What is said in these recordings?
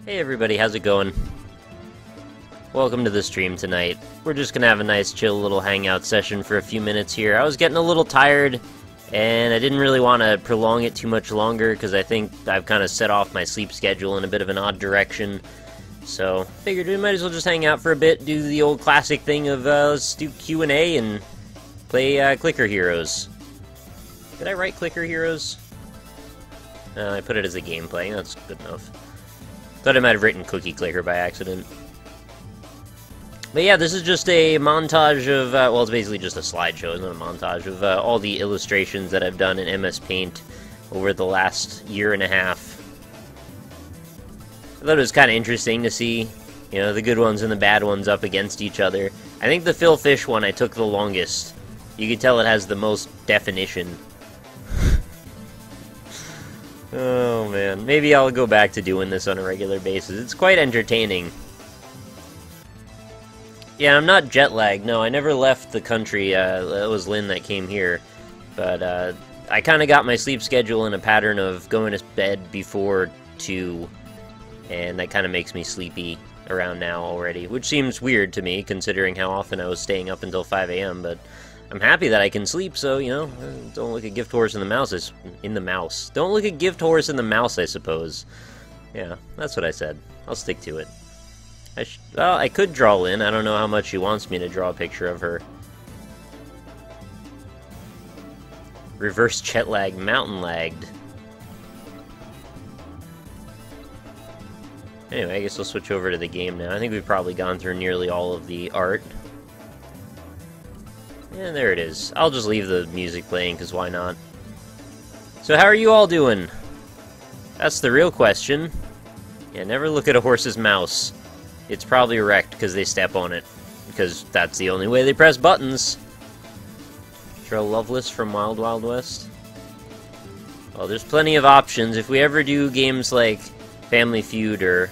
Hey everybody, how's it going? Welcome to the stream tonight. We're just gonna have a nice chill little hangout session for a few minutes here. I was getting a little tired, and I didn't really want to prolong it too much longer because I think I've kind of set off my sleep schedule in a bit of an odd direction. So, figured we might as well just hang out for a bit, do the old classic thing of let's do Q&A and play Clicker Heroes. Did I write Clicker Heroes? I put it as a gameplay, that's good enough. Thought I might have written Cookie Clicker by accident. But yeah, this is just a montage of, well, it's basically just a slideshow, it's not a montage, of all the illustrations that I've done in MS Paint over the last year and a half. I thought it was kind of interesting to see, you know, the good ones and the bad ones up against each other. I think the Phil Fish one I took the longest. You can tell it has the most definition. Oh man, maybe I'll go back to doing this on a regular basis. It's quite entertaining. Yeah, I'm not jet lagged. No, I never left the country. It was Lynn that came here. But I kind of got my sleep schedule in a pattern of going to bed before 2. And that kind of makes me sleepy around now already. Which seems weird to me, considering how often I was staying up until 5 a.m. But I'm happy that I can sleep, so, you know, don't look a gift horse in the mouse. Don't look a gift horse in the mouse, I suppose. Yeah, that's what I said. I'll stick to it. Well, I could draw Lynn. I don't know how much she wants me to draw a picture of her. Reverse jet lag, mountain lagged. Anyway, I guess we'll switch over to the game now. I think we've probably gone through nearly all of the art. And there it is. I'll just leave the music playing, because why not? So how are you all doing? That's the real question. Yeah, never look at a horse's mouse. It's probably wrecked because they step on it. Because that's the only way they press buttons. Draw Loveless from Wild Wild West. Well, there's plenty of options. If we ever do games like Family Feud or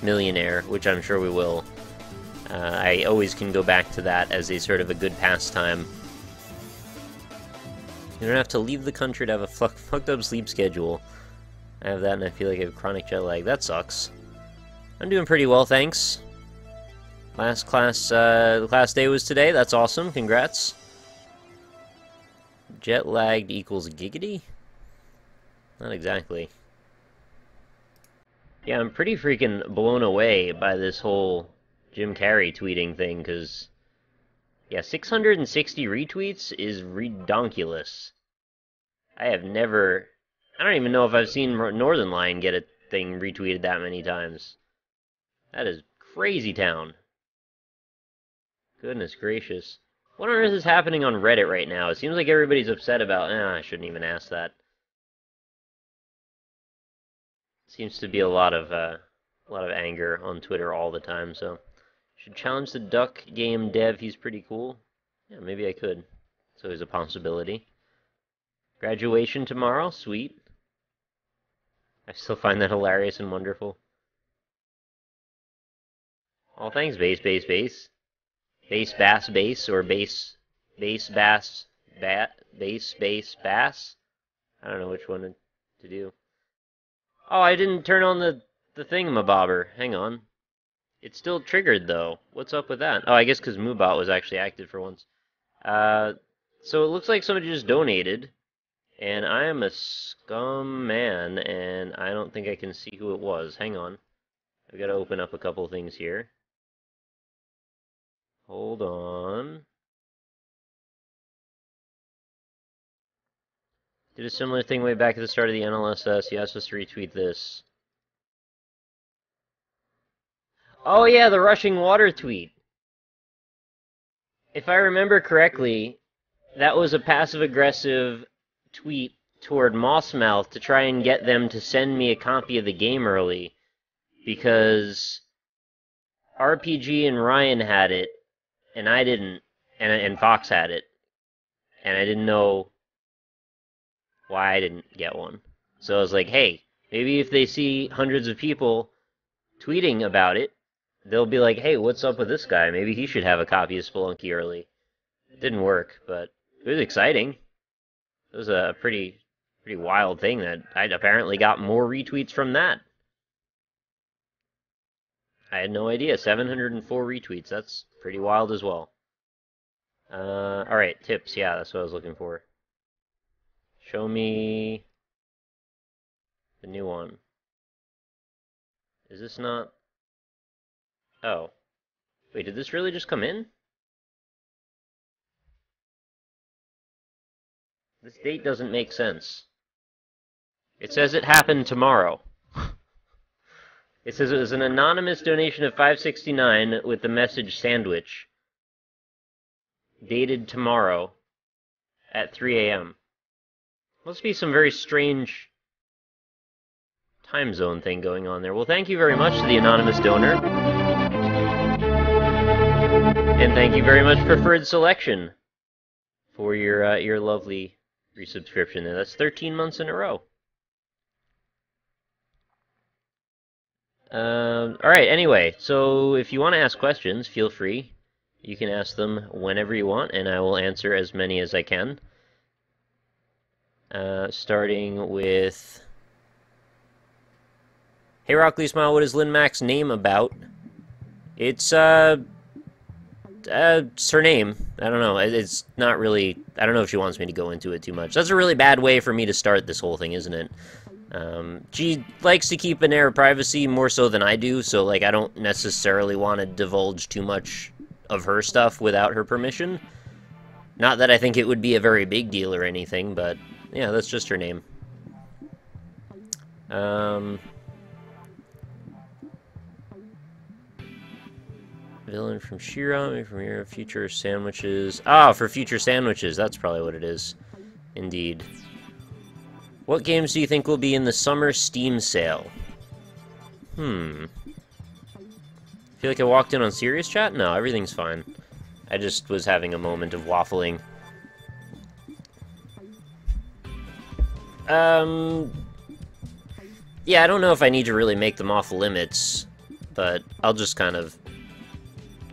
Millionaire, which I'm sure we will, I always can go back to that as a sort of a good pastime. You don't have to leave the country to have a fucked up sleep schedule. I have that and I feel like I have chronic jet lag. That sucks. I'm doing pretty well, thanks. Last class day was today. That's awesome. Congrats. Jet lagged equals giggity? Not exactly. Yeah, I'm pretty freaking blown away by this whole Jim Carrey tweeting thing, because, yeah, 660 retweets is redonkulous. I don't even know if I've seen Northern Lion get a thing retweeted that many times. That is crazy town. Goodness gracious. What on earth is happening on Reddit right now? It seems like everybody's upset about... I shouldn't even ask that. Seems to be a lot of anger on Twitter all the time, so... Should challenge the Duck game dev, he's pretty cool. Yeah, maybe I could. It's always a possibility. Graduation tomorrow? Sweet. I still find that hilarious and wonderful. All thanks, bass. Bass, bass, bass, or bass, bass, bass. I don't know which one to do. Oh, I didn't turn on the thingamabobber. Hang on. It's still triggered, though. What's up with that? Oh, I guess because Moobot was actually active for once. So it looks like somebody just donated, and I am a scum man, and I don't think I can see who it was. Hang on. I've got to open up a couple things here. Hold on. Did a similar thing way back at the start of the NLSS. He asked us to retweet this. Oh yeah, the rushing water tweet. If I remember correctly, that was a passive-aggressive tweet toward Mossmouth to try and get them to send me a copy of the game early, because RPG and Ryan had it, and I didn't, and Fox had it, and I didn't know why I didn't get one. So I was like, hey, maybe if they see hundreds of people tweeting about it, they'll be like, hey, what's up with this guy? Maybe he should have a copy of Spelunky early. It didn't work, but it was exciting. It was a pretty wild thing that I apparently got more retweets from that. I had no idea. 704 retweets. That's pretty wild as well. Alright, tips. Yeah, that's what I was looking for. Show me the new one. Is this not... Oh. Wait, did this really just come in? This date doesn't make sense. It says it happened tomorrow. It says it was an anonymous donation of $5.69 with the message sandwich. Dated tomorrow at 3 a.m. Must be some very strange time zone thing going on there. Well, thank you very much to the anonymous donor. And thank you very much, Preferred Selection, for your lovely resubscription there. That's 13 months in a row. Alright, anyway, so if you want to ask questions, feel free. You can ask them whenever you want, and I will answer as many as I can. Starting with... Hey Rockley Smile, what is Lin Mac's name about? It's, her name. I don't know, it's not really... I don't know if she wants me to go into it too much. That's a really bad way for me to start this whole thing, isn't it? She likes to keep an air of privacy more so than I do, so, like, I don't necessarily want to divulge too much of her stuff without her permission. Not that I think it would be a very big deal or anything, but, yeah, that's just her name. Villain from Shira, from your Future Sandwiches. Ah, for Future Sandwiches, that's probably what it is. Indeed. What games do you think will be in the summer Steam sale? I feel like I walked in on serious chat? No, everything's fine. I just was having a moment of waffling. Yeah, I don't know if I need to really make them off limits, but I'll just kind of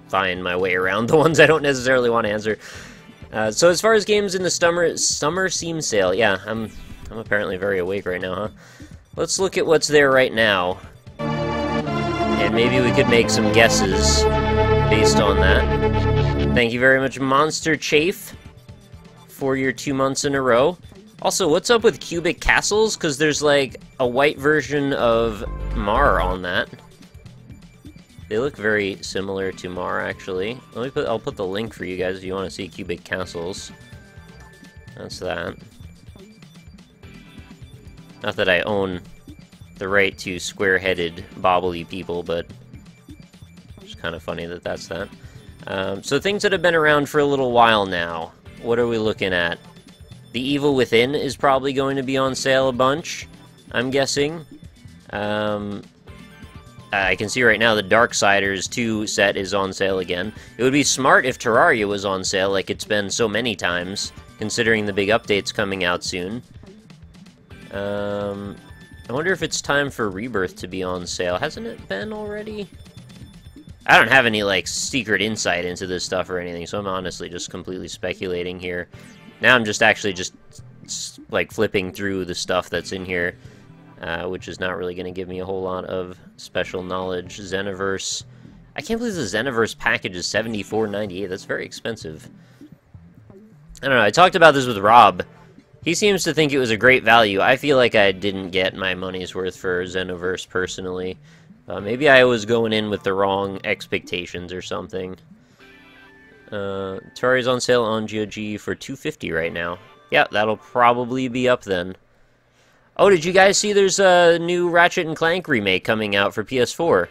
find my way around the ones I don't necessarily want to answer. So as far as games in the summer Steam sale, yeah, I'm apparently very awake right now, huh? Let's look at what's there right now. And maybe we could make some guesses based on that. Thank you very much, Monster Chafe, for your 2 months in a row. Also, what's up with Cubic Castles? Because there's, like, a white version of Mar on that. They look very similar to Mar, actually. I'll put the link for you guys if you want to see Cubic Castles. That's that. Not that I own the right to square-headed, bobbly people, but it's kind of funny that that's that. So things that have been around for a little while now. What are we looking at? The Evil Within is probably going to be on sale a bunch, I'm guessing. I can see right now the Darksiders 2 set is on sale again. It would be smart if Terraria was on sale like it's been so many times, considering the big updates coming out soon. I wonder if it's time for Rebirth to be on sale. Hasn't it been already? I don't have any, like, secret insight into this stuff or anything, so I'm honestly just completely speculating here. Now I'm just actually just, like, flipping through the stuff that's in here, which is not really going to give me a whole lot of special knowledge. Xenoverse. I can't believe the Xenoverse package is $74.98. That's very expensive. I don't know. I talked about this with Rob. He seems to think it was a great value. I feel like I didn't get my money's worth for Xenoverse, personally. Maybe I was going in with the wrong expectations or something. Terraria's on sale on GOG for $250 right now. Yeah, that'll probably be up then. Oh, did you guys see there's a new Ratchet & Clank remake coming out for PS4?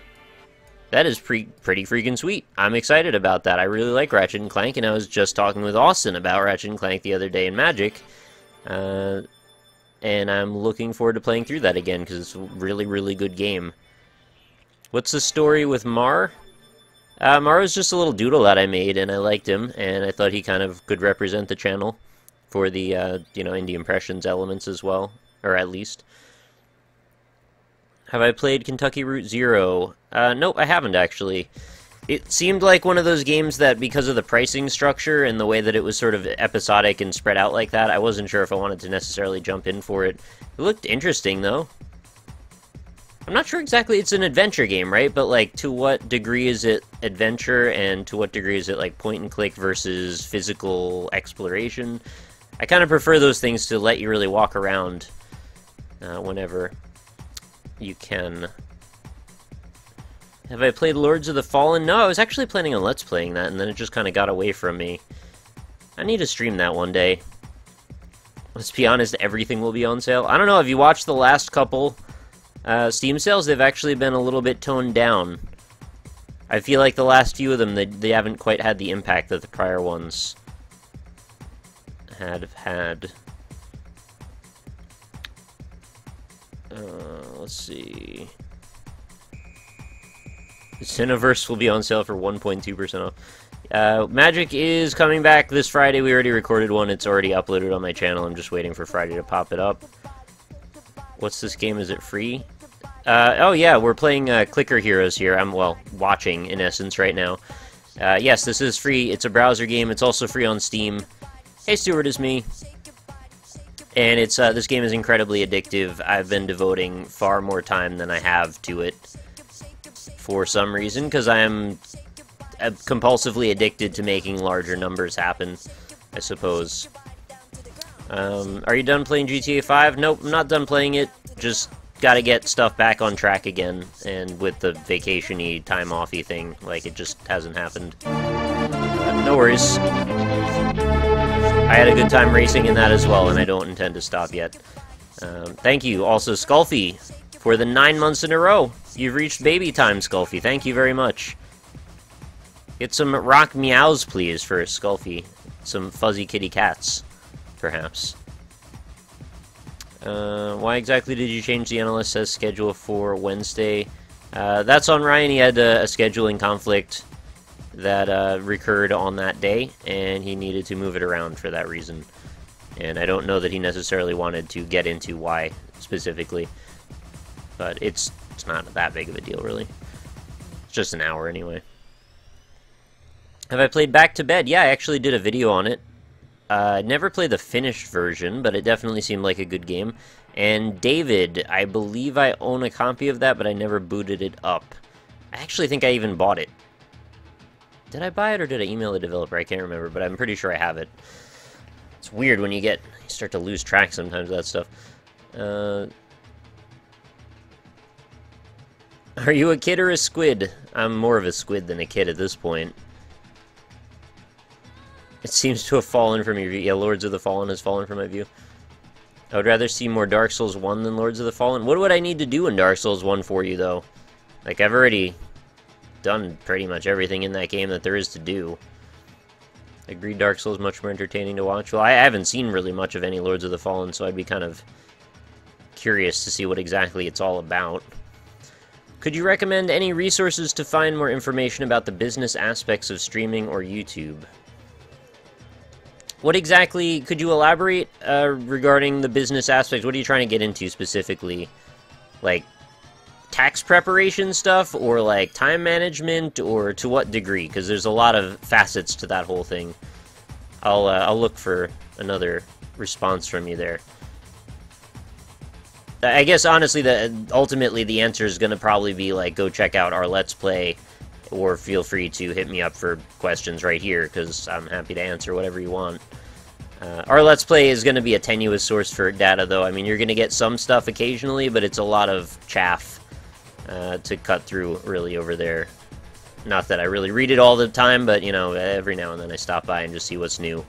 That is pretty freaking sweet. I'm excited about that. I really like Ratchet & Clank, and I was just talking with Austin about Ratchet & Clank the other day in Magic. And I'm looking forward to playing through that again, because it's a really, really good game. What's the story with Mar? Mar was just a little doodle that I made, and I liked him, and I thought he kind of could represent the channel for the, you know, Indie Impressions elements as well, or at least. Have I played Kentucky Route Zero? Nope, I haven't, actually. It seemed like one of those games that, because of the pricing structure and the way that it was sort of episodic and spread out like that, I wasn't sure if I wanted to necessarily jump in for it. It looked interesting, though. I'm not sure exactly, it's an adventure game, right? But, like, to what degree is it adventure, and to what degree is it, like, point and click versus physical exploration? I kind of prefer those things to let you really walk around whenever you can. Have I played Lords of the Fallen? No, I was actually planning on Let's Playing that, and then it just kind of got away from me. I need to stream that one day. Let's be honest, everything will be on sale. I don't know, have you watched the last couple Steam sales? They've actually been a little bit toned down. I feel like the last few of them, they haven't quite had the impact that the prior ones have had. Let's see. Cineverse will be on sale for 1.2% off. Magic is coming back this Friday. We already recorded one. It's already uploaded on my channel. I'm just waiting for Friday to pop it up. What's this game? Is it free? Oh yeah, we're playing Clicker Heroes here. I'm, well, watching, in essence, right now. Yes, this is free. It's a browser game. It's also free on Steam. Hey, Stuart, is me. And it's this game is incredibly addictive. I've been devoting far more time than I have to it for some reason, because I am compulsively addicted to making larger numbers happen, I suppose. Are you done playing GTA 5? Nope, I'm not done playing it. Just gotta get stuff back on track again, and with the vacation-y, time-off-y thing, like, it just hasn't happened. No worries. I had a good time racing in that as well, and I don't intend to stop yet. Thank you, also, Sculfy, for the 9 months in a row. You've reached baby time, Sculfy. Thank you very much. Get some rock meows, please, for Sculfy. Some fuzzy kitty cats, perhaps. Why exactly did you change the NLSS schedule for Wednesday? That's on Ryan. He had a scheduling conflict that recurred on that day, and he needed to move it around for that reason. And I don't know that he necessarily wanted to get into why specifically, but it's not that big of a deal, really. It's just an hour anyway. Have I played Back to Bed? Yeah, I actually did a video on it. I never played the finished version, but it definitely seemed like a good game. And David, I believe I own a copy of that, but I never booted it up. I actually think I even bought it. Did I buy it, or did I email the developer? I can't remember, but I'm pretty sure I have it. It's weird when you start to lose track sometimes of that stuff. Are you a kid or a squid? I'm more of a squid than a kid at this point. It seems to have fallen from your view. Yeah, Lords of the Fallen has fallen from my view. I would rather see more Dark Souls 1 than Lords of the Fallen. What would I need to do in Dark Souls 1 for you, though? Like, I've already done pretty much everything in that game that there is to do. Agreed, Dark Souls much more entertaining to watch. Well, I haven't seen really much of any Lords of the Fallen, so I'd be kind of curious to see what exactly it's all about. Could you recommend any resources to find more information about the business aspects of streaming or YouTube? What exactly, could you elaborate regarding the business aspects? What are you trying to get into specifically? Like, tax preparation stuff, or like time management, or to what degree? Because there's a lot of facets to that whole thing. I'll look for another response from you there. I guess, honestly, ultimately the answer is going to probably be, like, go check out our Let's Play, or feel free to hit me up for questions right here, because I'm happy to answer whatever you want. Our Let's Play is going to be a tenuous source for data, though. I mean, you're going to get some stuff occasionally, but it's a lot of chaff to cut through, really, over there. Not that I really read it all the time, but, you know, every now and then I stop by and just see what's new.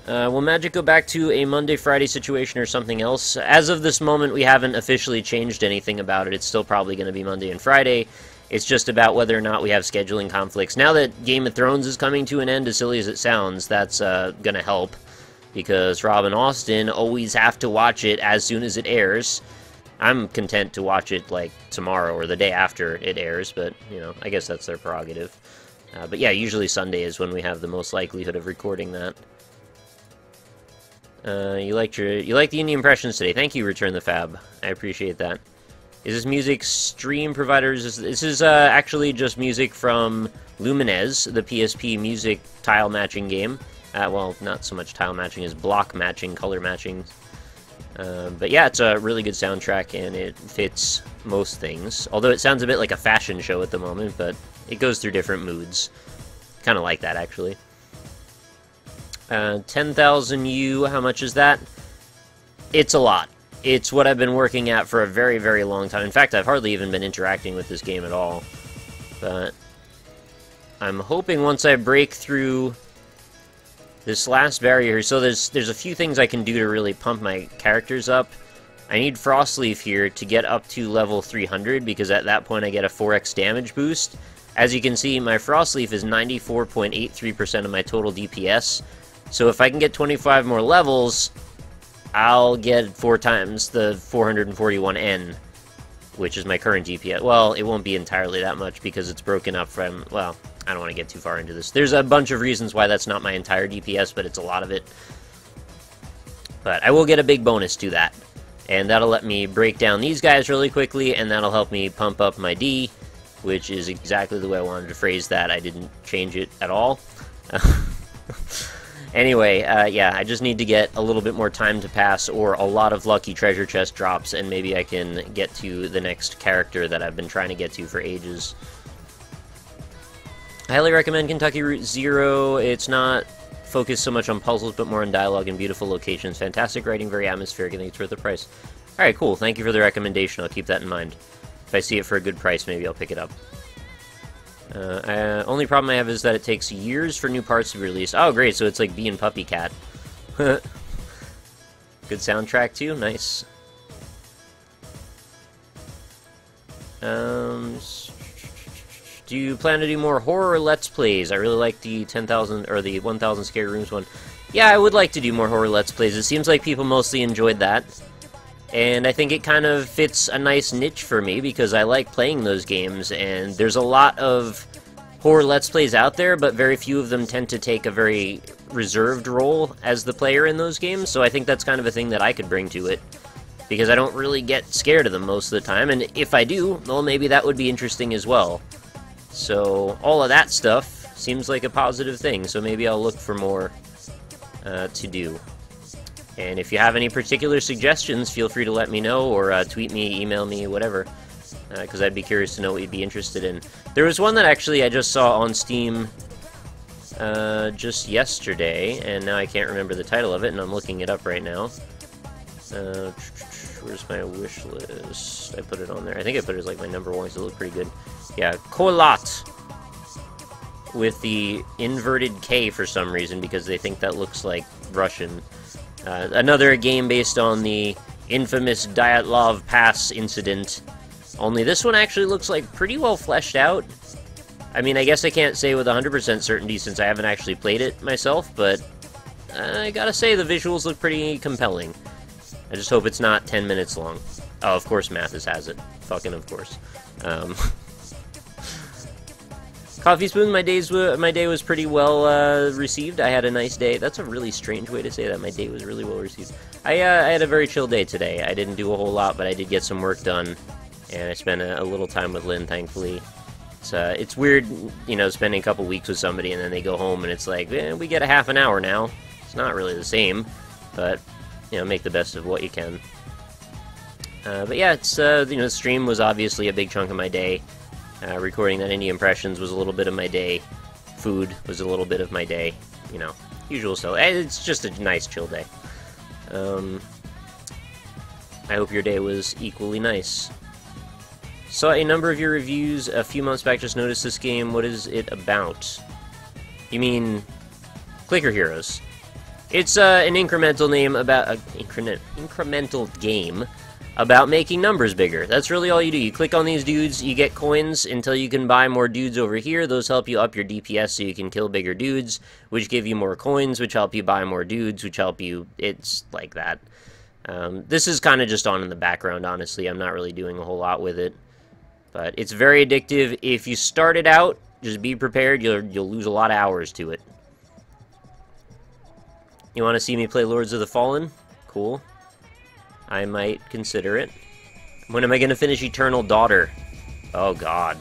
Will Magic go back to a Monday-Friday situation or something else? As of this moment, we haven't officially changed anything about it. It's still probably going to be Monday and Friday. It's just about whether or not we have scheduling conflicts. Now that Game of Thrones is coming to an end, as silly as it sounds, that's going to help. Because Rob and Austin always have to watch it as soon as it airs. I'm content to watch it, like, tomorrow or the day after it airs, but, you know, I guess that's their prerogative. But yeah, usually Sunday is when we have the most likelihood of recording that. You liked the indie impressions today. Thank you, Return the Fab. I appreciate that. Is this music stream providers? This is actually just music from Lumines, the PSP music tile matching game. Well, not so much tile matching as block matching, color matching. But yeah, it's a really good soundtrack, and it fits most things. Although it sounds a bit like a fashion show at the moment, but it goes through different moods. Kind of like that, actually. 10,000 U, how much is that? It's a lot. It's what I've been working at for a very, very long time. In fact, I've hardly even been interacting with this game at all. But I'm hoping once I break through this last barrier, so there's a few things I can do to really pump my characters up. I need Frostleaf here to get up to level 300, because at that point I get a 4x damage boost. As you can see, my Frostleaf is 94.83% of my total DPS, so if I can get 25 more levels, I'll get 4 times the 441N, which is my current DPS. Well, it won't be entirely that much, because it's broken up from, well, I don't want to get too far into this. There's a bunch of reasons why that's not my entire DPS, but it's a lot of it. But I will get a big bonus to that. And that'll let me break down these guys really quickly, and that'll help me pump up my D, which is exactly the way I wanted to phrase that. I didn't change it at all. Anyway, yeah, I just need to get a little bit more time to pass, or a lot of lucky treasure chest drops, and maybe I can get to the next character that I've been trying to get to for ages. I highly recommend Kentucky Route Zero. It's not focused so much on puzzles, but more on dialogue and beautiful locations. Fantastic writing, very atmospheric, and it's worth the price. Alright, cool. Thank you for the recommendation. I'll keep that in mind. If I see it for a good price, maybe I'll pick it up. Only problem I have is that it takes years for new parts to be released. Oh, great, so it's like Bee and Puppy Cat. Good soundtrack, too. Nice. Do you plan to do more horror Let's Plays? I really like the 10,000, or the 1,000 Scary Rooms one. Yeah, I would like to do more horror Let's Plays. It seems like people mostly enjoyed that. And I think it kind of fits a nice niche for me, because I like playing those games, and there's a lot of horror Let's Plays out there, but very few of them tend to take a very reserved role as the player in those games, so I think that's kind of a thing that I could bring to it, because I don't really get scared of them most of the time, and if I do, well, maybe that would be interesting as well. So, all of that stuff seems like a positive thing, so maybe I'll look for more to do. And if you have any particular suggestions, feel free to let me know, or tweet me, email me, whatever, because I'd be curious to know what you'd be interested in. There was one that actually I just saw on Steam just yesterday, and now I can't remember the title of it, and I'm looking it up right now. Where's my wish list? I put it on there. I think I put it as like my number 1, so it looked pretty good. Yeah, Kholat, with the inverted K for some reason, because they think that looks like Russian. Another game based on the infamous Dyatlov Pass incident, only this one actually looks like pretty well fleshed out. I mean, I guess I can't say with 100% certainty since I haven't actually played it myself, but I gotta say the visuals look pretty compelling. I just hope it's not 10 minutes long. Oh, of course Mathis has it. Fucking of course. Coffee Spoon, my day was pretty well received. I had a nice day. That's a really strange way to say that. My day was really well received. I had a very chill day today. I didn't do a whole lot, but I did get some work done, and I spent a little time with Lynn, thankfully. It's weird, you know, spending a couple weeks with somebody and then they go home and it's like, we get a half an hour now. It's not really the same, but, you know, make the best of what you can. But yeah, it's, you know, the stream was obviously a big chunk of my day. Recording that Indie Impressions was a little bit of my day. Food was a little bit of my day. You know, usual stuff. It's just a nice, chill day. I hope your day was equally nice. Saw a number of your reviews a few months back, just noticed this game. What is it about? You mean Clicker Heroes? It's an incremental name about... incremental game about making numbers bigger. That's really all you do. You click on these dudes, you get coins until you can buy more dudes over here. Those help you up your DPS so you can kill bigger dudes, which give you more coins, which help you buy more dudes, which help you... It's like that. This is kind of just on in the background, honestly. I'm not really doing a whole lot with it. But it's very addictive. If you start it out, just be prepared. You'll lose a lot of hours to it. You want to see me play Lords of the Fallen? Cool. I might consider it. When am I going to finish Eternal Daughter? Oh god.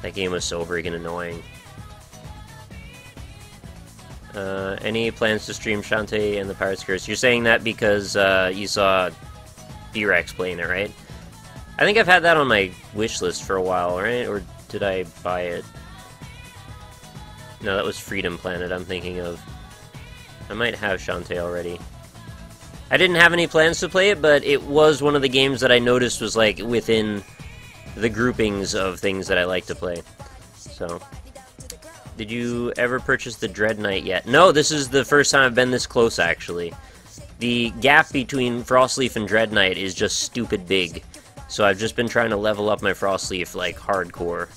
That game was so freaking annoying. Any plans to stream Shantae and the Pirate's Curse? You're saying that because you saw B-Rex playing it, right? I think I've had that on my wish list for a while, right? Or did I buy it? No, that was Freedom Planet I'm thinking of. I might have Shantae already. I didn't have any plans to play it, but it was one of the games that I noticed was like within the groupings of things that I like to play. So, did you ever purchase the Dread Knight yet? No, this is the first time I've been this close, actually. The gap between Frostleaf and Dread Knight is just stupid big. So I've just been trying to level up my Frostleaf, like, hardcore.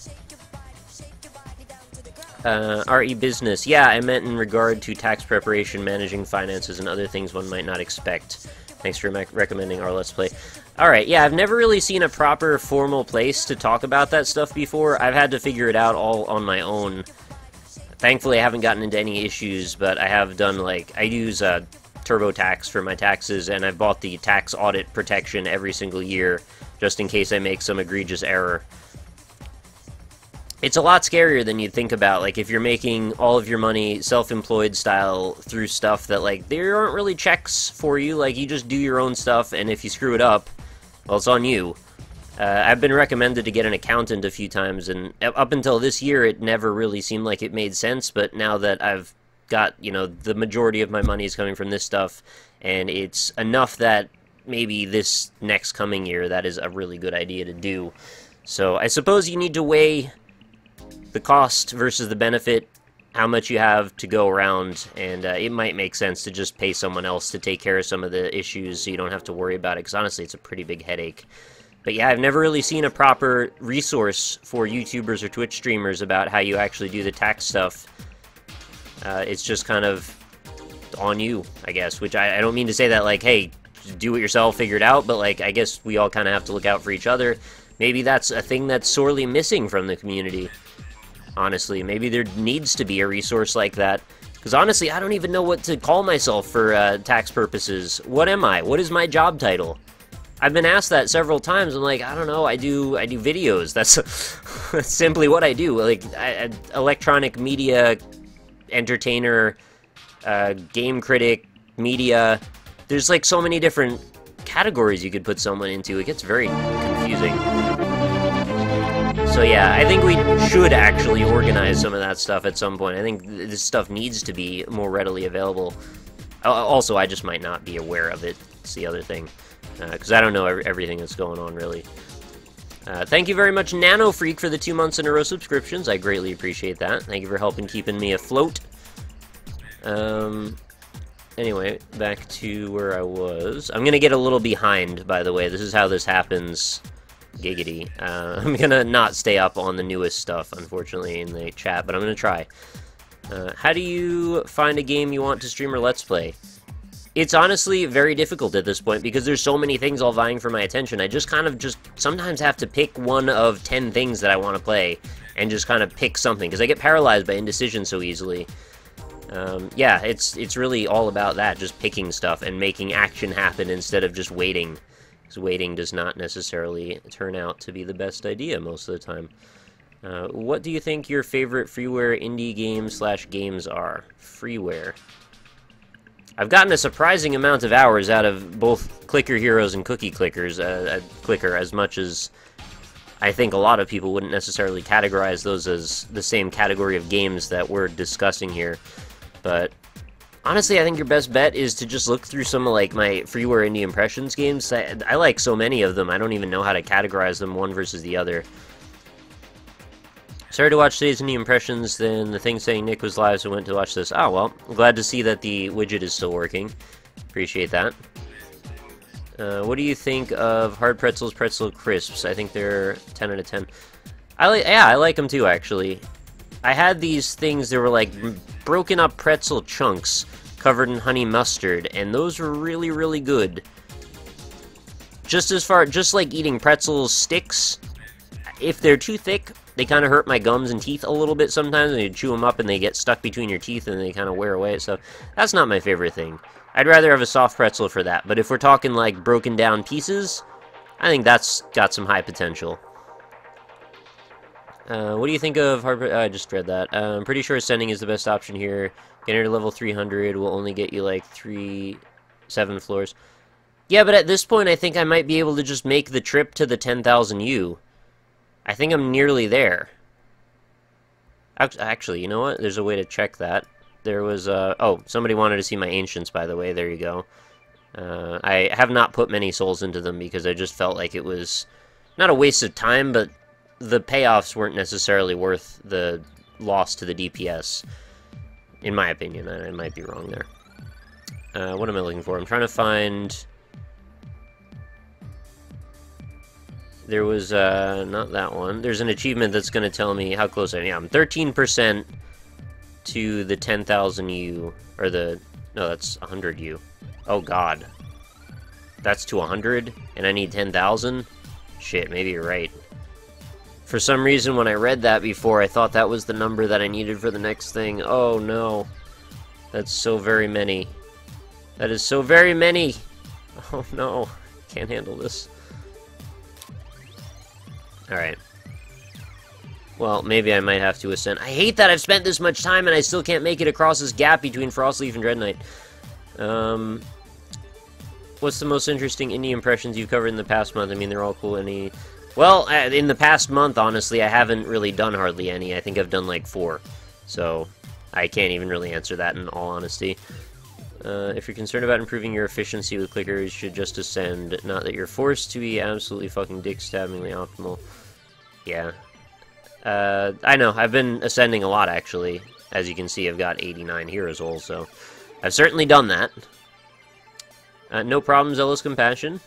RE Business. Yeah, I meant in regard to tax preparation, managing finances, and other things one might not expect. Thanks for recommending our Let's Play. Alright, yeah, I've never really seen a proper formal place to talk about that stuff before. I've had to figure it out all on my own. Thankfully, I haven't gotten into any issues, but I have done, like, I use TurboTax for my taxes, and I've bought the tax audit protection every single year, just in case I make some egregious error. It's a lot scarier than you'd think about, like, if you're making all of your money self-employed style through stuff that, like, there aren't really checks for you, like, you just do your own stuff, and if you screw it up, well, it's on you. I've been recommended to get an accountant a few times, and up until this year, it never really seemed like it made sense, but now that I've got, you know, the majority of my money is coming from this stuff, and it's enough that maybe this next coming year, that is a really good idea to do. So, I suppose you need to weigh the cost versus the benefit, how much you have to go around, and it might make sense to just pay someone else to take care of some of the issues so you don't have to worry about it, because honestly, it's a pretty big headache. But yeah, I've never really seen a proper resource for YouTubers or Twitch streamers about how you actually do the tax stuff. It's just kind of on you, I guess, which I don't mean to say that, like, hey, do it yourself, figure it out, but, like, I guess we all kind of have to look out for each other. Maybe that's a thing that's sorely missing from the community. Honestly, maybe there needs to be a resource like that. Because honestly, I don't even know what to call myself for tax purposes. What am I? What is my job title? I've been asked that several times. I'm like, I don't know. I do videos. That's, that's simply what I do. Like, electronic media entertainer, game critic, media. There's like so many different categories you could put someone into. It gets very confusing. So yeah, I think we should actually organize some of that stuff at some point. I think this stuff needs to be more readily available. Also, I just might not be aware of it. It's the other thing. Because I don't know everything that's going on, really. Thank you very much, Nano Freak, for the 2 months in a row subscriptions. I greatly appreciate that. Thank you for helping keeping me afloat. Anyway, back to where I was. I'm gonna get a little behind, by the way. This is how this happens. Giggity. I'm gonna not stay up on the newest stuff, unfortunately, in the chat, but I'm gonna try. How do you find a game you want to stream or Let's Play? It's honestly very difficult at this point, because there's so many things all vying for my attention. I just kind of sometimes have to pick one of 10 things that I want to play, and just kind of pick something, because I get paralyzed by indecision so easily. Yeah, it's really all about that, just picking stuff and making action happen instead of just waiting. Because waiting does not necessarily turn out to be the best idea most of the time. What do you think your favorite freeware indie games/games are? Freeware. I've gotten a surprising amount of hours out of both Clicker Heroes and Cookie Clickers, Clicker, as much as I think a lot of people wouldn't necessarily categorize those as the same category of games that we're discussing here. But honestly, I think your best bet is to just look through some of, like, my freeware indie impressions games. I like so many of them, I don't even know how to categorize them one versus the other. Sorry to watch today's indie impressions, then the thing saying Nick was live, so I went to watch this. Oh, well, I'm glad to see that the widget is still working. Appreciate that. What do you think of Hard Pretzels Pretzel Crisps? I think they're 10 out of 10. I like them too, actually. I had these things that were like broken up pretzel chunks covered in honey mustard, and those were really, really good. Just like eating pretzel sticks, if they're too thick, they kind of hurt my gums and teeth a little bit sometimes, and you chew them up and they get stuck between your teeth and they kind of wear away, so that's not my favorite thing. I'd rather have a soft pretzel for that, but if we're talking like broken down pieces, I think that's got some high potential. What do you think of Harper? I just read that. I'm pretty sure ascending is the best option here. Getting to level 300 will only get you like 7 floors. Yeah, but at this point, I think I might be able to just make the trip to the 10,000 U. I think I'm nearly there. Actually, you know what? There's a way to check that. There was, oh, somebody wanted to see my Ancients, by the way. There you go. I have not put many souls into them because I just felt like it was not a waste of time, but the payoffs weren't necessarily worth the loss to the DPS, in my opinion. I might be wrong there. What am I looking for? I'm trying to find... There was, not that one. There's an achievement that's going to tell me how close I am. I'm 13% to the 10,000 U, or the... No, that's 100 U. Oh, God. That's to 100, and I need 10,000? Shit, maybe you're right. For some reason, when I read that before, I thought that was the number that I needed for the next thing. Oh, no. That's so very many. That is so very many! Oh, no. Can't handle this. Alright. Well, maybe I might have to ascend. I hate that I've spent this much time and I still can't make it across this gap between Frostleaf and Dread Knight. What's the most interesting indie impressions you've covered in the past month? I mean, they're all cool. Any... Well, in the past month, honestly, I haven't really done hardly any. I think I've done like 4. So, I can't even really answer that in all honesty. If you're concerned about improving your efficiency with clickers, you should just ascend. Not that you're forced to be absolutely fucking dick-stabbingly optimal. Yeah. I know, I've been ascending a lot, actually. As you can see, I've got 89 Heroes Souls, so... I've certainly done that. No problem, Zealous Compassion.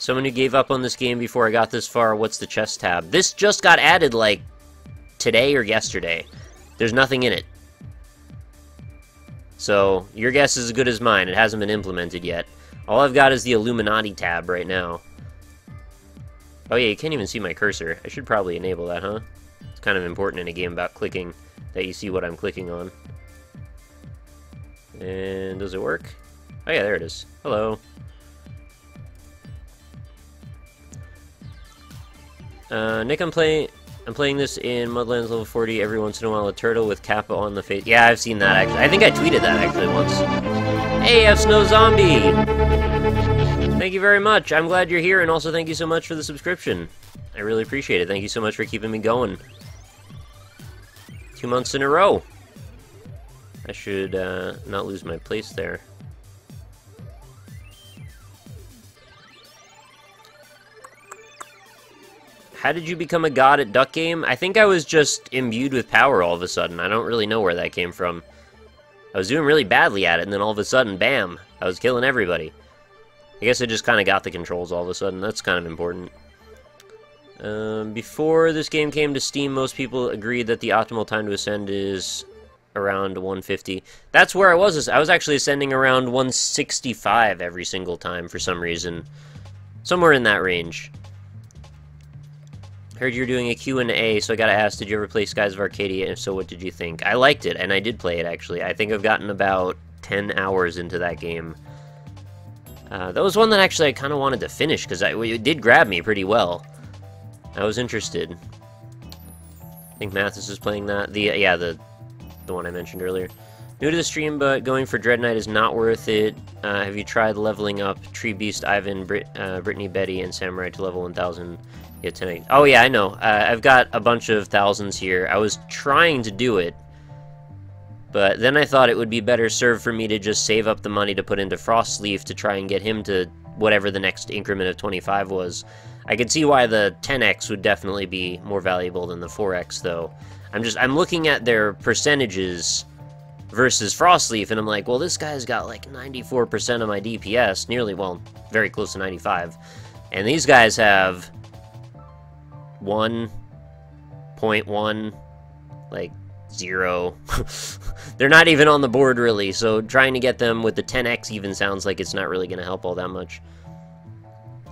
Someone who gave up on this game before I got this far, what's the chest tab? This just got added, like, today or yesterday. There's nothing in it. So, your guess is as good as mine. It hasn't been implemented yet. All I've got is the Illuminati tab right now. Oh yeah, you can't even see my cursor. I should probably enable that, huh? It's kind of important in a game about clicking, that you see what I'm clicking on. And does it work? Oh yeah, there it is. Hello. Nick, I'm playing this in Mudlands level 40 every once in a while. A turtle with Kappa on the face. Yeah, I've seen that actually. I think I tweeted that actually once. Hey, F Snow Zombie! Thank you very much. I'm glad you're here, and also thank you so much for the subscription. I really appreciate it. Thank you so much for keeping me going. 2 months in a row. I should not lose my place there. How did you become a god at Duck Game? I think I was just imbued with power all of a sudden. I don't really know where that came from. I was doing really badly at it, and then all of a sudden, bam, I was killing everybody. I guess I just kind of got the controls all of a sudden. That's kind of important. Before this game came to Steam, most people agreed that the optimal time to ascend is around 150. That's where I was. I was actually ascending around 165 every single time for some reason. Somewhere in that range. Heard you're doing a Q&A, so I gotta ask, did you ever play Skies of Arcadia? If so, what did you think? I liked it, and I did play it, actually. I think I've gotten about 10 hours into that game. That was one that actually I kind of wanted to finish, because it did grab me pretty well. I was interested. I think Mathis is playing that. The one I mentioned earlier. New to the stream, but going for Dread Knight is not worth it. Have you tried leveling up Tree Beast, Ivan, Brittany, Betty, and Samurai to level 1000? Yeah, 10. Oh yeah, I know. I've got a bunch of thousands here. I was trying to do it, but then I thought it would be better served for me to just save up the money to put into Frostleaf to try and get him to whatever the next increment of 25 was. I could see why the 10x would definitely be more valuable than the 4x, though. I'm looking at their percentages versus Frostleaf, and I'm like, well, this guy's got like 94% of my DPS, nearly, well, very close to 95, and these guys have 1.1, like 0. They're not even on the board really, so trying to get them with the 10x even sounds like it's not really going to help all that much.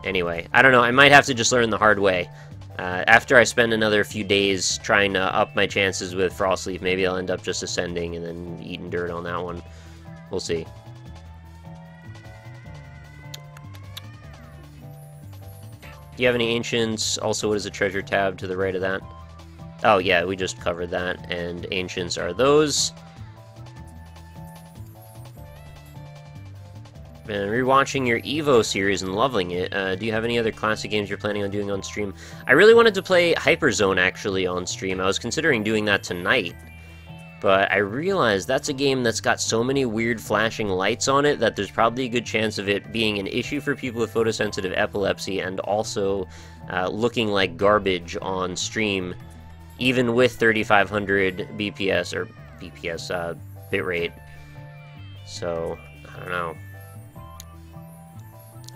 Anyway, I don't know, I might have to just learn the hard way. After I spend another few days trying to up my chances with Frostleaf, maybe I'll end up just ascending and then eating dirt on that one. We'll see. Do you have any Ancients? Also, what is the treasure tab to the right of that? Oh yeah, we just covered that, and Ancients are those. And rewatching your Evo series and loving it. Do you have any other classic games you're planning on doing on stream? I really wanted to play Hyperzone, actually, on stream. I was considering doing that tonight. But I realized that's a game that's got so many weird flashing lights on it that there's probably a good chance of it being an issue for people with photosensitive epilepsy, and also looking like garbage on stream, even with 3500 BPS, or BPS, bitrate. So, I don't know.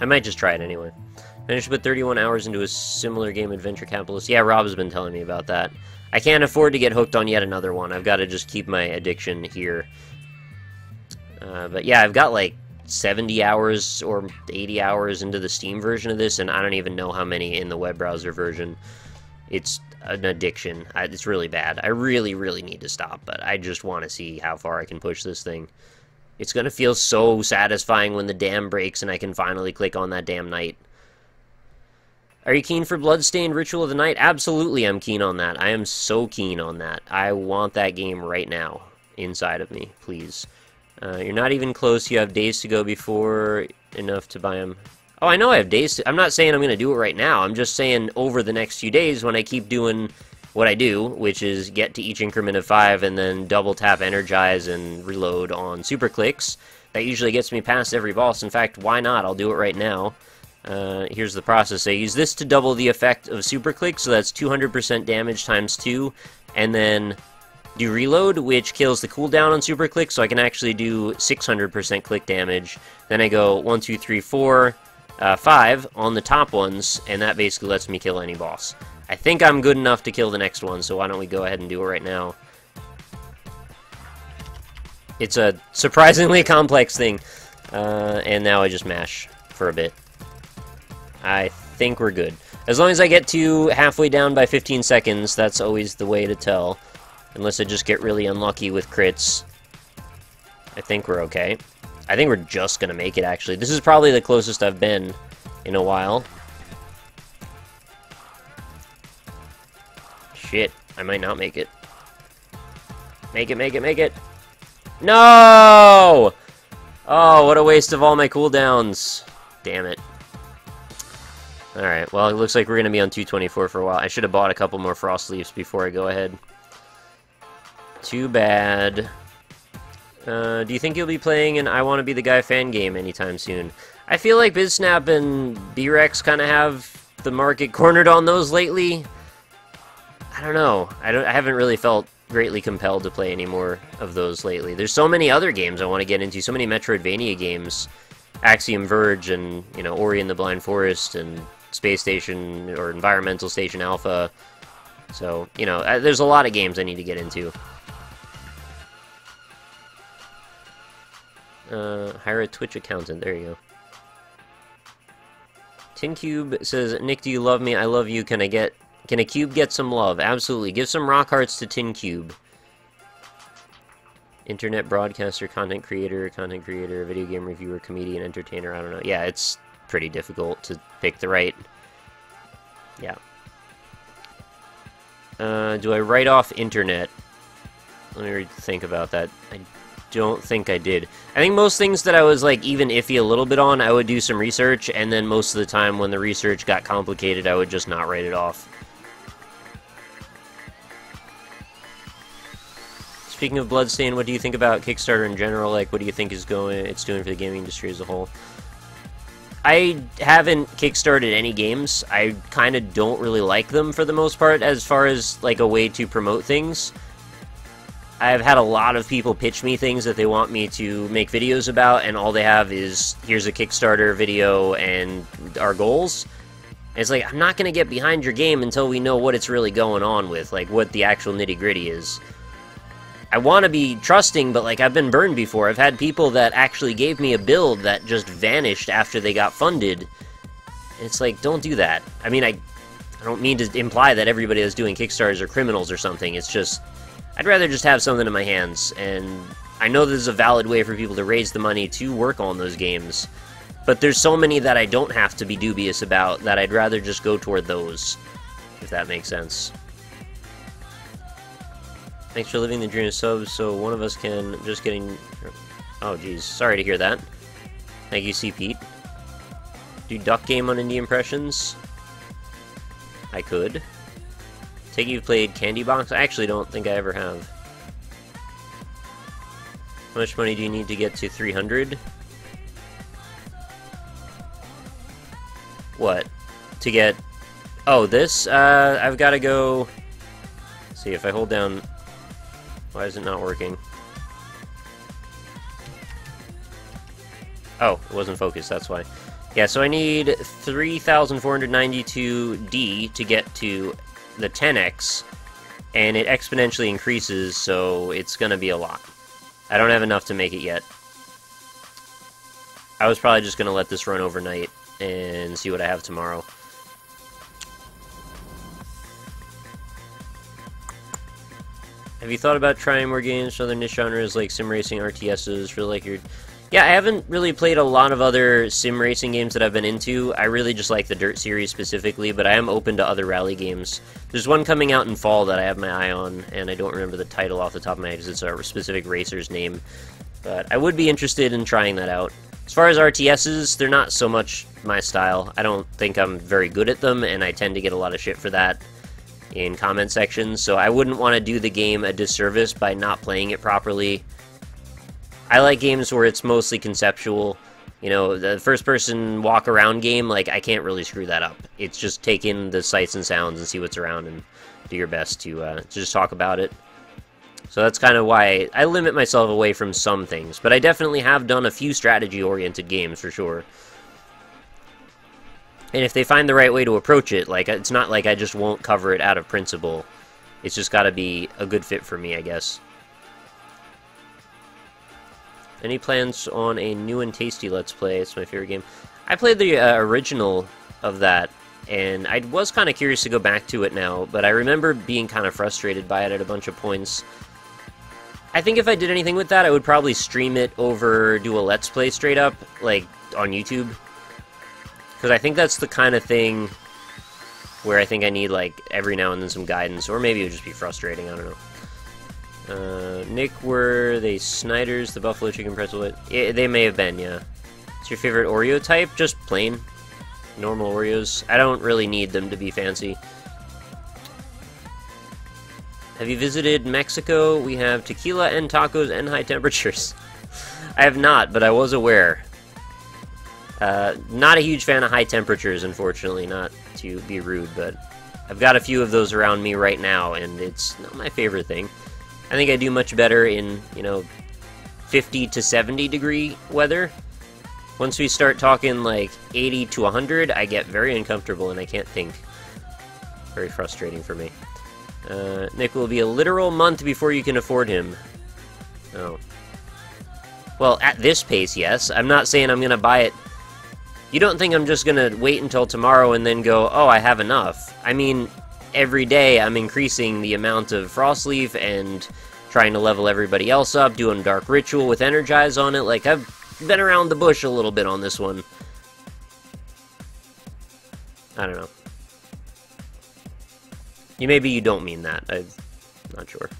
I might just try it anyway. Managed to put 31 hours into a similar game, Adventure Capitalist. Yeah, Rob's been telling me about that. I can't afford to get hooked on yet another one. I've got to just keep my addiction here. But yeah, I've got like 70 hours or 80 hours into the Steam version of this, and I don't even know how many in the web browser version. It's an addiction. It's really bad. I really, really need to stop, but I just want to see how far I can push this thing. It's gonna feel so satisfying when the dam breaks and I can finally click on that damn knight. Are you keen for Bloodstained Ritual of the Night? Absolutely, I'm keen on that. I am so keen on that. I want that game right now inside of me, please. You're not even close. You have days to go before enough to buy them. Oh, I know I have days to... I'm not saying I'm going to do it right now. I'm just saying over the next few days when I keep doing what I do, which is get to each increment of 5 and then double tap Energize and reload on Super Clicks. That usually gets me past every boss. In fact, why not? I'll do it right now. Here's the process. I use this to double the effect of Super Click, so that's 200% damage times 2, and then do Reload, which kills the cooldown on Super Click, so I can actually do 600% click damage. Then I go 1, 2, 3, 4, 5 on the top ones, and that basically lets me kill any boss. I think I'm good enough to kill the next one, so why don't we go ahead and do it right now. It's a surprisingly complex thing, and now I just mash for a bit. I think we're good. As long as I get to halfway down by 15 seconds, that's always the way to tell. Unless I just get really unlucky with crits. I think we're okay. I think we're just gonna make it, actually. This is probably the closest I've been in a while. Shit, I might not make it. Make it, make it, make it! No! Oh, what a waste of all my cooldowns. Damn it. Alright, well, it looks like we're going to be on 224 for a while. I should have bought a couple more Frost Leaves before I go ahead. Too bad. Do you think you'll be playing an I Want to Be the Guy fan game anytime soon? I feel like BizSnap and B-Rex kind of have the market cornered on those lately. I don't know. I haven't really felt greatly compelled to play any more of those lately. There's so many other games I want to get into, so many Metroidvania games. Axiom Verge and, you know, Ori and the Blind Forest and Space Station or Environmental Station Alpha. So, you know, there's a lot of games I need to get into. Hire a Twitch accountant. There you go. TinCube says, Nick, do you love me? I love you. Can a cube get some love? Absolutely. Give some rock hearts to TinCube. Internet broadcaster, content creator, video game reviewer, comedian, entertainer, I don't know. Yeah, it's pretty difficult to pick the right... Yeah. Do I write off internet? Let me think about that. I don't think I did. I think most things that I was, like, even iffy a little bit on, I would do some research, and then most of the time when the research got complicated, I would just not write it off. Speaking of Bloodstained, what do you think about Kickstarter in general? Like, what do you think it's doing for the gaming industry as a whole? I haven't kickstarted any games. I kind of don't really like them for the most part as far as, like, a way to promote things. I've had a lot of people pitch me things that they want me to make videos about, and all they have is, here's a Kickstarter video and our goals. And it's like, I'm not going to get behind your game until we know what it's really going on with, like, what the actual nitty-gritty is. I want to be trusting, but, like, I've been burned before. I've had people that actually gave me a build that just vanished after they got funded. And it's like, don't do that. I mean, I don't mean to imply that everybody that's doing Kickstarters are criminals or something. It's just, I'd rather just have something in my hands. And I know this is a valid way for people to raise the money to work on those games. But there's so many that I don't have to be dubious about that I'd rather just go toward those, if that makes sense. Thanks for living the dream of subs, so one of us can just getting... Oh, geez. Sorry to hear that. Thank you, C. Pete. Do Duck Game on Indie Impressions? I could. Take you've played Candy Box? I actually don't think I ever have. How much money do you need to get to 300? What? To get... Oh, this? I've got to go... Let's see, if I hold down... Why is it not working? Oh, it wasn't focused, that's why. Yeah, so I need 3,492D to get to the 10x, and it exponentially increases, so it's gonna be a lot. I don't have enough to make it yet. I was probably just gonna let this run overnight and see what I have tomorrow. Have you thought about trying more games from other niche genres like sim racing, RTSs, for like your... Yeah, I haven't really played a lot of other sim racing games that I've been into. I really just like the Dirt series specifically, but I am open to other rally games. There's one coming out in fall that I have my eye on, and I don't remember the title off the top of my head because it's a specific racer's name. But I would be interested in trying that out. As far as RTSs, they're not so much my style. I don't think I'm very good at them, and I tend to get a lot of shit for that in comment sections, so I wouldn't want to do the game a disservice by not playing it properly. I like games where it's mostly conceptual. You know, the first-person walk-around game, like, I can't really screw that up. It's just take in the sights and sounds and see what's around and do your best to just talk about it. So that's kind of why I limit myself away from some things, but I definitely have done a few strategy-oriented games, for sure. And if they find the right way to approach it, like, it's not like I just won't cover it out of principle. It's just got to be a good fit for me, I guess. Any plans on a new and tasty Let's Play? It's my favorite game. I played the original of that, and I was kind of curious to go back to it now, but I remember being kind of frustrated by it at a bunch of points. I think if I did anything with that, I would probably stream it over, do a Let's Play straight up, like, on YouTube. Because I think that's the kind of thing where I think I need, like, every now and then some guidance, or maybe it would just be frustrating, I don't know. Nick, were they Snyder's, the Buffalo Chicken Pretzel? Yeah, they may have been, yeah. What's your favorite Oreo type? Just plain. Normal Oreos. I don't really need them to be fancy. Have you visited Mexico? We have tequila and tacos and high temperatures. I have not, but I was aware. Not a huge fan of high temperatures, unfortunately, not to be rude, but I've got a few of those around me right now, and it's not my favorite thing. I think I do much better in, you know, 50 to 70 degree weather. Once we start talking like 80 to 100, I get very uncomfortable and I can't think. Very frustrating for me. Nick, will be a literal month before you can afford him. Oh. Well, at this pace, yes. I'm not saying I'm gonna buy it. You don't think I'm just gonna wait until tomorrow and then go, oh, I have enough. I mean, every day I'm increasing the amount of Frostleaf and trying to level everybody else up, doing Dark Ritual with Energize on it. Like, I've been around the bush a little bit on this one. I don't know. Maybe you don't mean that. I'm not sure.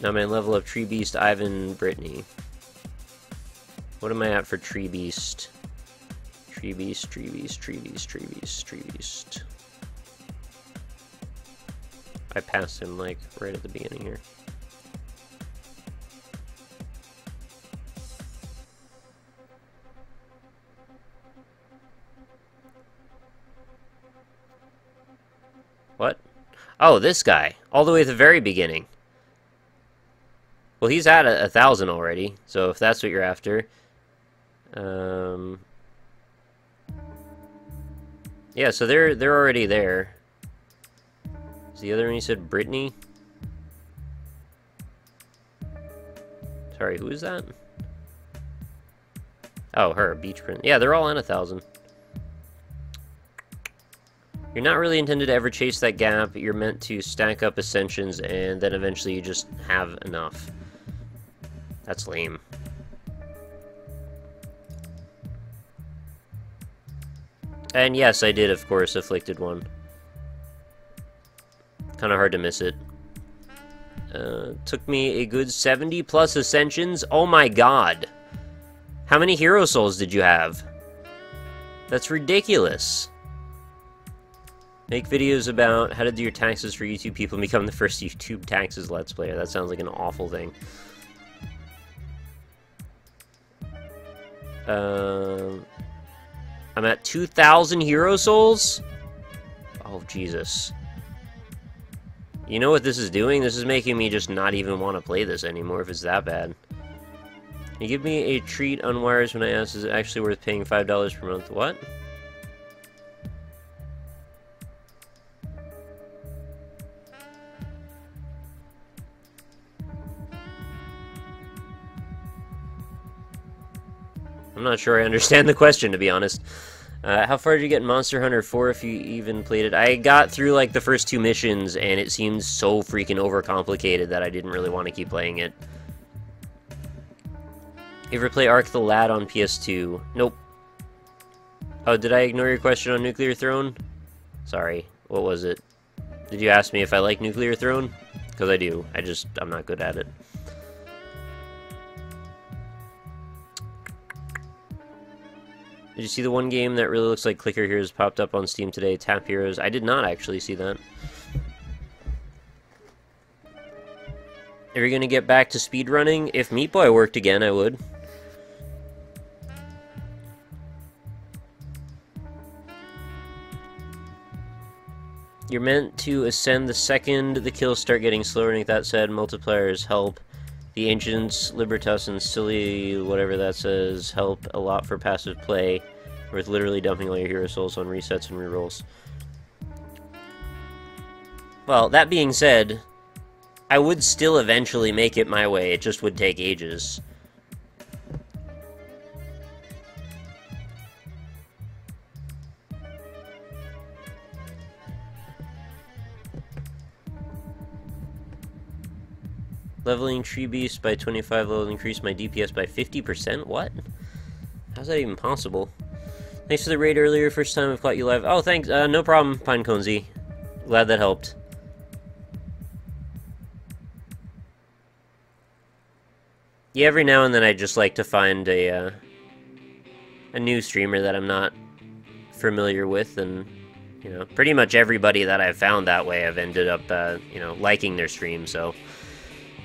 Now my level of Tree Beast, Ivan, Brittany. What am I at for Tree Beast? Tree Beast, Tree Beast, Tree Beast, Tree Beast, Tree Beast. I passed him, like, right at the beginning here. What? Oh, this guy. All the way at the very beginning. Well, he's at 1,000 already, so if that's what you're after. Yeah, so they're already there. Is the other one you said Brittany? Sorry, who is that? Oh, her, Beach Print. Yeah, they're all in 1,000. You're not really intended to ever chase that gap. You're meant to stack up ascensions, and then eventually you just have enough. That's lame. And yes, I did, of course, Afflicted one. Kind of hard to miss it. Took me a good 70 plus ascensions. Oh my god. How many hero souls did you have? That's ridiculous. Make videos about how to do your taxes for YouTube people and become the first YouTube taxes Let's Player. That sounds like an awful thing. I'm at 2,000 hero souls? Oh, Jesus. You know what this is doing? This is making me just not even want to play this anymore if it's that bad. Can you give me a treat on wires when I ask, is it actually worth paying $5 per month? What? I'm not sure I understand the question, to be honest. How far did you get in Monster Hunter 4 if you even played it? I got through, like, the first 2 missions, and it seemed so freaking overcomplicated that I didn't really want to keep playing it. You ever play Ark the Lad on PS2? Nope. Oh, did I ignore your question on Nuclear Throne? Sorry. What was it? Did you ask me if I like Nuclear Throne? Because I do. I'm not good at it. Did you see the one game that really looks like Clicker Heroes popped up on Steam today, Tap Heroes? I did not actually see that. Are you going to get back to speedrunning? If Meat Boy worked again, I would. You're meant to ascend the second the kills start getting slower, and that said, multipliers help. The Ancients, Libertas, and Silly, whatever that says, help a lot for passive play, with literally dumping all your hero souls on resets and rerolls. Well, that being said, I would still eventually make it my way, it just would take ages. Leveling Tree Beast by 25 level increased my DPS by 50%? What? How's that even possible? Thanks for the raid earlier, first time I've caught you live. Oh, thanks, no problem, Pineconzy. Glad that helped. Yeah, every now and then I just like to find a new streamer that I'm not familiar with, and, you know, pretty much everybody that I've found that way I've ended up, you know, liking their stream, so...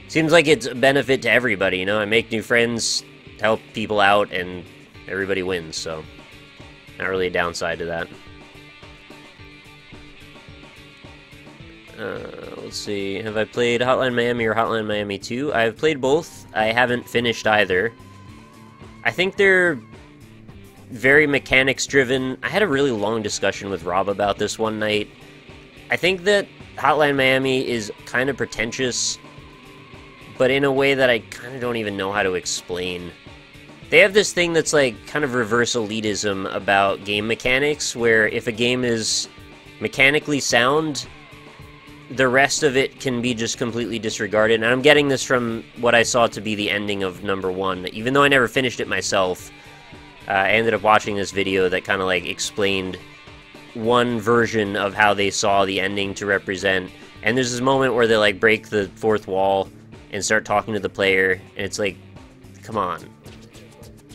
Seems like it's a benefit to everybody, you know? I make new friends, help people out, and everybody wins, so... Not really a downside to that. Let's see, have I played Hotline Miami or Hotline Miami 2? I've played both. I haven't finished either. I think they're very mechanics-driven. I had a really long discussion with Rob about this one night. I think that Hotline Miami is kind of pretentious, but in a way that I kind of don't even know how to explain. They have this thing that's like kind of reverse elitism about game mechanics, where if a game is mechanically sound, the rest of it can be just completely disregarded. And I'm getting this from what I saw to be the ending of number 1. Even though I never finished it myself, I ended up watching this video that kind of like explained one version of how they saw the ending to represent. And there's this moment where they like break the fourth wall and start talking to the player, and it's like, come on.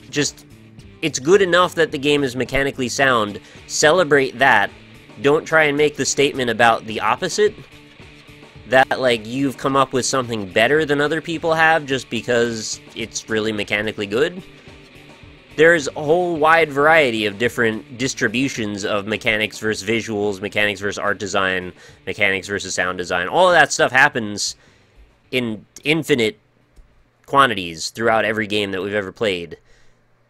Just, it's good enough that the game is mechanically sound. Celebrate that. Don't try and make the statement about the opposite. That, like, you've come up with something better than other people have just because it's really mechanically good. There's a whole wide variety of different distributions of mechanics versus visuals, mechanics versus art design, mechanics versus sound design. All of that stuff happens in infinite quantities throughout every game that we've ever played.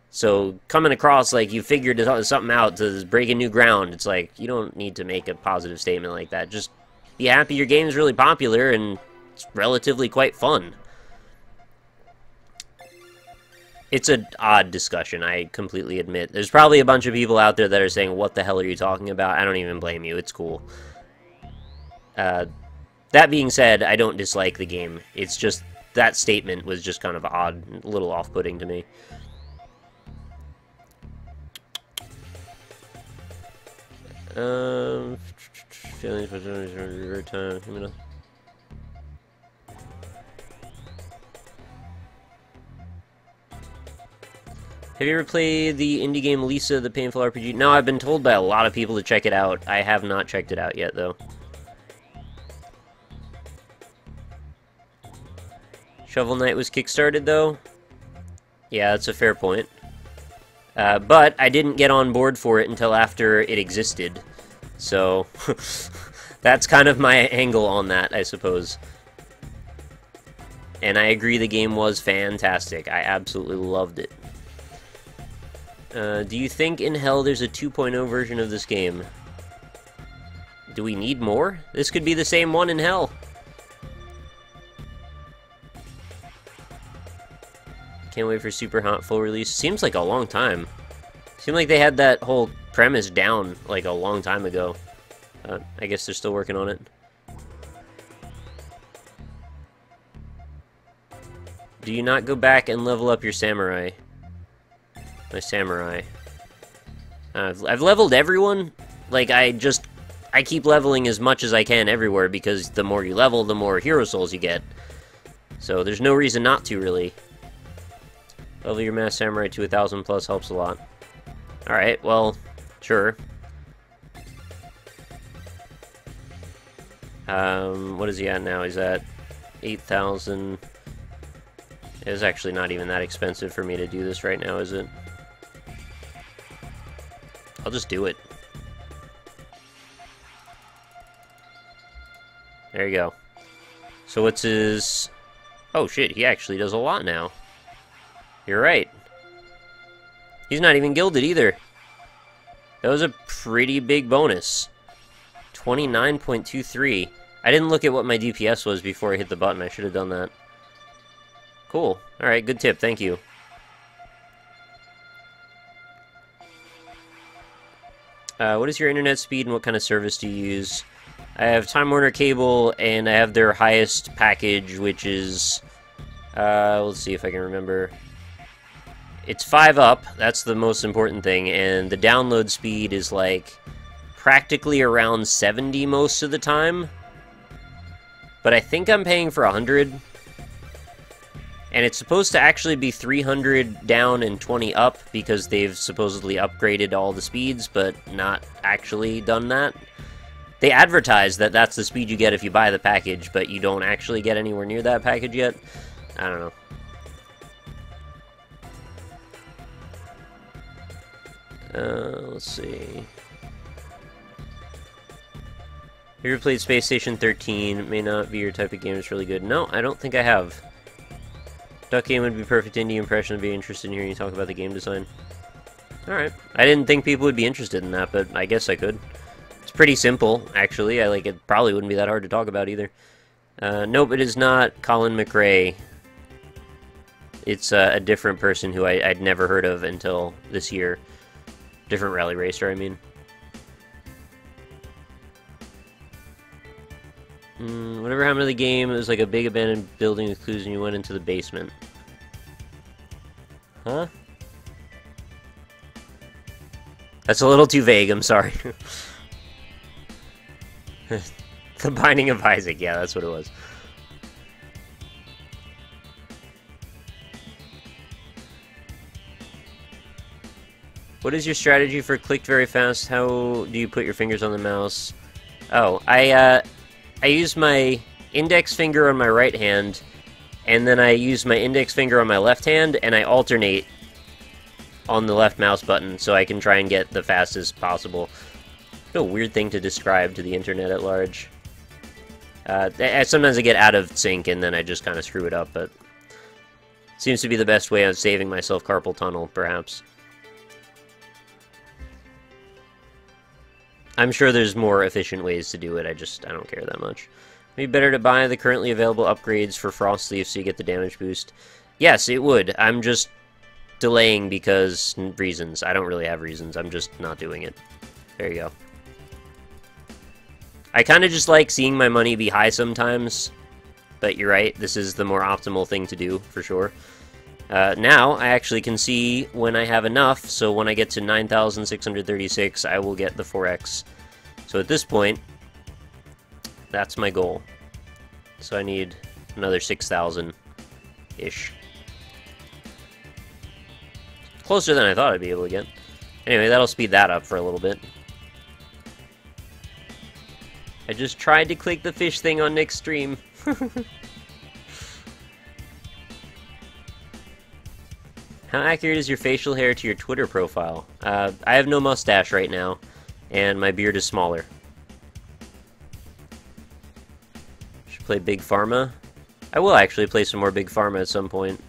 So coming across like you figured something out to break a new ground, it's like, you don't need to make a positive statement like that. Just be happy your game's really popular and it's relatively quite fun. It's an odd discussion, I completely admit. There's probably a bunch of people out there that are saying, what the hell are you talking about? I don't even blame you, it's cool. That being said, I don't dislike the game. It's just, that statement was just kind of odd, a little off-putting to me. Feelings, time. Have you ever played the indie game Lisa, the Painful RPG? No, I've been told by a lot of people to check it out. I have not checked it out yet, though. Shovel Knight was kickstarted, though? Yeah, that's a fair point. But I didn't get on board for it until after it existed. So, that's kind of my angle on that, I suppose. And I agree the game was fantastic. I absolutely loved it. Do you think in Hell there's a 2.0 version of this game? Do we need more? This could be the same one in Hell. Can't wait for Super Hot full release. Seems like a long time. Seemed like they had that whole premise down like a long time ago. I guess they're still working on it. Do you not go back and level up your samurai? My samurai. I've leveled everyone. Like, I keep leveling as much as I can everywhere, because the more you level, the more hero souls you get. So there's no reason not to, really. Level your mass samurai to 1,000 plus helps a lot. Alright, well, sure. What is he at now? He's at 8,000. It's actually not even that expensive for me to do this right now, is it? I'll just do it. There you go. So what's his... Oh shit, he actually does a lot now. You're right. He's not even gilded either. That was a pretty big bonus. 29.23. I didn't look at what my DPS was before I hit the button. I should have done that. Cool. Alright, good tip. Thank you. What is your internet speed and what kind of service do you use? I have Time Warner Cable, and I have their highest package, which is... let's see if I can remember. It's 5 up, that's the most important thing, and the download speed is like practically around 70 most of the time. But I think I'm paying for 100. And it's supposed to actually be 300 down and 20 up, because they've supposedly upgraded all the speeds, but not actually done that. They advertise that that's the speed you get if you buy the package, but you don't actually get anywhere near that package yet. I don't know. Let's see. Have you ever played Space Station 13? It may not be your type of game, it's really good. No, I don't think I have. Duck Game would be perfect indie impression. I'd be interested in hearing you talk about the game design. Alright. I didn't think people would be interested in that, but I guess I could. It's pretty simple, actually. It probably wouldn't be that hard to talk about either. Nope, it is not Colin McRae. It's a different person who I'd never heard of until this year. Different rally racer, I mean. Whatever happened to the game, it was like a big abandoned building with clues and you went into the basement. Huh? That's a little too vague, I'm sorry. The Binding of Isaac, yeah, that's what it was. What is your strategy for clicked very fast? How do you put your fingers on the mouse? Oh, I use my index finger on my right hand, and then I use my index finger on my left hand, and I alternate on the left mouse button so I can try and get the fastest possible. What a weird thing to describe to the internet at large. Sometimes I get out of sync and then I just kind of screw it up, but it seems to be the best way of saving myself carpal tunnel, perhaps. I'm sure there's more efficient ways to do it, I don't care that much. Maybe better to buy the currently available upgrades for Frost Leaf so you get the damage boost. Yes, it would. I'm just delaying because reasons. I don't really have reasons, I'm just not doing it. There you go. I kind of just like seeing my money be high sometimes, but you're right, this is the more optimal thing to do, for sure. Now, I actually can see when I have enough, so when I get to 9,636, I will get the 4x. So at this point, that's my goal. So I need another 6,000-ish. Closer than I thought I'd be able to get. Anyway, that'll speed that up for a little bit. I just tried to click the fish thing on Nick's stream. How accurate is your facial hair to your Twitter profile? I have no mustache right now, and my beard is smaller. Should play Big Pharma? I will actually play some more Big Pharma at some point.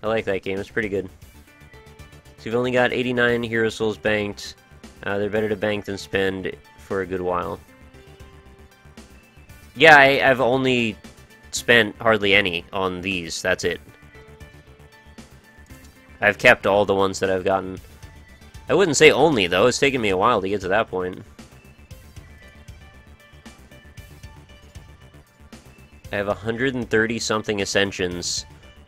I like that game, it's pretty good. So you've only got 89 Hero Souls banked. They're better to bank than spend for a good while. Yeah, I've only spent hardly any on these, that's it. I've kept all the ones that I've gotten. I wouldn't say only, though. It's taken me a while to get to that point. I have 130-something Ascensions.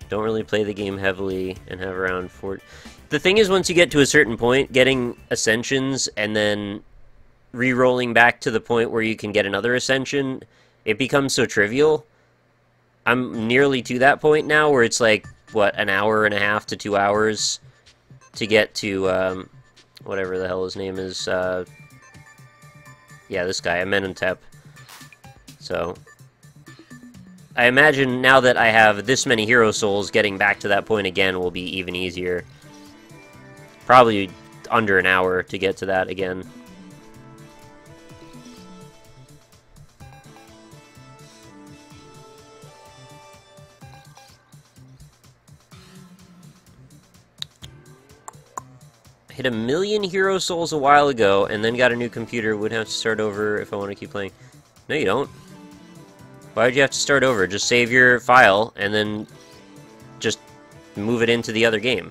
Don't really play the game heavily and have around 40... The thing is, once you get to a certain point, getting Ascensions and then re-rolling back to the point where you can get another Ascension, it becomes so trivial. I'm nearly to that point now where it's like, what, an hour and a half to 2 hours to get to, whatever the hell his name is, yeah, this guy, Amenhotep. So, I imagine now that I have this many Hero Souls, getting back to that point again will be even easier. Probably under an hour to get to that again. Hit 1,000,000 Hero Souls a while ago, and then got a new computer. Would have to start over if I want to keep playing. No, you don't. Why would you have to start over? Just save your file, and then just move it into the other game.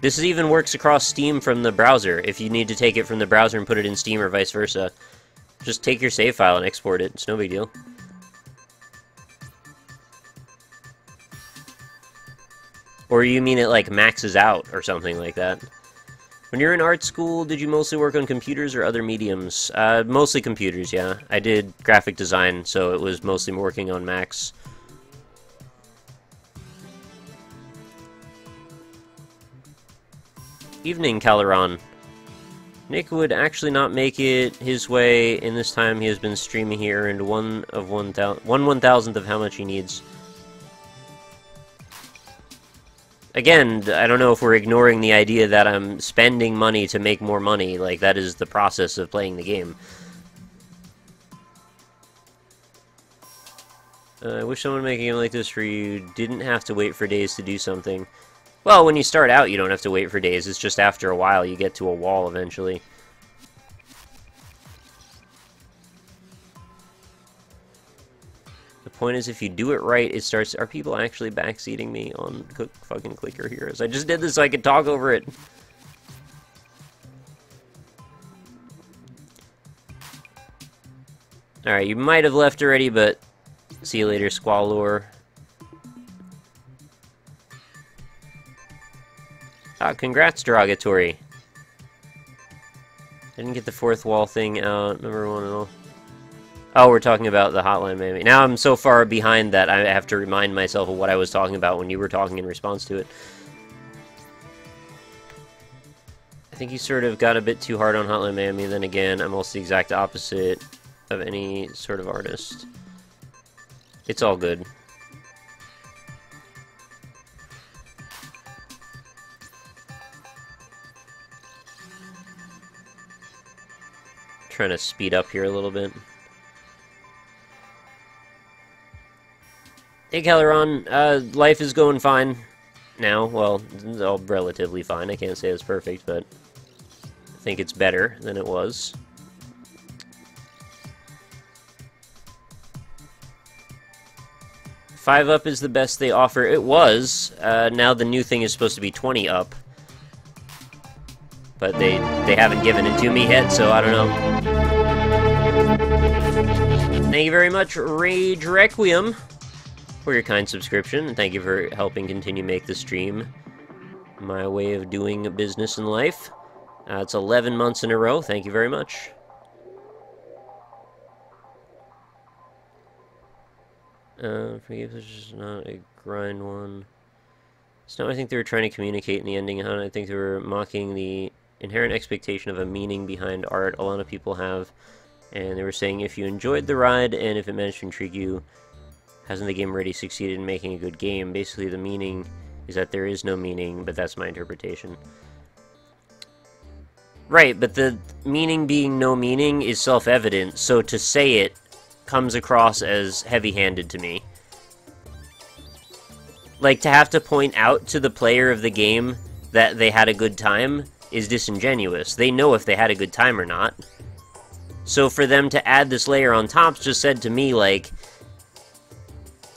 This even works across Steam from the browser, if you need to take it from the browser and put it in Steam or vice versa. Just take your save file and export it. It's no big deal. Or you mean it like maxes out or something like that. When you're in art school, did you mostly work on computers or other mediums? Mostly computers, yeah. I did graphic design, so it was mostly working on Macs. Evening, Caleron. Nick would actually not make it his way in this time he has been streaming. He earned 1/1000th of how much he needs. Again, I don't know if we're ignoring the idea that I'm spending money to make more money. Like, that is the process of playing the game. I wish someone would make a game like this where you didn't have to wait for days to do something. Well, when you start out, you don't have to wait for days. It's just after a while you get to a wall eventually. The point is, if you do it right, it starts... Are people actually backseating me on fucking Clicker Heroes? I just did this so I could talk over it. Alright, you might have left already, but... See you later, Squalor. Ah, congrats, Derogatory. Didn't get the fourth wall thing out. Number one at all. Oh, we're talking about the hotline maybe. Now I'm so far behind that I have to remind myself of what I was talking about when you were talking in response to it. I think you sort of got a bit too hard on Hotline Miami. Then again, I'm also the exact opposite of any sort of artist. It's all good. Trying to speed up here a little bit. Hey, Caleron, life is going fine now. Well, it's all relatively fine. I can't say it's perfect, but I think it's better than it was. Five up is the best they offer. It was. Now the new thing is supposed to be 20 up. But they haven't given it to me yet, so I don't know. Thank you very much, Rage Requiem, for your kind subscription, and thank you for helping continue make the stream my way of doing business in life. It's 11 months in a row. Thank you very much. Forgive this is not a grind one. So I think they were trying to communicate in the ending, huh? I think they were mocking the inherent expectation of a meaning behind art a lot of people have. And they were saying if you enjoyed the ride and if it managed to intrigue you, hasn't the game already succeeded in making a good game? Basically, the meaning is that there is no meaning, but that's my interpretation. Right, but the meaning being no meaning is self-evident, so to say it comes across as heavy-handed to me. Like, to have to point out to the player of the game that they had a good time is disingenuous. They know if they had a good time or not. So for them to add this layer on top just said to me, like,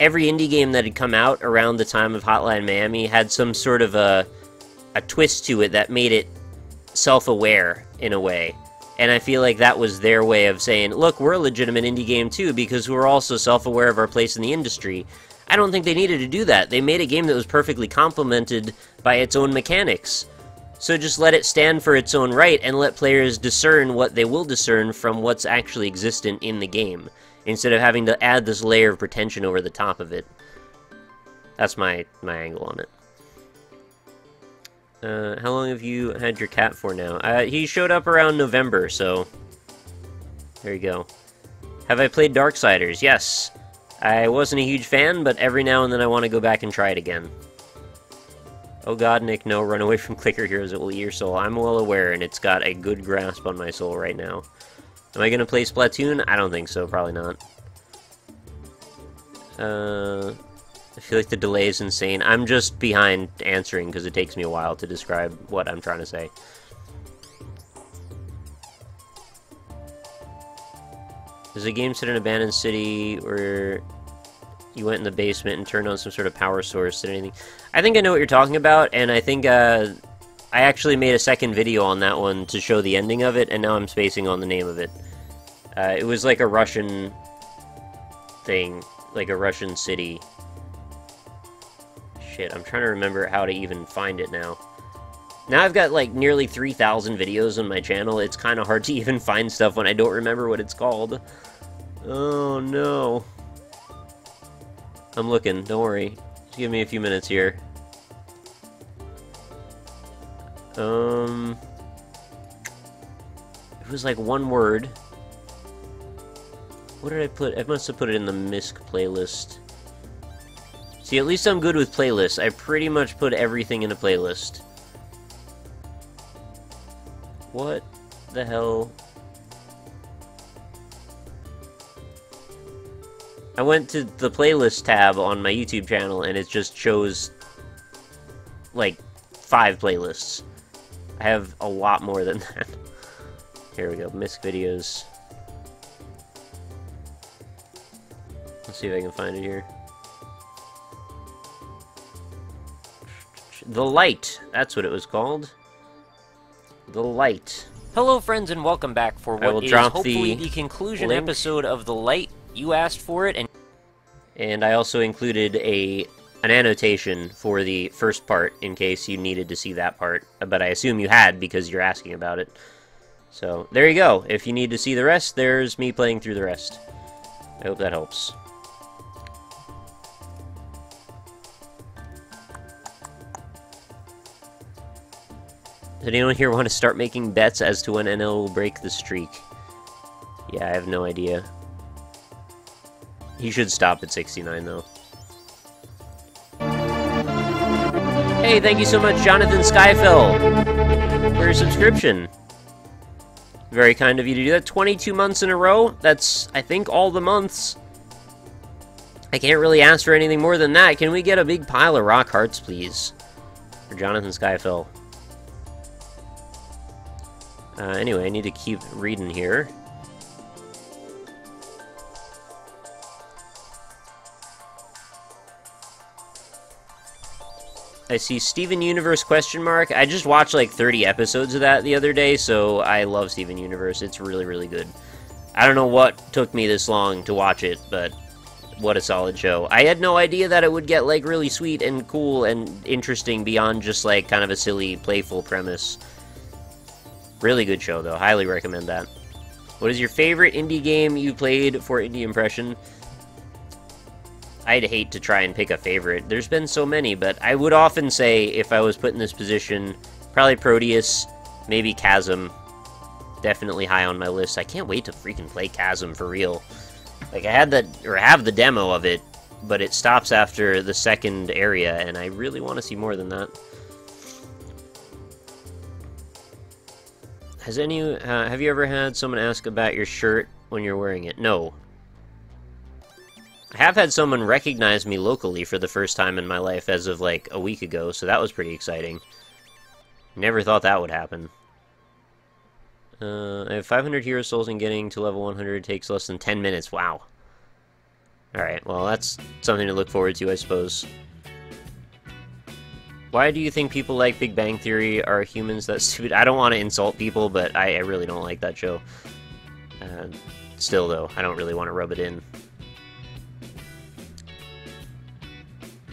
every indie game that had come out around the time of Hotline Miami had some sort of a twist to it that made it self-aware, in a way. And I feel like that was their way of saying, look, we're a legitimate indie game too, because we're also self-aware of our place in the industry. I don't think they needed to do that. They made a game that was perfectly complemented by its own mechanics. So just let it stand for its own right, and let players discern what they will discern from what's actually existent in the game, instead of having to add this layer of pretension over the top of it. That's my angle on it. How long have you had your cat for now? He showed up around November, so there you go. Have I played Darksiders? Yes. I wasn't a huge fan, but every now and then I want to go back and try it again. Oh god, Nick, no, run away from Clicker Heroes, it will eat your soul. I'm well aware, and it's got a good grasp on my soul right now. Am I gonna play Splatoon? I don't think so, probably not. I feel like the delay is insane. I'm just behind answering because it takes me a while to describe what I'm trying to say. There's a game set in an abandoned city where you went in the basement and turned on some sort of power source and anything. I think I know what you're talking about, and I think I actually made a second video on that one to show the ending of it, and now I'm spacing on the name of it. It was like a Russian thing, like a Russian city. Shit, I'm trying to remember how to even find it now. Now I've got like nearly 3,000 videos on my channel. It's kind of hard to even find stuff when I don't remember what it's called. Oh no. I'm looking, don't worry. Just give me a few minutes here. It was like one word. What did I put? I must have put it in the MISC playlist. See, at least I'm good with playlists. I pretty much put everything in a playlist. What the hell? I went to the playlist tab on my YouTube channel and it just shows like 5 playlists. I have a lot more than that. Here we go, MISC videos. Let's see if I can find it here. The Light, that's what it was called. The Light. Hello friends and welcome back for what is hopefully the conclusion link. Episode of The Light. You asked for it, and I also included an annotation for the first part in case you needed to see that part, but I assume you had because you're asking about it. So there you go. If you need to see the rest, there's me playing through the rest. I hope that helps. Does anyone here want to start making bets as to when NL will break the streak? Yeah, I have no idea. He should stop at 69, though. Hey, thank you so much, Jonathan Skyfell, for your subscription. Very kind of you to do that. 22 months in a row. That's, I think, all the months. I can't really ask for anything more than that. Can we get a big pile of rock hearts, please? For Jonathan Skyfell. Anyway, I need to keep reading here. I see Steven Universe question mark. I just watched like 30 episodes of that the other day, so I love Steven Universe. It's really, really good. I don't know what took me this long to watch it, but what a solid show. I had no idea that it would get like really sweet and cool and interesting beyond just like kind of a silly, playful premise. Really good show, though. Highly recommend that. What is your favorite indie game you played for Indie Impression? I'd hate to try and pick a favorite. There's been so many, but I would often say, if I was put in this position, probably Proteus, maybe Chasm. Definitely high on my list. I can't wait to freaking play Chasm for real. Like, I had have the demo of it, but it stops after the second area, and I really want to see more than that. Have you ever had someone ask about your shirt when you're wearing it? No. I have had someone recognize me locally for the first time in my life as of, like, a week ago, so that was pretty exciting. Never thought that would happen. I have 500 hero souls, and getting to level 100 takes less than 10 minutes. Wow. Alright, well, that's something to look forward to, I suppose. Why do you think people like Big Bang Theory? Are humans that stupid? I don't want to insult people, but I really don't like that show. Still, though, I don't really want to rub it in.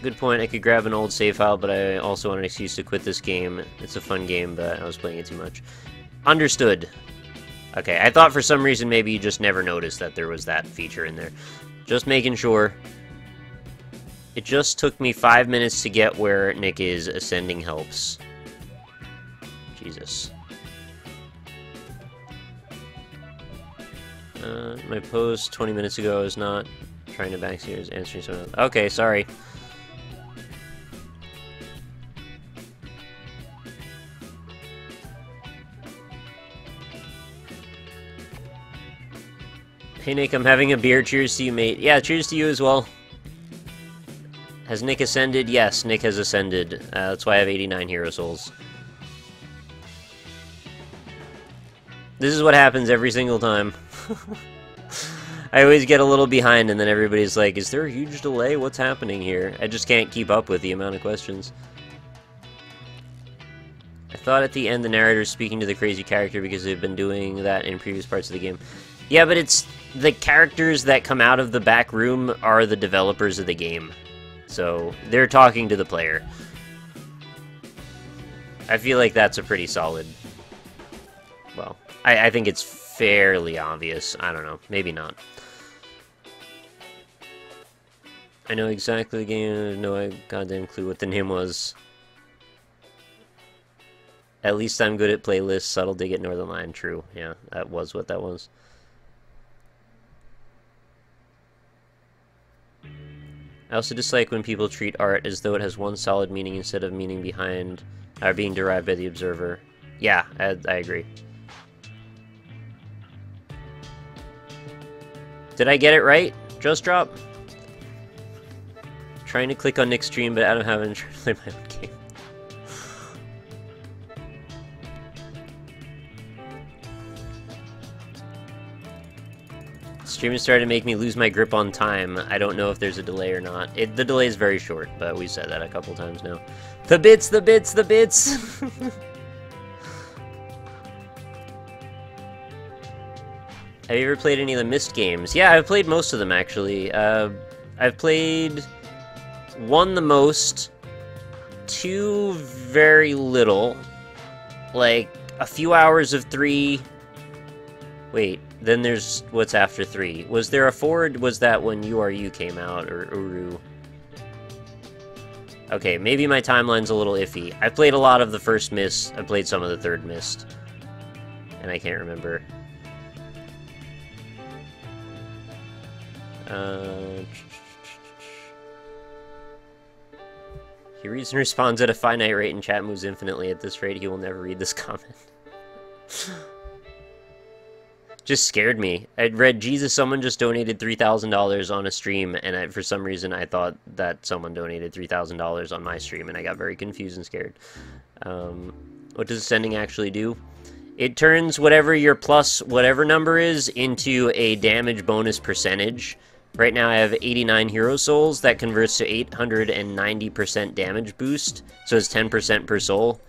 Good point, I could grab an old save file, but I also want an excuse to quit this game. It's a fun game, but I was playing it too much. Understood. Okay, I thought for some reason maybe you just never noticed that there was that feature in there. Just making sure. It just took me 5 minutes to get where Nick is. Ascending helps. Jesus. My post 20 minutes ago is not trying to backseat, is answering someone else. Okay, sorry. Hey Nick, I'm having a beer. Cheers to you, mate. Yeah, cheers to you as well. Has Nick ascended? Yes, Nick has ascended. That's why I have 89 hero souls. This is what happens every single time. I always get a little behind, and then everybody's like, is there a huge delay? What's happening here? I just can't keep up with the amount of questions. I thought at the end the narrator's speaking to the crazy character because they've been doing that in previous parts of the game. Yeah, but it's the characters that come out of the back room are the developers of the game. So, they're talking to the player. I feel like that's a pretty solid... Well, I think it's fairly obvious. I don't know. Maybe not. I know exactly the game. No goddamn clue what the name was. At least I'm good at playlists. Subtle dig at Northern Line. True. Yeah, that was what that was. I also dislike when people treat art as though it has one solid meaning instead of meaning behind, or being derived by the observer. Yeah, I agree. Did I get it right? Just drop? Trying to click on Nick's stream, but I don't have it trying to play my own game. Streaming started to make me lose my grip on time. I don't know if there's a delay or not. The delay is very short, but we've said that a couple times now. The bits, the bits, the bits! Have you ever played any of the Myst games? Yeah, I've played most of them, actually. I've played 1 the most, 2 very little, like a few hours of 3. Wait, then there's what's after 3. Was there a 4? Was that when URU came out, or Uru? Okay, maybe my timeline's a little iffy. I played a lot of the first Myst. I played some of the third Myst, and I can't remember. He reads and responds at a finite rate and chat moves infinitely. At this rate, he will never read this comment. Just scared me. I'd read, Jesus, someone just donated $3,000 on a stream, and for some reason I thought that someone donated $3,000 on my stream, and I got very confused and scared. What does ascending actually do? It turns whatever your plus whatever number is into a damage bonus percentage. Right now I have 89 hero souls. That converts to 890% damage boost, so it's 10% per soul.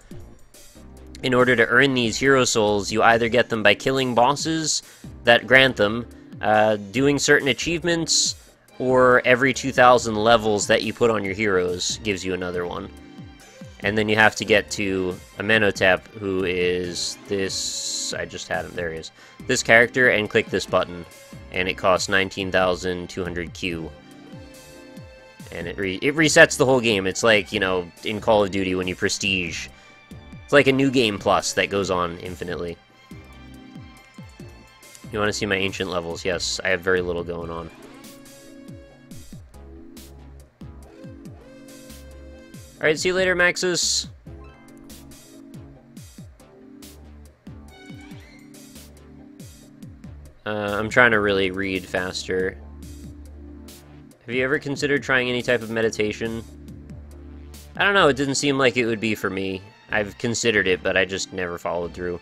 In order to earn these hero souls, you either get them by killing bosses that grant them, doing certain achievements, or every 2,000 levels that you put on your heroes gives you another one. And then you have to get to Amenhotep, who is this... I just had him. There he is. This character, and click this button. And it costs 19,200 Q. And it resets the whole game. It's like, you know, in Call of Duty when you prestige. It's like a new game plus that goes on infinitely. You want to see my ancient levels? Yes, I have very little going on. Alright, see you later, Maxis. I'm trying to really read faster. Have you ever considered trying any type of meditation? I don't know, it didn't seem like it would be for me. I've considered it, but I just never followed through.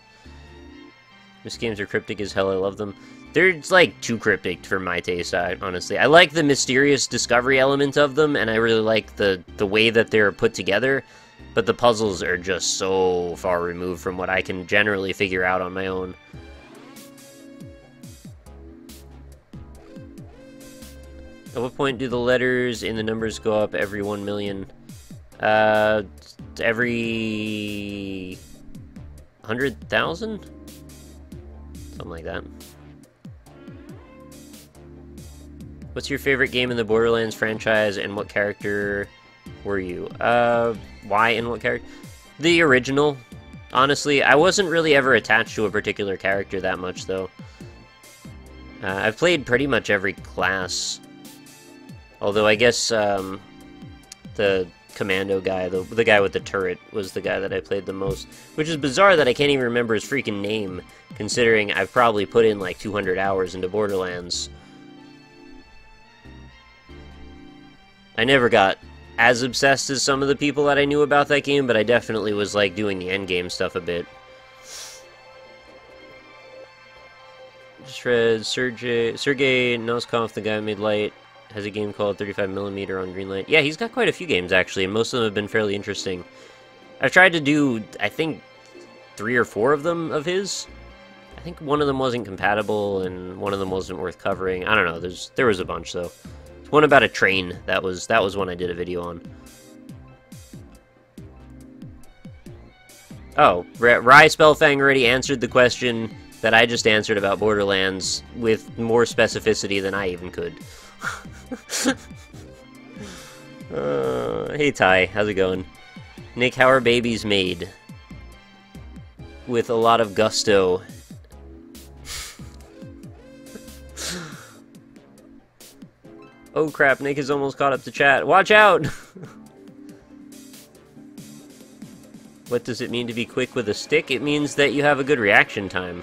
These games are cryptic as hell, I love them. They're, like, too cryptic for my taste, honestly. I like the mysterious discovery element of them, and I really like the way that they're put together, but the puzzles are just so far removed from what I can generally figure out on my own. At what point do the letters in the numbers go up every 1 million? Every 100,000? Something like that. What's your favorite game in the Borderlands franchise, and what character were you? Why and what character? The original. Honestly, I wasn't really ever attached to a particular character that much, though. I've played pretty much every class. Although I guess the commando guy, the guy with the turret, was the guy that I played the most. Which is bizarre that I can't even remember his freaking name, considering I've probably put in like 200 hours into Borderlands. I never got as obsessed as some of the people that I knew about that game, but I definitely was like doing the endgame stuff a bit. Just read Sergei Noskov, the guy who made Light, has a game called 35mm on Greenlight. Yeah, he's got quite a few games, actually, and most of them have been fairly interesting. I've tried to do, I think, 3 or 4 of them of his. I think one of them wasn't compatible, and one of them wasn't worth covering. I don't know, there was a bunch, though. There's one about a train, that was one I did a video on. Oh, Rye Spellfang already answered the question that I just answered about Borderlands with more specificity than I even could. Hey Ty, how's it going? Nick, how are babies made? With a lot of gusto. Oh crap, Nick is almost caught up to chat. Watch out! What does it mean to be quick with a stick? It means that you have a good reaction time.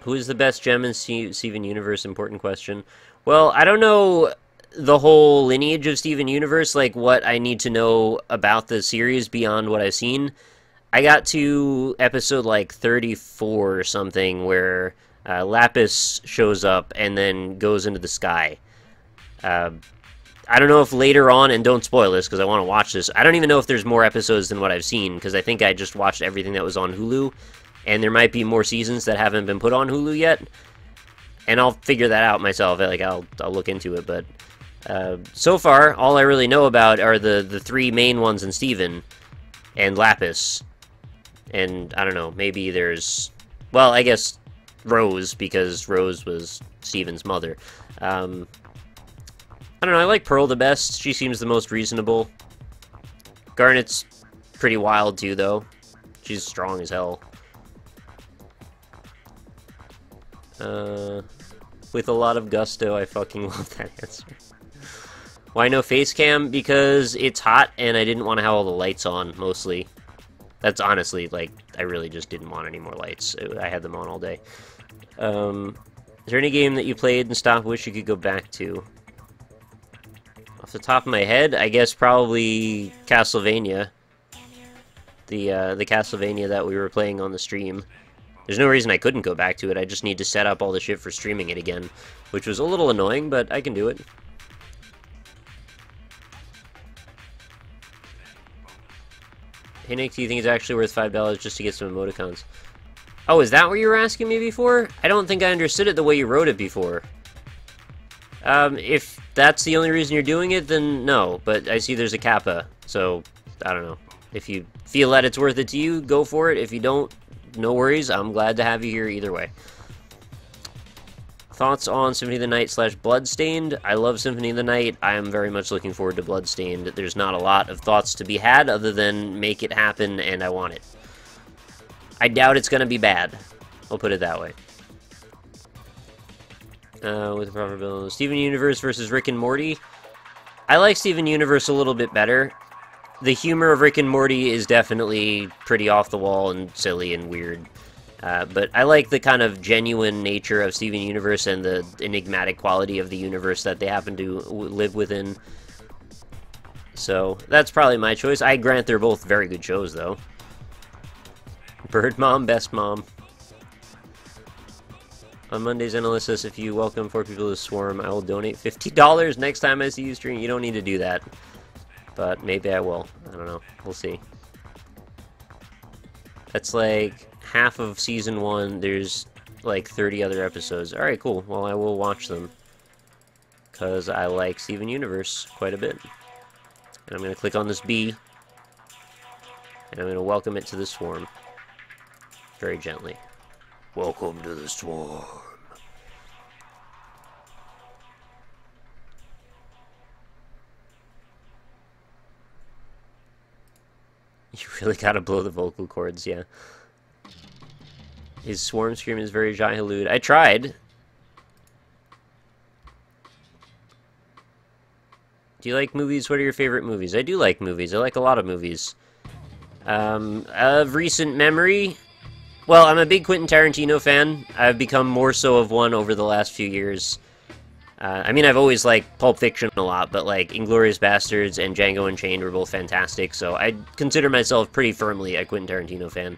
Who is the best gem in Steven Universe? Important question. Well, I don't know the whole lineage of Steven Universe, like what I need to know about the series beyond what I've seen. I got to episode like 34 or something where Lapis shows up and then goes into the sky. I don't know if later on, and don't spoil this because I want to watch this, I don't even know if there's more episodes than what I've seen, because I think I just watched everything that was on Hulu, and there might be more seasons that haven't been put on Hulu yet, and I'll figure that out myself. Like, I'll look into it, but so far, all I really know about are the 3 main ones in Steven, and Lapis, and I don't know, maybe there's, well, I guess Rose, because Rose was Steven's mother. I don't know, I like Pearl the best. She seems the most reasonable. Garnet's pretty wild too, though. She's strong as hell. With a lot of gusto, I fucking love that answer. Why no face cam? Because it's hot and I didn't want to have all the lights on, mostly. That's honestly, like, I really just didn't want any more lights. I had them on all day. Is there any game that you played and stopped wish you could go back to? Off the top of my head, I guess probably Castlevania. The Castlevania that we were playing on the stream. There's no reason I couldn't go back to it, I just need to set up all the shit for streaming it again. Which was a little annoying, but I can do it. Hey Nick, do you think it's actually worth $5 just to get some emoticons? Oh, is that what you were asking me before? I don't think I understood it the way you wrote it before. If that's the only reason you're doing it, then no. But I see there's a kappa, so I don't know. If you feel that it's worth it to you, go for it. If you don't, no worries. I'm glad to have you here either way. Thoughts on Symphony of the Night / Bloodstained? I love Symphony of the Night. I am very much looking forward to Bloodstained. There's not a lot of thoughts to be had other than make it happen and I want it. I doubt it's going to be bad. I'll put it that way. With the proper build. Steven Universe versus Rick and Morty. I like Steven Universe a little bit better. The humor of Rick and Morty is definitely pretty off the wall and silly and weird. But I like the kind of genuine nature of Steven Universe and the enigmatic quality of the universe that they happen to live within. So, that's probably my choice. I grant they're both very good shows, though. Bird Mom, Best Mom. On Mondays, NLS says if you welcome 4 people to Swarm, I will donate $50 next time I see you stream. You don't need to do that. But maybe I will. I don't know. We'll see. That's like half of Season 1. There's like 30 other episodes. Alright, cool. Well, I will watch them. Because I like Steven Universe quite a bit. And I'm going to click on this bee. And I'm going to welcome it to the Swarm. Very gently. Welcome to the Swarm. You really gotta blow the vocal cords, yeah. His Swarm scream is very Jai Halud. I tried. Do you like movies? What are your favorite movies? I do like movies. I like a lot of movies. Of recent memory... Well, I'm a big Quentin Tarantino fan. I've become more so of one over the last few years. I mean, I've always liked Pulp Fiction a lot, but like Inglourious Basterds and Django Unchained were both fantastic, so I consider myself pretty firmly a Quentin Tarantino fan.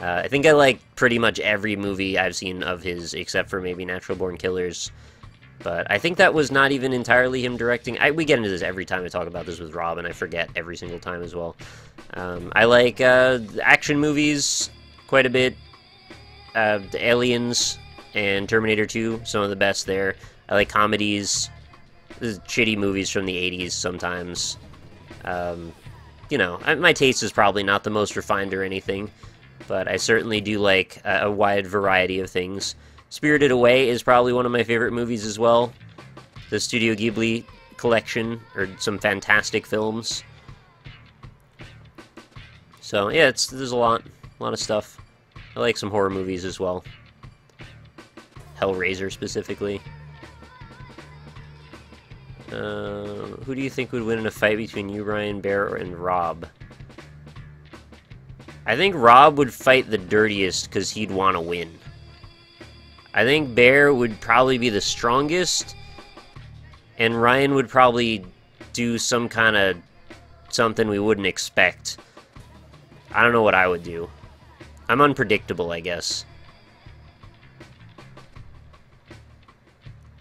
I think I like pretty much every movie I've seen of his, except for maybe Natural Born Killers. But I think that was not even entirely him directing. We get into this every time I talk about this with Rob, and I forget every single time as well. I like action movies quite a bit. The Aliens and Terminator 2, some of the best there. I like comedies, shitty movies from the 80s sometimes. You know, my taste is probably not the most refined or anything, but I certainly do like a wide variety of things. Spirited Away is probably one of my favorite movies as well. The Studio Ghibli collection, or some fantastic films. So, yeah, there's a lot of stuff. I like some horror movies as well. Hellraiser, specifically. Who do you think would win in a fight between you, Ryan, Bear, and Rob? I think Rob would fight the dirtiest because he'd want to win. I think Bear would probably be the strongest, and Ryan would probably do some kind of something we wouldn't expect. I don't know what I would do. I'm unpredictable, I guess.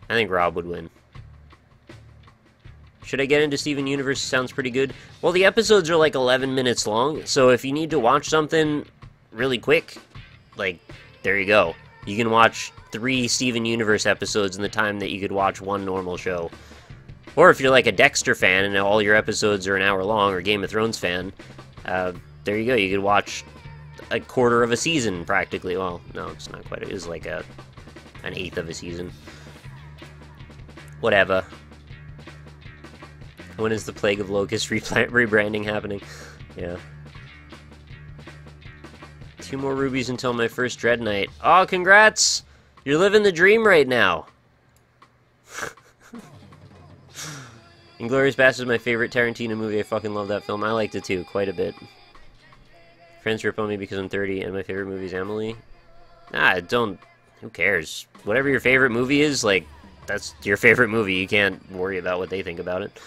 I think Rob would win. Should I get into Steven Universe? Sounds pretty good. Well, the episodes are like 11 minutes long, so if you need to watch something really quick, like, there you go. You can watch 3 Steven Universe episodes in the time that you could watch one normal show. Or if you're like a Dexter fan and all your episodes are an hour long, or Game of Thrones fan, there you go. You could watch a quarter of a season, practically. Well, no, it's not quite. It was like an eighth of a season. Whatever. When is the Plague of Locusts rebranding happening? Yeah. 2 more rubies until my first Dread Knight. Oh, congrats! You're living the dream right now. Inglourious Basterds is my favorite Tarantino movie. I fucking love that film. I liked it too, quite a bit. Friends rip on me because I'm 30 and my favorite movie is Emily. Nah, don't... Who cares? Whatever your favorite movie is, like, that's your favorite movie. You can't worry about what they think about it.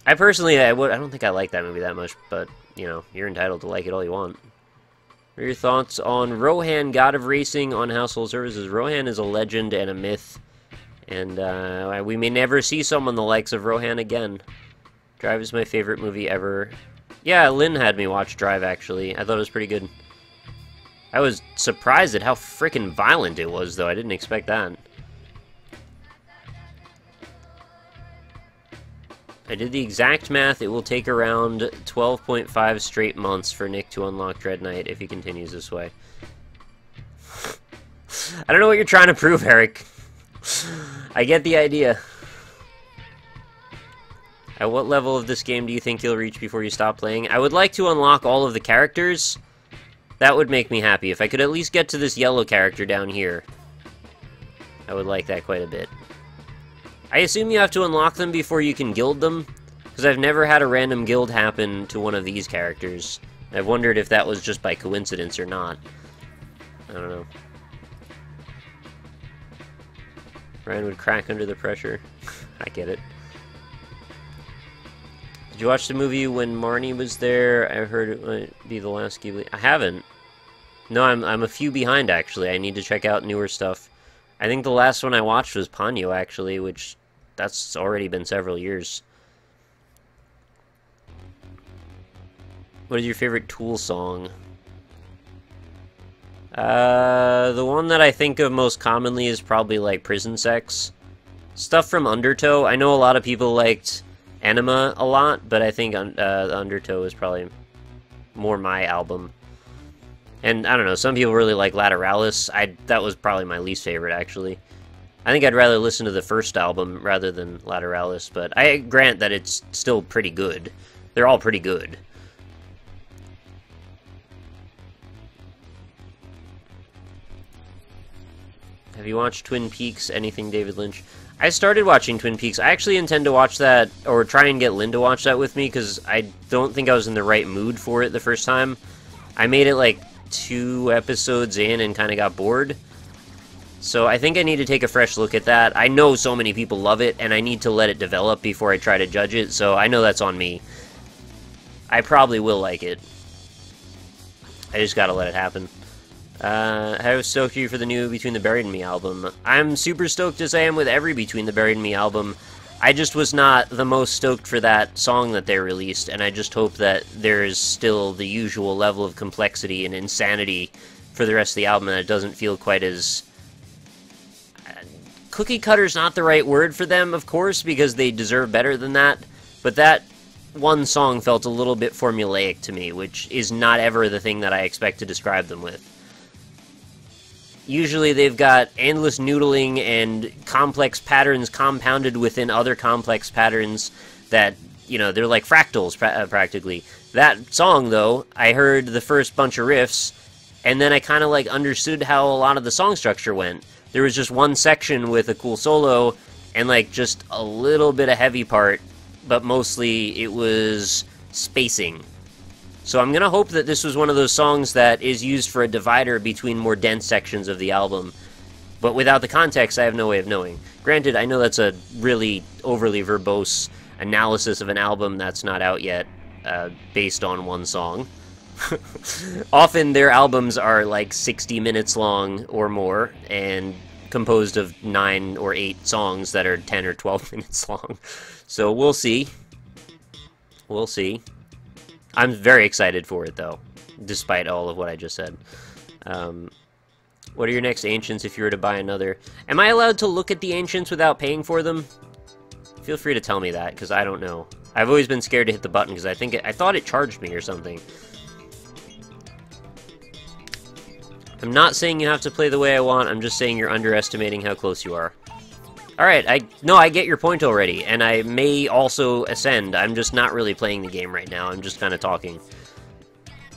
I personally, I don't think I like that movie that much, but, you know, you're entitled to like it all you want. What are your thoughts on Rohan, God of Racing, on Household Services? Rohan is a legend and a myth, and we may never see someone the likes of Rohan again. Drive is my favorite movie ever. Yeah, Lynn had me watch Drive, actually. I thought it was pretty good. I was surprised at how frickin' violent it was, though. I didn't expect that. I did the exact math. It will take around 12.5 straight months for Nick to unlock Dread Knight if he continues this way. I don't know what you're trying to prove, Eric. I get the idea. At what level of this game do you think you'll reach before you stop playing? I would like to unlock all of the characters. That would make me happy. If I could at least get to this yellow character down here, I would like that quite a bit. I assume you have to unlock them before you can guild them, because I've never had a random guild happen to one of these characters. I've wondered if that was just by coincidence or not. I don't know. Ryan would crack under the pressure. I get it. Did you watch the movie when Marnie was there? I heard it might be the last Ghibli. I haven't. No, I'm a few behind, actually. I need to check out newer stuff. I think the last one I watched was Ponyo, actually, which that's already been several years. What is your favorite Tool song? The one that I think of most commonly is probably, like, Prison Sex. Stuff from Undertow. I know a lot of people liked Enema a lot, but I think Undertow is probably more my album. And, I don't know, some people really like Lateralis. That was probably my least favorite, actually. I think I'd rather listen to the first album rather than Lateralis, but I grant that it's still pretty good. They're all pretty good. Have you watched Twin Peaks? Anything David Lynch? I started watching Twin Peaks. I actually intend to watch that, or try and get Lynn to watch that with me, because I don't think I was in the right mood for it the first time. I made it like 2 episodes in and kind of got bored. So I think I need to take a fresh look at that. I know so many people love it, and I need to let it develop before I try to judge it, so I know that's on me. I probably will like it. I just gotta let it happen. How stoked are you for the new Between the Buried and Me album? I'm super stoked as I am with every Between the Buried and Me album. I just was not the most stoked for that song that they released, and I just hope that there's still the usual level of complexity and insanity for the rest of the album, and it doesn't feel quite as... Cookie cutter's not the right word for them, of course, because they deserve better than that, but that one song felt a little bit formulaic to me, which is not ever the thing that I expect to describe them with. Usually they've got endless noodling and complex patterns compounded within other complex patterns that, you know, they're like fractals, practically. That song, though, I heard the first bunch of riffs, and then I kind of, like, understood how a lot of the song structure went. There was just one section with a cool solo, and, like, just a little bit of heavy part, but mostly it was spacing. So I'm going to hope that this was one of those songs that is used for a divider between more dense sections of the album. But without the context, I have no way of knowing. Granted, I know that's a really overly verbose analysis of an album that's not out yet, based on one song. Often their albums are like 60 minutes long or more, and composed of 9 or 8 songs that are 10 or 12 minutes long. So we'll see. We'll see. I'm very excited for it, though, despite all of what I just said. What are your next Ancients if you were to buy another? Am I allowed to look at the Ancients without paying for them? Feel free to tell me that, because I don't know. I've always been scared to hit the button, because I thought it charged me or something. I'm not saying you have to play the way I want, I'm just saying you're underestimating how close you are. Alright, I get your point already, and I may also ascend. I'm just not really playing the game right now, I'm just kind of talking.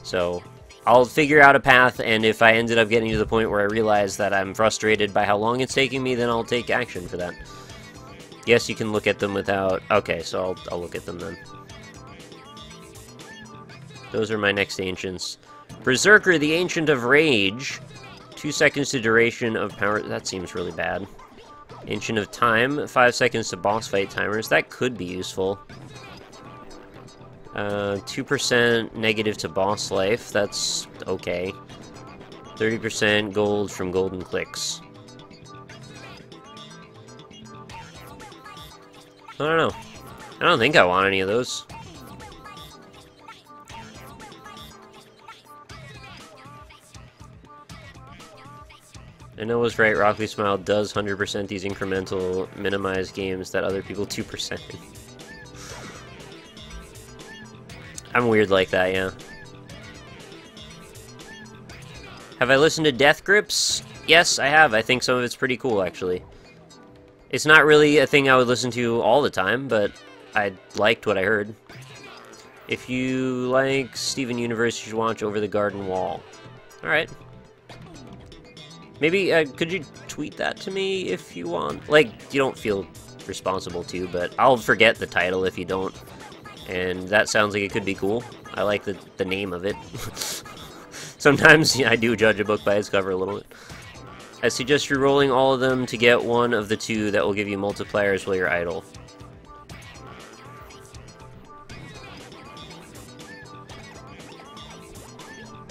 So, I'll figure out a path, and if I ended up getting to the point where I realize that I'm frustrated by how long it's taking me, then I'll take action for that. Yes, you can look at them without... Okay, so I'll look at them then. Those are my next Ancients. Berserker, the Ancient of Rage. 2 seconds to duration of power... That seems really bad. Ancient of Time, 5 seconds to boss fight timers. That could be useful. 2% negative to boss life. That's okay. 30% gold from golden clicks. I don't know. I don't think I want any of those. I know was right, Rockly Smile does 100% these incremental minimized games that other people 2%. I'm weird like that, yeah. Have I listened to Death Grips? Yes, I have. I think some of it's pretty cool, actually. It's not really a thing I would listen to all the time, but I liked what I heard. If you like Steven Universe, you should watch Over the Garden Wall. Alright. Maybe, could you tweet that to me if you want? Like, you don't feel responsible to, but I'll forget the title if you don't. And that sounds like it could be cool. I like the name of it. Sometimes I do judge a book by its cover a little bit. I suggest you rolling all of them to get one of the two that will give you multipliers while you're idle.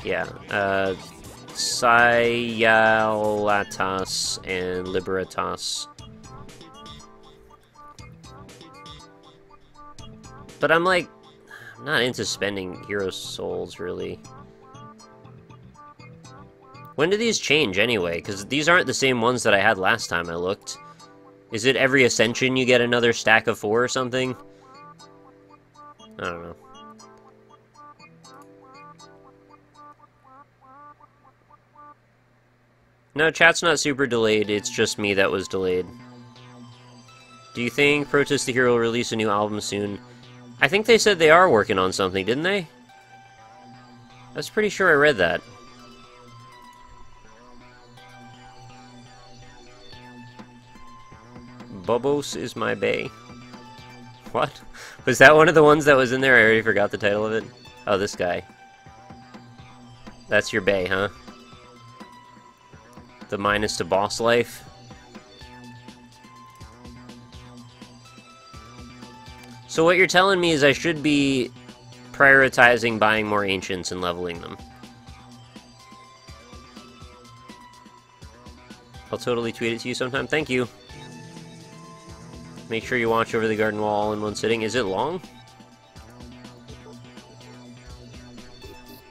Yeah, Sayalatas and Liberatas. But I'm like, not into spending hero souls, really. When do these change, anyway? Because these aren't the same ones that I had last time I looked. Is it every ascension you get another stack of 4 or something? I don't know. No, chat's not super delayed, it's just me that was delayed. Do you think Protest the Hero will release a new album soon? I think they said they are working on something, didn't they? I was pretty sure I read that. Bobos is my bae. What? Was that one of the ones that was in there? I already forgot the title of it. Oh, this guy. That's your bae, huh? The minus to boss life. So what you're telling me is I should be prioritizing buying more ancients and leveling them. I'll totally tweet it to you sometime. Thank you. Make sure you watch Over the Garden Wall all in one sitting. Is it long?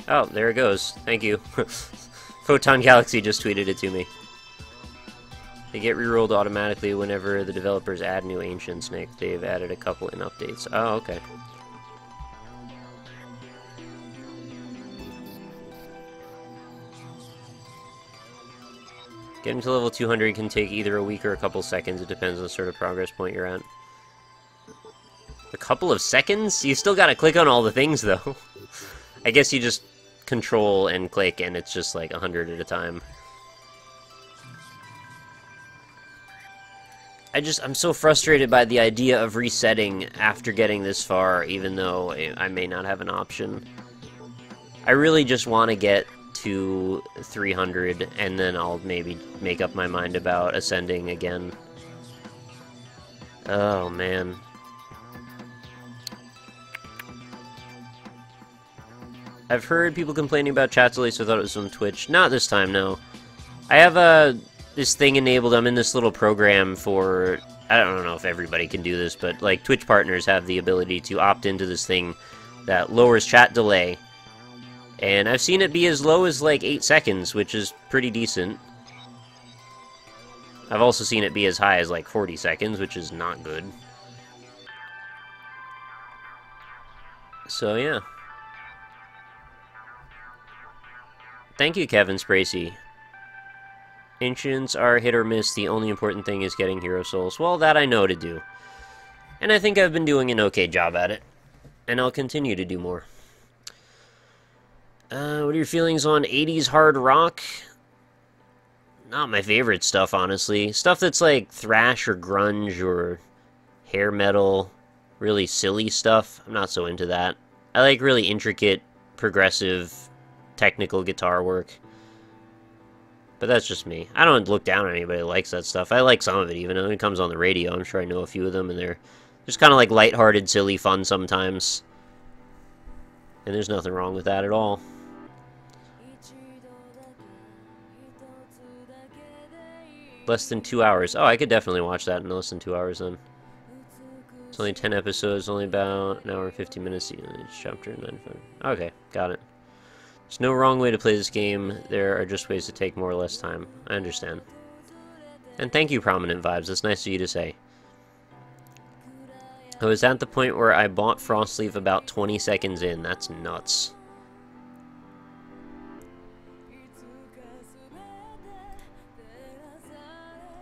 Oh, there it goes. Thank you. Photon Galaxy just tweeted it to me. They get rerolled automatically whenever the developers add new ancients, Nick. They've added a couple in updates. Oh, okay. Getting to level 200 can take either a week or a couple seconds. It depends on the sort of progress point you're at. A couple of seconds? You still gotta click on all the things, though. I guess you just control and click, and it's just like 100 at a time. I'm so frustrated by the idea of resetting after getting this far, even though I may not have an option. I really just want to get to 300, and then I'll maybe make up my mind about ascending again. Oh, man. I've heard people complaining about chat delays, so I thought it was on Twitch. Not this time, no. I have this thing enabled. I'm in this little program for... I don't know if everybody can do this, but like Twitch partners have the ability to opt into this thing that lowers chat delay. And I've seen it be as low as like 8 seconds, which is pretty decent. I've also seen it be as high as like 40 seconds, which is not good. So yeah. Thank you, Kevin Spracey. Ancients are hit or miss. The only important thing is getting hero souls. Well, that I know to do. And I think I've been doing an okay job at it. And I'll continue to do more. What are your feelings on 80s hard rock? Not my favorite stuff, honestly. Stuff that's like thrash or grunge or hair metal. Really silly stuff. I'm not so into that. I like really intricate, progressive, technical guitar work. But that's just me. I don't look down on anybody who likes that stuff. I like some of it, even when it comes on the radio. I'm sure I know a few of them, and they're just kind of like lighthearted, silly fun sometimes. And there's nothing wrong with that at all. Less than 2 hours. Oh, I could definitely watch that in less than 2 hours then. It's only 10 episodes, only about an hour and 50 minutes each chapter. 95. Okay, got it. There's no wrong way to play this game. There are just ways to take more or less time. I understand. And thank you, Prominent Vibes. That's nice of you to say. I was at the point where I bought Frostleaf about 20 seconds in. That's nuts.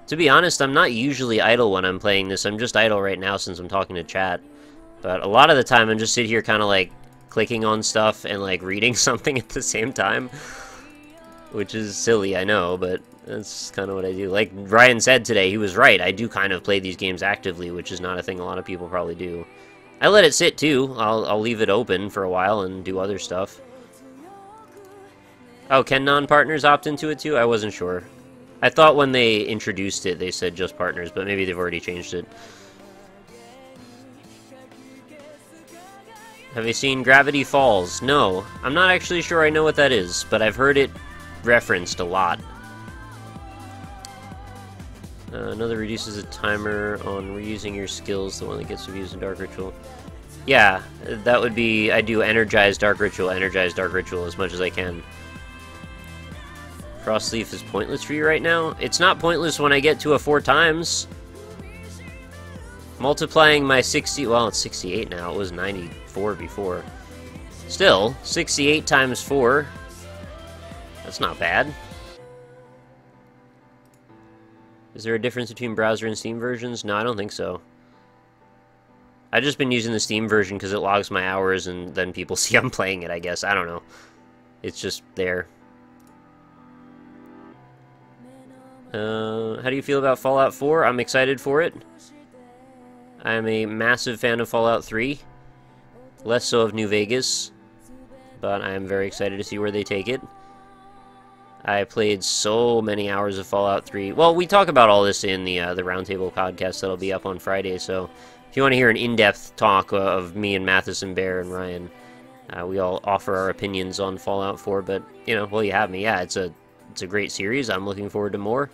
To be honest, I'm not usually idle when I'm playing this. I'm just idle right now since I'm talking to chat. But a lot of the time, I'm just sitting here kind of like clicking on stuff and like reading something at the same time. Which is silly, I know, but that's kind of what I do. Like Ryan said today, he was right. I do kind of play these games actively, which is not a thing a lot of people probably do. I let it sit too. I'll leave it open for a while and do other stuff. Oh, can non-partners opt into it too? I wasn't sure. I thought when they introduced it, they said just partners, but maybe they've already changed it. Have you seen Gravity Falls? No. I'm not actually sure I know what that is, but I've heard it referenced a lot. Another reduces the timer on reusing your skills, the one that gets abused in Dark Ritual. Yeah, that would be... I do Energize Dark Ritual as much as I can. Frostleaf is pointless for you right now? It's not pointless when I get to a 4 times. Multiplying my 60... Well, it's 68 now. It was 94 before. Still, 68 times 4. That's not bad. Is there a difference between browser and Steam versions? No, I don't think so. I've just been using the Steam version because it logs my hours and then people see I'm playing it, I guess. I don't know. It's just there. How do you feel about Fallout 4? I'm excited for it. I'm a massive fan of Fallout 3. Less so of New Vegas. But I'm very excited to see where they take it. I played so many hours of Fallout 3. Well, we talk about all this in the Roundtable podcast that'll be up on Friday, so if you want to hear an in-depth talk of me and Matheson, Bear, and Ryan, we all offer our opinions on Fallout 4, but, you know, well, you have me. Yeah, it's a great series. I'm looking forward to more.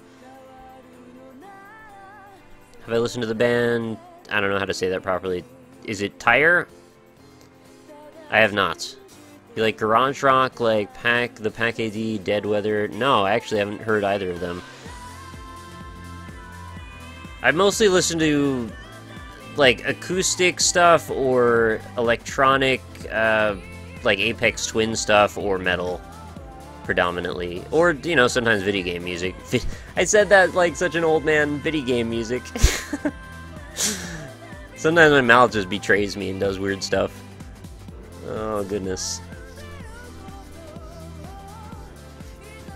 Have I listened to the band? I don't know how to say that properly. Is it Tyre? I have not. You like garage rock, like the Pack AD, Dead Weather? No, I actually haven't heard either of them. I mostly listen to like acoustic stuff or electronic, like Aphex Twin stuff or metal, predominantly. Or, you know, sometimes video game music. I said that like such an old man, video game music. Sometimes my mouth just betrays me and does weird stuff. Oh, goodness.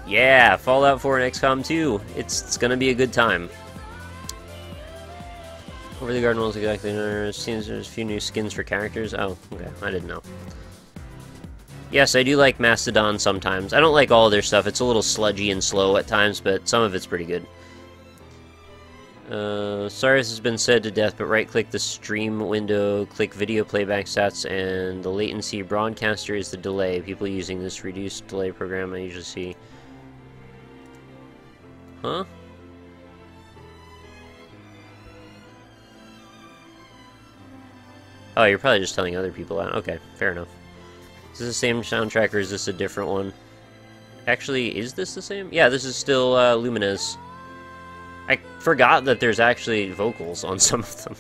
Yeah, Fallout 4 and XCOM 2. It's gonna be a good time. Over the Garden Walls exactly. Seems there's a few new skins for characters. Oh, okay. I didn't know. Yes, I do like Mastodon sometimes. I don't like all of their stuff. It's a little sludgy and slow at times, but some of it's pretty good. Sorry this has been said to death, but right-click the stream window, click video playback stats, and the latency broadcaster is the delay. People using this reduced delay program I usually see. Huh? Oh, you're probably just telling other people that. Okay, fair enough. Is this the same soundtrack or is this a different one? Actually, is this the same? Yeah, this is still Lumines. I forgot that there's actually vocals on some of them.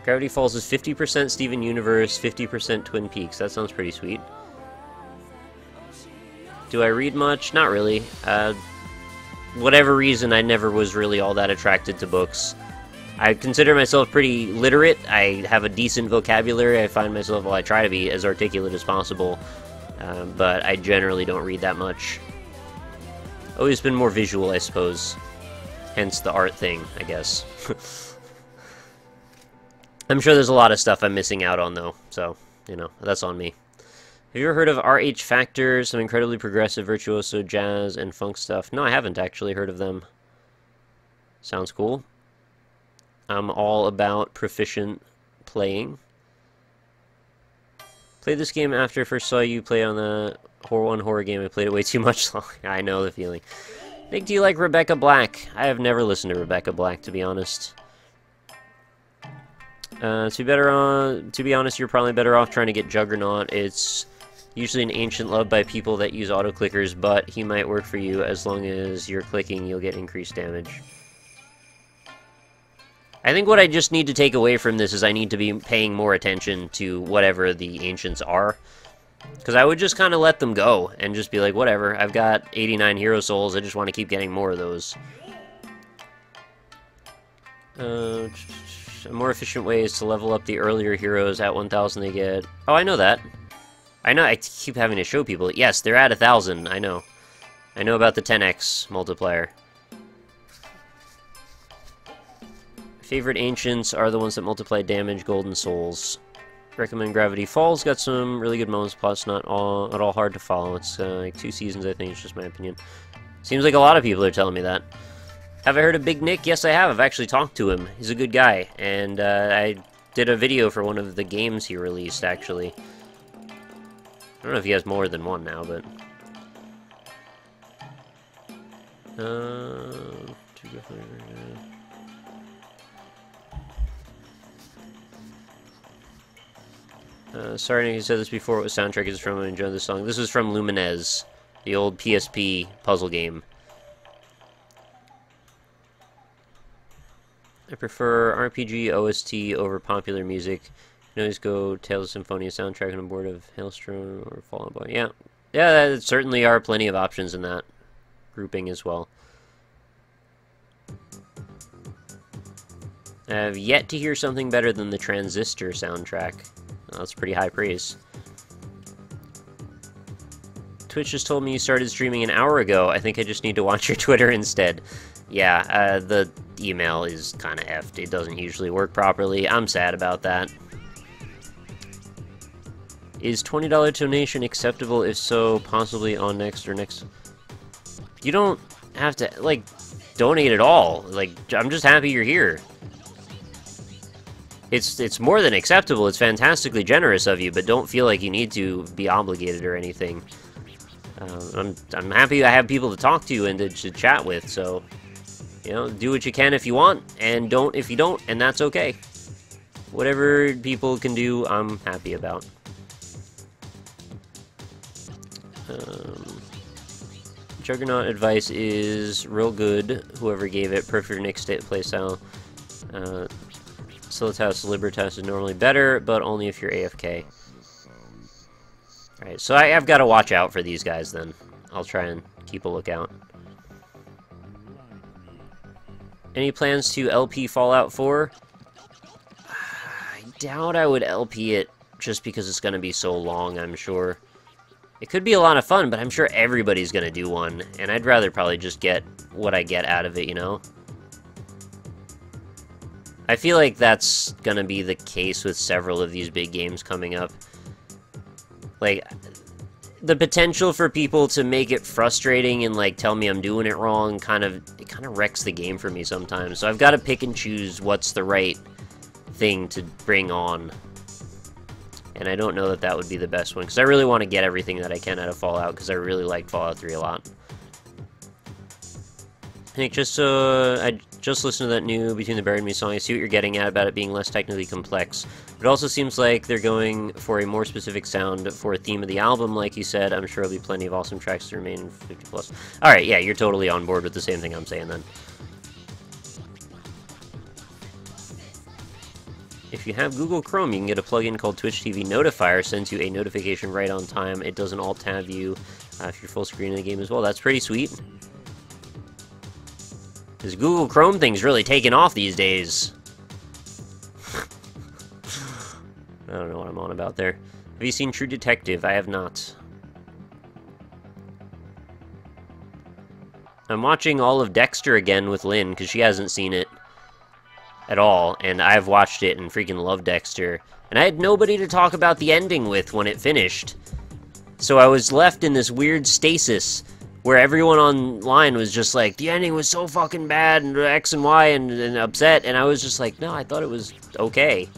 Gravity Falls is 50% Steven Universe, 50% Twin Peaks. That sounds pretty sweet. Do I read much? Not really. Whatever reason, I never was really all that attracted to books. I consider myself pretty literate. I have a decent vocabulary. I find myself, well, I try to be as articulate as possible. But I generally don't read that much. Always been more visual, I suppose. Hence the art thing, I guess. I'm sure there's a lot of stuff I'm missing out on, though. So, you know, that's on me. Have you ever heard of RH Factor, some incredibly progressive virtuoso jazz and funk stuff? No, I haven't actually heard of them. Sounds cool. I'm all about proficient playing. Played this game after I first saw you play on the horror game. I played it way too much long. I know the feeling. Nick, do you like Rebecca Black? I have never listened to Rebecca Black, to be honest. To be honest, you're probably better off trying to get Juggernaut. It's usually an ancient love by people that use auto-clickers, but he might work for you as long as you're clicking, you'll get increased damage. I think what I just need to take away from this is I need to be paying more attention to whatever the ancients are. Because I would just kind of let them go and just be like, whatever, I've got 89 hero souls, I just want to keep getting more of those. A more efficient way is to level up the earlier heroes. At 1,000 they get... Oh, I know that. I know, I keep having to show people. Yes, they're at 1,000, I know. I know about the 10x multiplier. Favorite ancients are the ones that multiply damage, gold, and souls. Recommend Gravity Falls. Got some really good moments, plus not at all hard to follow. It's like 2 seasons, I think. It's just my opinion. Seems like a lot of people are telling me that. Have I heard of Big Nick? Yes, I have. I've actually talked to him. He's a good guy, and I did a video for one of the games he released, actually. I don't know if he has more than one now, but... sorry, you said this before. What soundtrack is from? I enjoyed this song. This is from Lumines, the old PSP puzzle game. I prefer RPG OST over popular music. You can always go Tales of Symphonia soundtrack on a board of Hailstone or Fall Out Boy. Yeah, there certainly are plenty of options in that grouping as well. I have yet to hear something better than the Transistor soundtrack. That's pretty high praise. Twitch just told me you started streaming an hour ago. I think I just need to watch your Twitter instead. Yeah, the email is kind of effed. It doesn't usually work properly. I'm sad about that. Is $20 donation acceptable? If so, possibly on next or next... You don't have to, like, donate at all. Like, I'm just happy you're here. It's more than acceptable. It's fantastically generous of you, but don't feel like you need to be obligated or anything. I'm happy I have people to talk to and to chat with, so, you know, do what you can if you want, and don't if you don't, and that's okay. Whatever people can do, I'm happy about. Juggernaut advice is real good. Whoever gave it, perfect Nick state playstyle. Solitas Libertas is normally better, but only if you're AFK. Alright, so I've got to watch out for these guys then. I'll try and keep a lookout. Any plans to LP Fallout 4? I doubt I would LP it just because it's going to be so long, I'm sure. It could be a lot of fun, but I'm sure everybody's going to do one, and I'd rather probably just get what I get out of it, you know? I feel like that's gonna be the case with several of these big games coming up. Like, the potential for people to make it frustrating and, like, tell me I'm doing it wrong kind of wrecks the game for me sometimes. So I've got to pick and choose what's the right thing to bring on. And I don't know that that would be the best one, because I really want to get everything that I can out of Fallout, because I really liked Fallout 3 a lot. I think I just listened to that new Between the Buried and Me song. I see what you're getting at about it being less technically complex. It also seems like they're going for a more specific sound for a theme of the album, like you said. I'm sure there'll be plenty of awesome tracks to remain 50+. Alright, yeah, you're totally on board with the same thing I'm saying then. If you have Google Chrome, you can get a plugin called Twitch TV Notifier. Sends you a notification right on time. It doesn't alt-tab you if you're full screen in the game as well. That's pretty sweet. This Google Chrome thing's really taking off these days. I don't know what I'm on about there. Have you seen True Detective? I have not. I'm watching all of Dexter again with Lynn, because she hasn't seen it at all, and I've watched it and freaking love Dexter. And I had nobody to talk about the ending with when it finished. So I was left in this weird stasis where everyone online was just like, the ending was so fucking bad, and X and Y, and upset, and I was just like, no, I thought it was okay.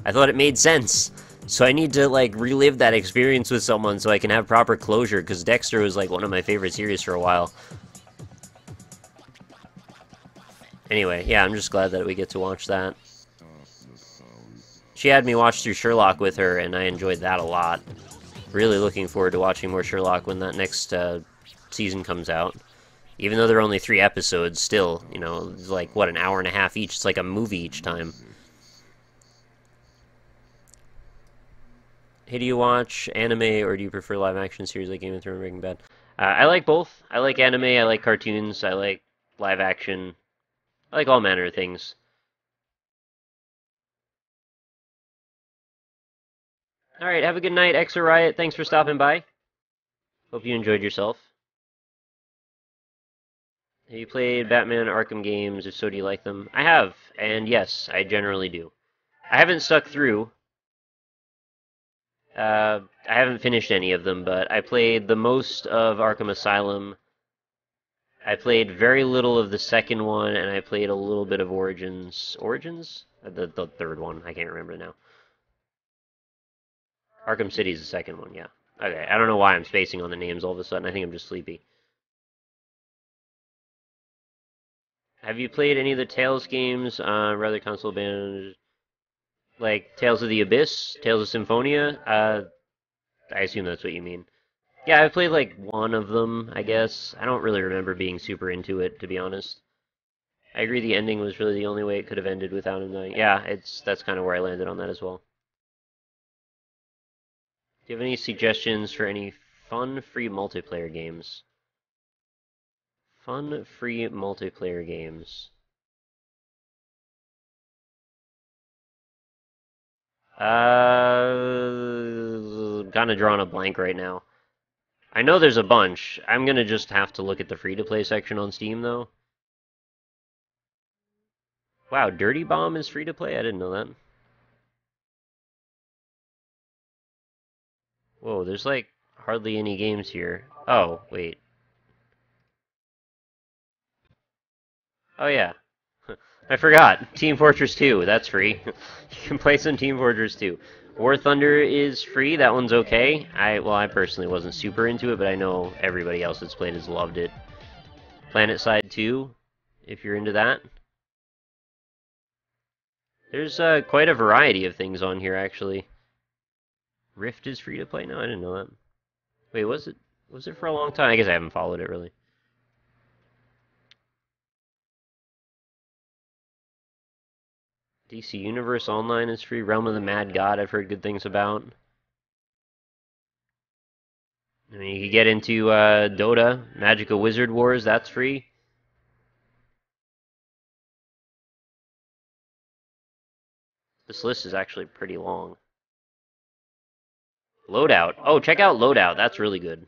I thought it made sense. So I need to, like, relive that experience with someone so I can have proper closure, because Dexter was, like, one of my favorite series for a while. Anyway, yeah, I'm just glad that we get to watch that. She had me watch through Sherlock with her, and I enjoyed that a lot. Really looking forward to watching more Sherlock when that next, season comes out. Even though there are only 3 episodes, still, you know, like, what, an hour and a half each? It's like a movie each time. Who do you watch, anime, or do you prefer live-action series like Game of Thrones, Breaking Bad? I like both. I like anime, I like cartoons, I like live-action. I like all manner of things. Alright, have a good night, Exo Riot. Thanks for stopping by. Hope you enjoyed yourself. Have you played Batman Arkham games? If so, do you like them? I have, and yes, I generally do. I haven't stuck through. I haven't finished any of them, but I played the most of Arkham Asylum. I played very little of the second one, and I played a little bit of Origins. Origins? The third one. I can't remember now. Arkham City is the second one, yeah. Okay, I don't know why I'm spacing on the names all of a sudden. I think I'm just sleepy. Have you played any of the Tales games, rather console band, like Tales of the Abyss, Tales of Symphonia? I assume that's what you mean. Yeah, I played like one of them, I guess. I don't really remember being super into it, to be honest. I agree the ending was really the only way it could have ended without him dying. Yeah, that's kind of where I landed on that as well. Do you have any suggestions for any fun, free multiplayer games? Fun, free multiplayer games. Kinda drawing a blank right now. I know there's a bunch. I'm gonna just have to look at the free-to-play section on Steam, though. Wow, Dirty Bomb is free-to-play? I didn't know that. Whoa, there's like hardly any games here. Oh, wait. Oh yeah. I forgot. Team Fortress 2, that's free. You can play some Team Fortress 2. War Thunder is free, that one's okay. I personally wasn't super into it, but I know everybody else that's played has loved it. PlanetSide 2, if you're into that. There's quite a variety of things on here, actually. Rift is free to play? No, I didn't know that. Wait, was it for a long time? I guess I haven't followed it, really. DC Universe Online is free. Realm of the Mad God I've heard good things about. I mean, you could get into Dota, Magical Wizard Wars, that's free. This list is actually pretty long. Loadout. Oh, check out Loadout. That's really good.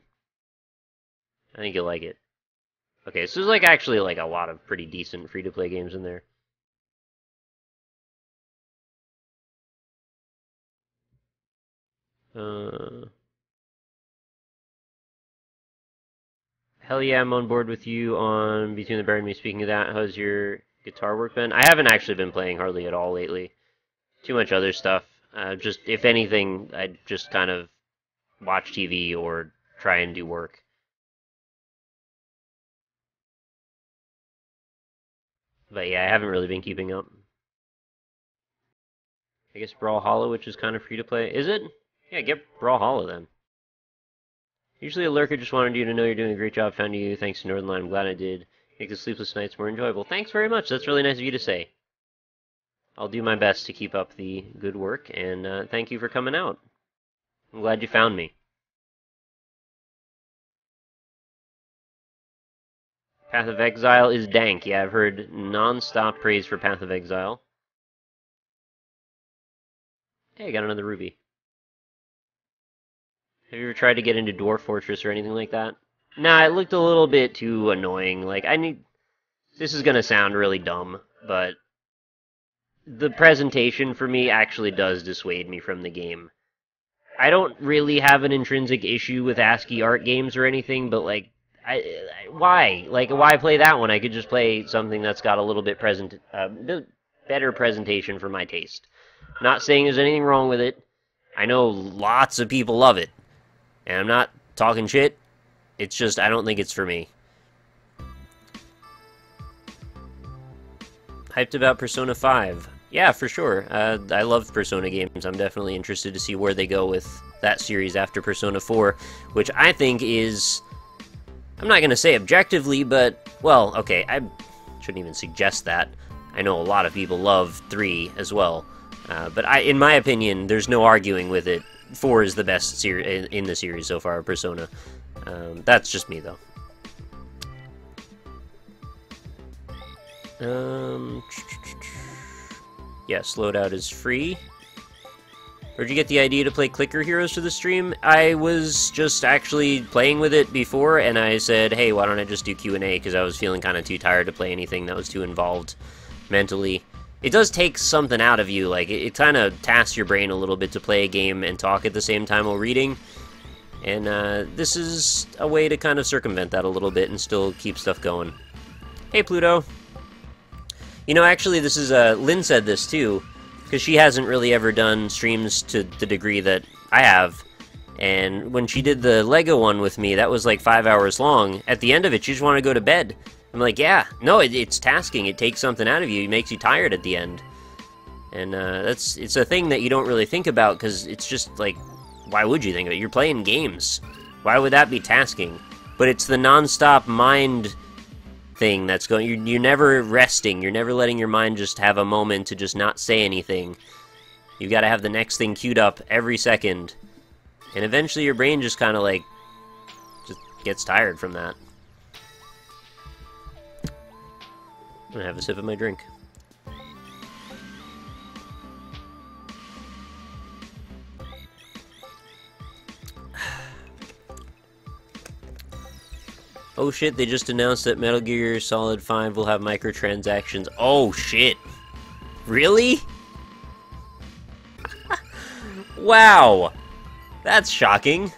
I think you'll like it. Okay, so there's like actually like a lot of pretty decent free-to-play games in there. Hell yeah, I'm on board with you on Between the Buried and Me. Speaking of that, how's your guitar work been? I haven't actually been playing hardly at all lately. Too much other stuff. Just, if anything, I just kind of watch TV or try and do work. But yeah, I haven't really been keeping up. I guess Brawlhalla, which is kind of free to play. Is it? Yeah, get Brawlhalla then. Usually a lurker, just wanted you to know you're doing a great job. Found you thanks to Northernlight. I'm glad I did. Make the sleepless nights more enjoyable. Thanks very much. That's really nice of you to say. I'll do my best to keep up the good work, and thank you for coming out. I'm glad you found me. Path of Exile is dank. Yeah, I've heard non-stop praise for Path of Exile. Hey, I got another ruby. Have you ever tried to get into Dwarf Fortress or anything like that? Nah, it looked a little bit too annoying. Like, this is gonna sound really dumb, but the presentation for me actually does dissuade me from the game. I don't really have an intrinsic issue with ASCII art games or anything, but like, why? Like, why play that one? I could just play something that's got a little bit better presentation for my taste. Not saying there's anything wrong with it. I know lots of people love it. And I'm not talking shit. It's just, I don't think it's for me. Hyped about Persona 5. Yeah, for sure. I love Persona games. I'm definitely interested to see where they go with that series after Persona 4, which I think is, I'm not going to say objectively, but, well, okay, I shouldn't even suggest that. I know a lot of people love 3 as well. But in my opinion, there's no arguing with it. 4 is the best in the series so far, Persona. That's just me, though. Yeah, Slowed is free. Where'd you get the idea to play Clicker Heroes for the stream? I was just actually playing with it before, and I said, hey, why don't I just do Q&A, because I was feeling kind of too tired to play anything that was too involved mentally. It does take something out of you, like, it kind of tasks your brain a little bit to play a game and talk at the same time while reading, and this is a way to kind of circumvent that a little bit and still keep stuff going. Hey, Pluto! You know, actually, this is, Lynn said this, too, because she hasn't really ever done streams to the degree that I have. And when she did the Lego one with me, that was like 5 hours long. At the end of it, she just wanted to go to bed. I'm like, yeah, no, it's tasking. It takes something out of you. It makes you tired at the end. And it's a thing that you don't really think about, because it's just like, why would you think of it? You're playing games. Why would that be tasking? But it's the non-stop mind thing that's going. You're never resting. You're never letting your mind just have a moment to just not say anything. You've got to have the next thing queued up every second, and eventually your brain just kind of like just gets tired from that. I'm gonna have a sip of my drink. Oh shit, they just announced that Metal Gear Solid 5 will have microtransactions. Oh shit. Really? Wow. That's shocking.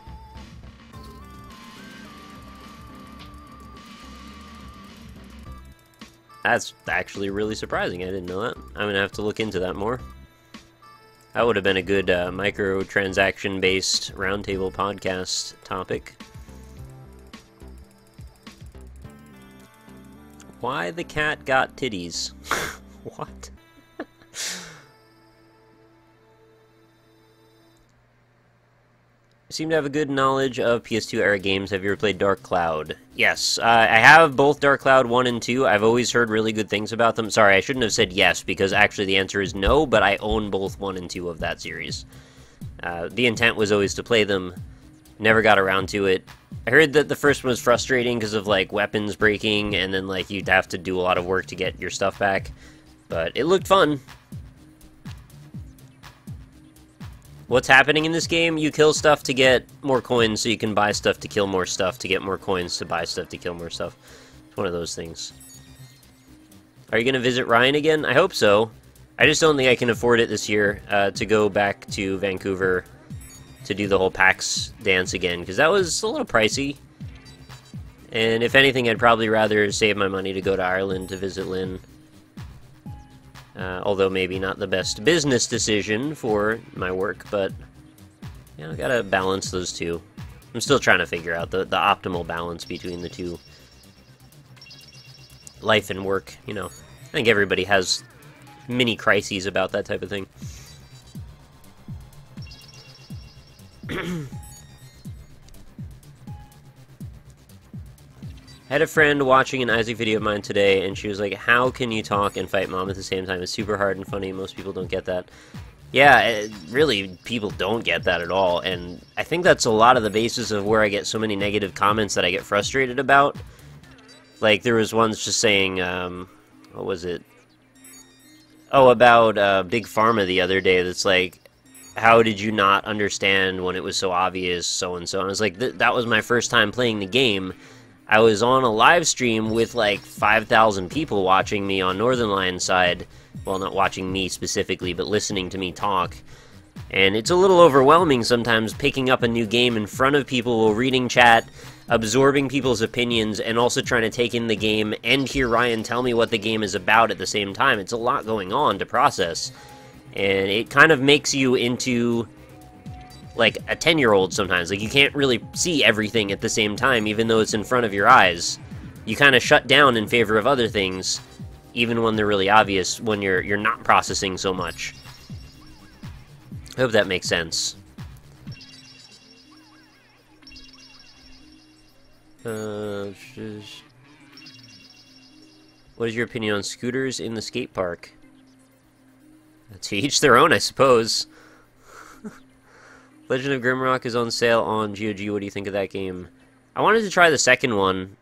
That's actually really surprising. I didn't know that. I'm gonna have to look into that more. That would have been a good microtransaction-based roundtable podcast topic. Why the cat got titties? What? You seem to have a good knowledge of PS2 era games. Have you ever played Dark Cloud? Yes, I have both Dark Cloud 1 and 2. I've always heard really good things about them. Sorry, I shouldn't have said yes, because actually the answer is no, but I own both 1 and 2 of that series. The intent was always to play them. Never got around to it. I heard that the first one was frustrating because of, like, weapons breaking, and then, like, you'd have to do a lot of work to get your stuff back. But it looked fun. What's happening in this game? You kill stuff to get more coins, so you can buy stuff to kill more stuff, to get more coins to buy stuff to kill more stuff. It's one of those things. Are you going to visit Ryan again? I hope so. I just don't think I can afford it this year to go back to Vancouver to do the whole PAX dance again, because that was a little pricey. And if anything, I'd probably rather save my money to go to Ireland to visit Lynn. Although maybe not the best business decision for my work, but yeah, I gotta balance those two. I'm still trying to figure out the optimal balance between the two. Life and work, you know. I think everybody has mini crises about that type of thing. I had a friend watching an Isaac video of mine today, and she was like, how can you talk and fight Mom at the same time? It's super hard and funny. Most people don't get that. Yeah, really, people don't get that at all, and I think that's a lot of the basis of where I get so many negative comments that I get frustrated about. Like, there was ones just saying, what was it? Oh, about Big Pharma the other day that's like, how did you not understand when it was so obvious, so-and-so? And I was like, that was my first time playing the game. I was on a live stream with like 5,000 people watching me on Northern Lion's side. Well, not watching me specifically, but listening to me talk. And it's a little overwhelming sometimes picking up a new game in front of people while reading chat, absorbing people's opinions, and also trying to take in the game and hear Ryan tell me what the game is about at the same time. It's a lot going on to process. And it kind of makes you into like a 10-year-old sometimes. Like, you can't really see everything at the same time, even though it's in front of your eyes. You kind of shut down in favor of other things, even when they're really obvious, when you're not processing so much. I hope that makes sense. What is your opinion on scooters in the skate park? To each their own, I suppose. Legend of Grimrock is on sale on GOG. What do you think of that game? I wanted to try the second one.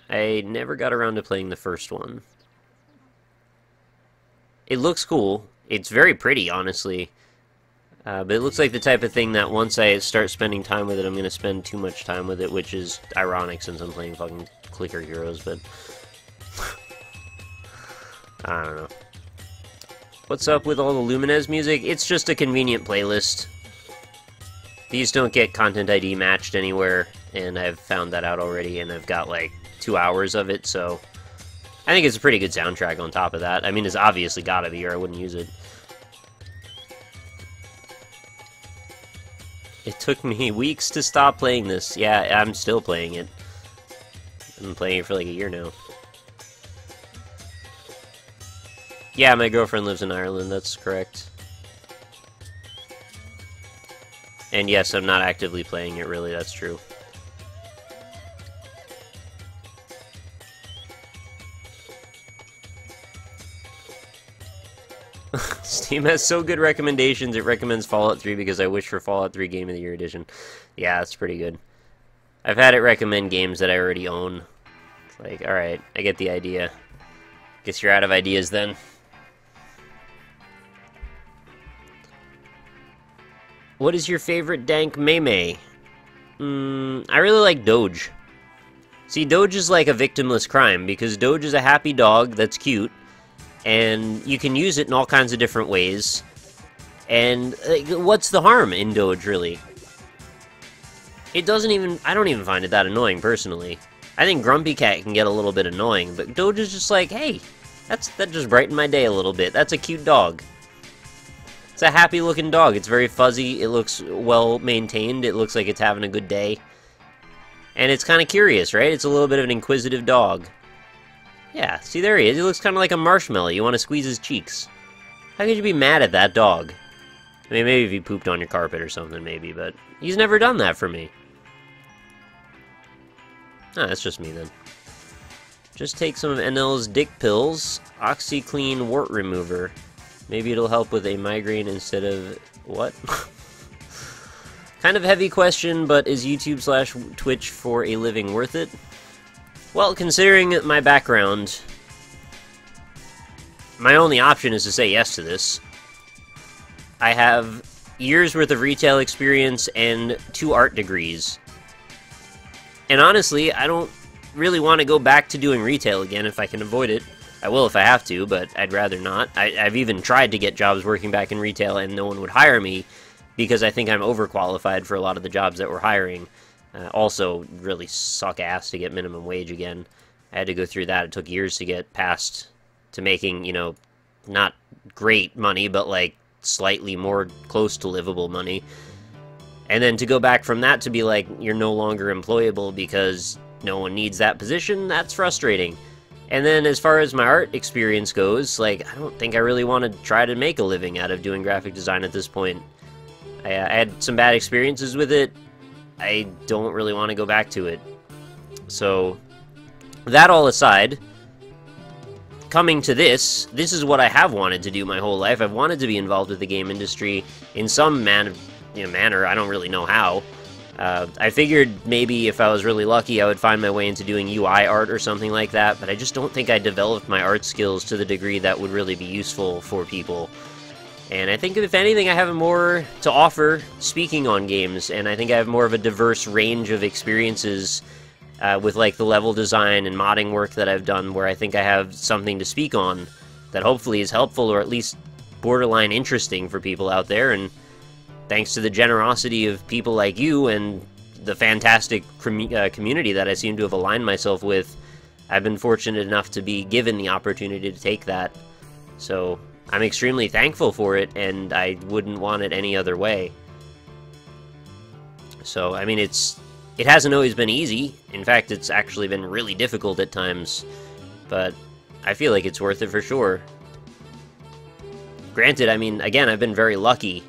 I never got around to playing the first one. It looks cool. It's very pretty, honestly. But it looks like the type of thing that once I start spending time with it, I'm going to spend too much time with it, which is ironic since I'm playing fucking Clicker Heroes, but... I don't know. What's up with all the Lumines music? It's just a convenient playlist. These don't get Content ID matched anywhere, and I've found that out already, and I've got like 2 hours of it, so... I think it's a pretty good soundtrack on top of that. I mean, it's obviously gotta be, or I wouldn't use it. It took me weeks to stop playing this. Yeah, I'm still playing it. I've been playing it for like a year now. Yeah, my girlfriend lives in Ireland, that's correct. And yes, I'm not actively playing it, really, that's true. Steam has so good recommendations, it recommends Fallout 3 because I wish for Fallout 3 Game of the Year edition. Yeah, that's pretty good. I've had it recommend games that I already own. It's like, alright, I get the idea. Guess you're out of ideas then. What is your favorite dank meme? I really like Doge. See, Doge is like a victimless crime, because Doge is a happy dog that's cute, and you can use it in all kinds of different ways. And what's the harm in Doge, really? It doesn't even... I don't even find it that annoying, personally. I think Grumpy Cat can get a little bit annoying, but Doge is just like, hey, that just brightened my day a little bit. That's a cute dog. It's a happy-looking dog. It's very fuzzy. It looks well-maintained. It looks like it's having a good day. And it's kind of curious, right? It's a little bit of an inquisitive dog. Yeah, see, there he is. He looks kind of like a marshmallow. You want to squeeze his cheeks. How could you be mad at that dog? I mean, maybe if he pooped on your carpet or something, maybe, but he's never done that for me. Ah, that's just me, then. Just take some of NL's dick pills. OxyClean Wart Remover. Maybe it'll help with a migraine instead of... what? Kind of heavy question, but is YouTube/Twitch for a living worth it? Well, considering my background, my only option is to say yes to this. I have years worth of retail experience and 2 art degrees. And honestly, I don't really want to go back to doing retail again if I can avoid it. I will if I have to, but I'd rather not. I've even tried to get jobs working back in retail and no one would hire me because I think I'm overqualified for a lot of the jobs that we're hiring. Also, really suck ass to get minimum wage again. I had to go through that. It took years to get past to making, you know, not great money, but like slightly more close to livable money. And then to go back from that to be like, you're no longer employable because no one needs that position, that's frustrating. And then as far as my art experience goes, like, I don't think I really want to try to make a living out of doing graphic design at this point. I had some bad experiences with it. I don't really want to go back to it. So, that all aside, coming to this is what I have wanted to do my whole life. I've wanted to be involved with the game industry in some manner. I don't really know how. I figured maybe if I was really lucky, I would find my way into doing UI art or something like that, but I just don't think I developed my art skills to the degree that would really be useful for people. And I think if anything, I have more to offer speaking on games, and I think I have more of a diverse range of experiences with like the level design and modding work that I've done, where I think I have something to speak on that hopefully is helpful or at least borderline interesting for people out there. And thanks to the generosity of people like you and the fantastic community that I seem to have aligned myself with, I've been fortunate enough to be given the opportunity to take that. So I'm extremely thankful for it, and I wouldn't want it any other way. So, I mean, it hasn't always been easy. In fact, it's actually been really difficult at times, but I feel like it's worth it for sure. Granted, I mean, again, I've been very lucky.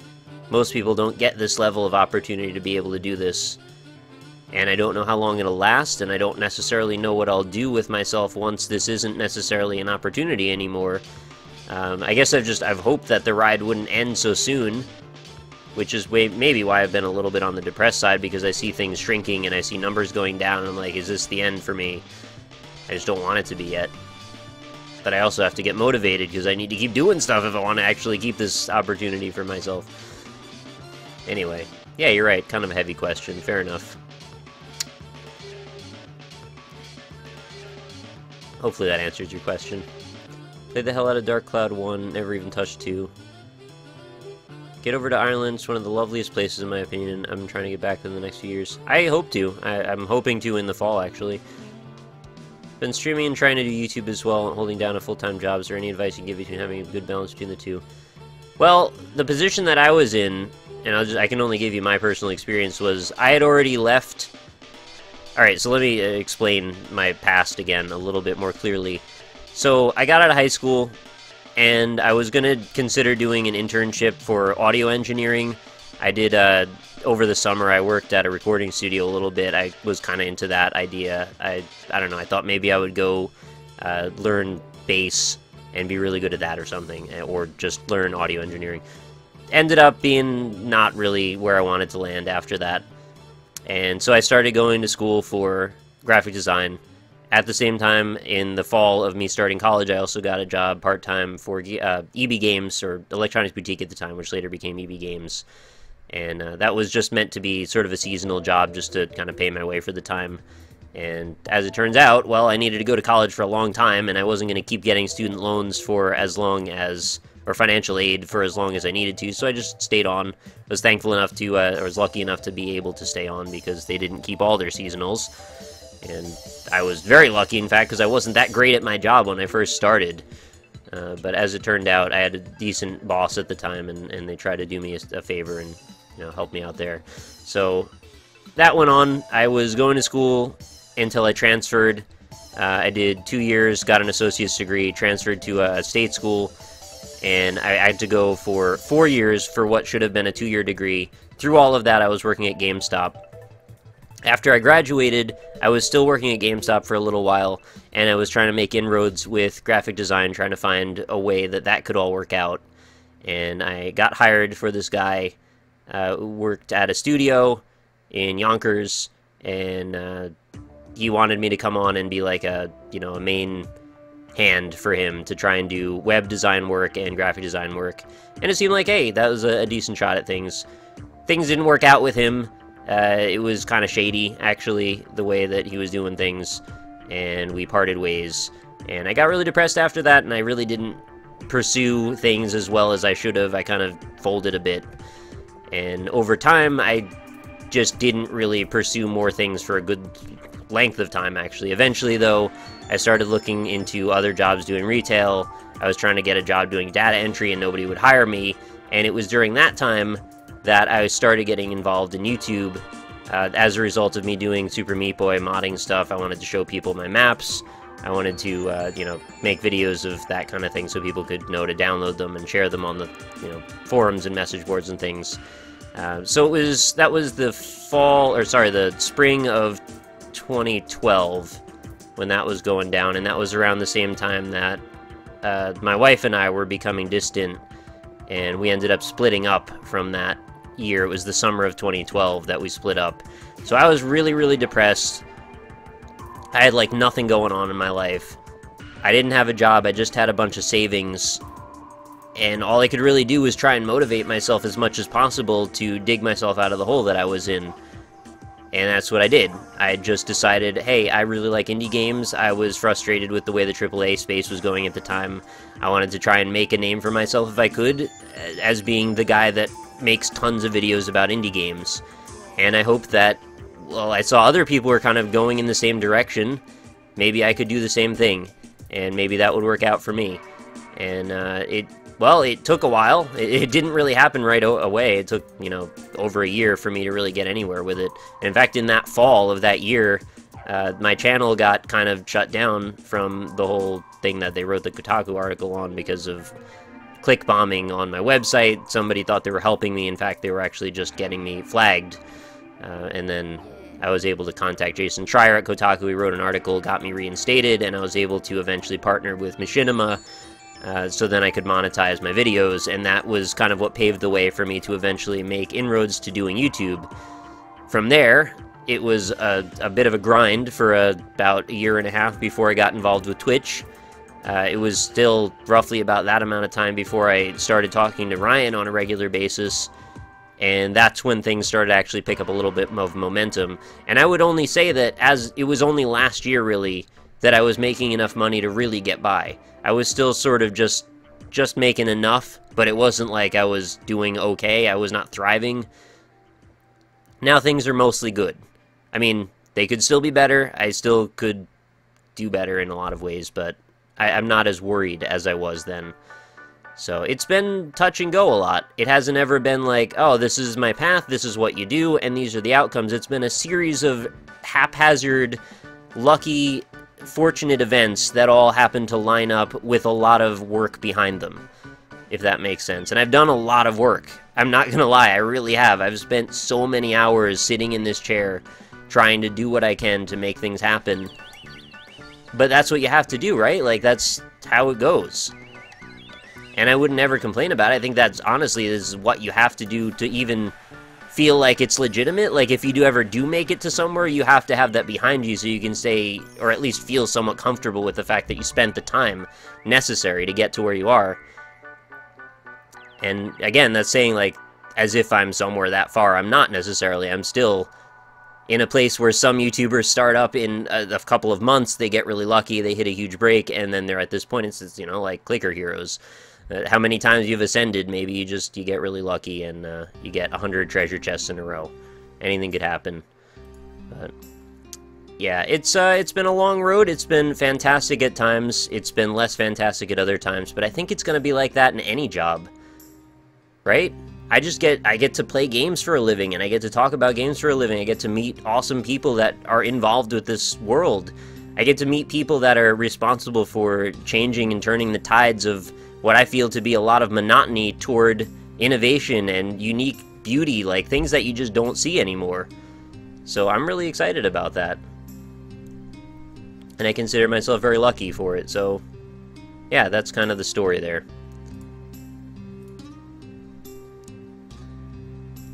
Most people don't get this level of opportunity to be able to do this. And I don't know how long it'll last, and I don't necessarily know what I'll do with myself once this isn't necessarily an opportunity anymore. I guess I've hoped that the ride wouldn't end so soon. which is maybe why I've been a little bit on the depressed side, because I see things shrinking and I see numbers going down, and I'm like, is this the end for me? I just don't want it to be yet. But I also have to get motivated, because I need to keep doing stuff if I want to actually keep this opportunity for myself. Anyway, yeah, you're right, kind of a heavy question, fair enough. Hopefully that answers your question. Played the hell out of Dark Cloud 1, never even touched 2. Get over to Ireland, it's one of the loveliest places in my opinion. I'm trying to get back in the next few years. I hope to. I'm hoping to in the fall, actually. Been streaming and trying to do YouTube as well, holding down a full-time job. Is there any advice you can give between having a good balance between the two? Well, the position that I was in, and I can only give you my personal experience, was I had already left. Alright, so let me explain my past again a little bit more clearly. So, I got out of high school, and I was going to consider doing an internship for audio engineering. I did, over the summer, I worked at a recording studio a little bit. I was kind of into that idea. I don't know, I thought maybe I would go learn bass and be really good at that or something, or just learn audio engineering. Ended up being not really where I wanted to land after that. And so I started going to school for graphic design. At the same time, in the fall of me starting college, I also got a job part-time for EB Games, or Electronics Boutique at the time, which later became EB Games. And that was just meant to be sort of a seasonal job, just to kind of pay my way for the time. And as it turns out, well, I needed to go to college for a long time, and I wasn't going to keep getting student loans for as long as, or financial aid for as long as I needed to, so I just stayed on. I was thankful enough to, or was lucky enough to be able to stay on, because they didn't keep all their seasonals. And I was very lucky, in fact, because I wasn't that great at my job when I first started. But as it turned out, I had a decent boss at the time, and they tried to do me a favor and, you know, help me out there. So that went on. I was going to school until I transferred. I did 2 years, got an associate's degree, transferred to a state school, and I had to go for 4 years for what should have been a 2-year degree. Through all of that, I was working at GameStop. After I graduated, I was still working at GameStop for a little while, and I was trying to make inroads with graphic design, trying to find a way that that could all work out. And I got hired for this guy who worked at a studio in Yonkers, and he wanted me to come on and be like a main hand for him to try and do web design work and graphic design work. And it seemed like, hey, that was a decent shot at things. Things didn't work out with him. It was kind of shady, actually, the way that he was doing things, and we parted ways. And I got really depressed after that, and I really didn't pursue things as well as I should have. I kind of folded a bit. And over time, I just didn't really pursue more things for a good length of time, actually. Eventually, though, I started looking into other jobs doing retail. I was trying to get a job doing data entry, and nobody would hire me. And it was during that time that I started getting involved in YouTube. As a result of me doing Super Meat Boy modding stuff, I wanted to show people my maps. I wanted to, make videos of that kind of thing so people could know to download them and share them on the, forums and message boards and things. So that was the spring of 2012 when that was going down, and that was around the same time that my wife and I were becoming distant, and we ended up splitting up from that year. It was the summer of 2012 that we split up. So I was really, really depressed. I had like nothing going on in my life. I didn't have a job, I just had a bunch of savings, and all I could really do was try and motivate myself as much as possible to dig myself out of the hole that I was in. And that's what I did. I just decided, hey, I really like indie games. I was frustrated with the way the AAA space was going at the time. I wanted to try and make a name for myself if I could, as being the guy that makes tons of videos about indie games. And I hoped that, well, I saw other people were kind of going in the same direction. Maybe I could do the same thing, and maybe that would work out for me. And it took a while. It didn't really happen right away. It took, over a year for me to really get anywhere with it. And in fact, in that fall of that year, my channel got kind of shut down from the whole thing that they wrote the Kotaku article on because of click bombing on my website. Somebody thought they were helping me. In fact, they were actually just getting me flagged. And then I was able to contact Jason Schreier at Kotaku. He wrote an article, got me reinstated, and I was able to eventually partner with Machinima so then I could monetize my videos, and that was kind of what paved the way for me to eventually make inroads to doing YouTube. From there, it was a bit of a grind for about a year and a half before I got involved with Twitch. It was still roughly about that amount of time before I started talking to Ryan on a regular basis, and that's when things started to actually pick up a little bit of momentum. And I would only say that as it was only last year, really, that I was making enough money to really get by. I was still sort of just making enough, but it wasn't like I was doing okay. I was not thriving. Now things are mostly good. I mean, they could still be better. I still could do better in a lot of ways, but I'm not as worried as I was then. So it's been touch and go a lot. It hasn't ever been like, oh, this is my path, this is what you do, and these are the outcomes. It's been a series of haphazard, lucky, fortunate events that all happen to line up with a lot of work behind them, if that makes sense. And I've done a lot of work. I'm not gonna lie, I really have. I've spent so many hours sitting in this chair trying to do what I can to make things happen. But that's what you have to do, right? Like, that's how it goes. And I would never complain about it. I think that's, honestly, this is what you have to do to even feel like it's legitimate. Like, if you ever do make it to somewhere, you have to have that behind you so you can say, or at least feel somewhat comfortable with the fact that you spent the time necessary to get to where you are. And, again, that's saying, like, as if I'm somewhere that far. I'm not necessarily. I'm still in a place where some YouTubers start up in a couple of months, they get really lucky, they hit a huge break, and then they're at this point, it's you know, like clicker heroes. How many times you've ascended, maybe you get really lucky and you get 100 treasure chests in a row. Anything could happen. But yeah, it's been a long road. It's been fantastic at times. It's been less fantastic at other times, but I think it's going to be like that in any job. Right? I get to play games for a living, and I get to talk about games for a living. I get to meet awesome people that are involved with this world. I get to meet people that are responsible for changing and turning the tides of what I feel to be a lot of monotony toward innovation and unique beauty, like things that you just don't see anymore. So I'm really excited about that. And I consider myself very lucky for it, so yeah, that's kind of the story there.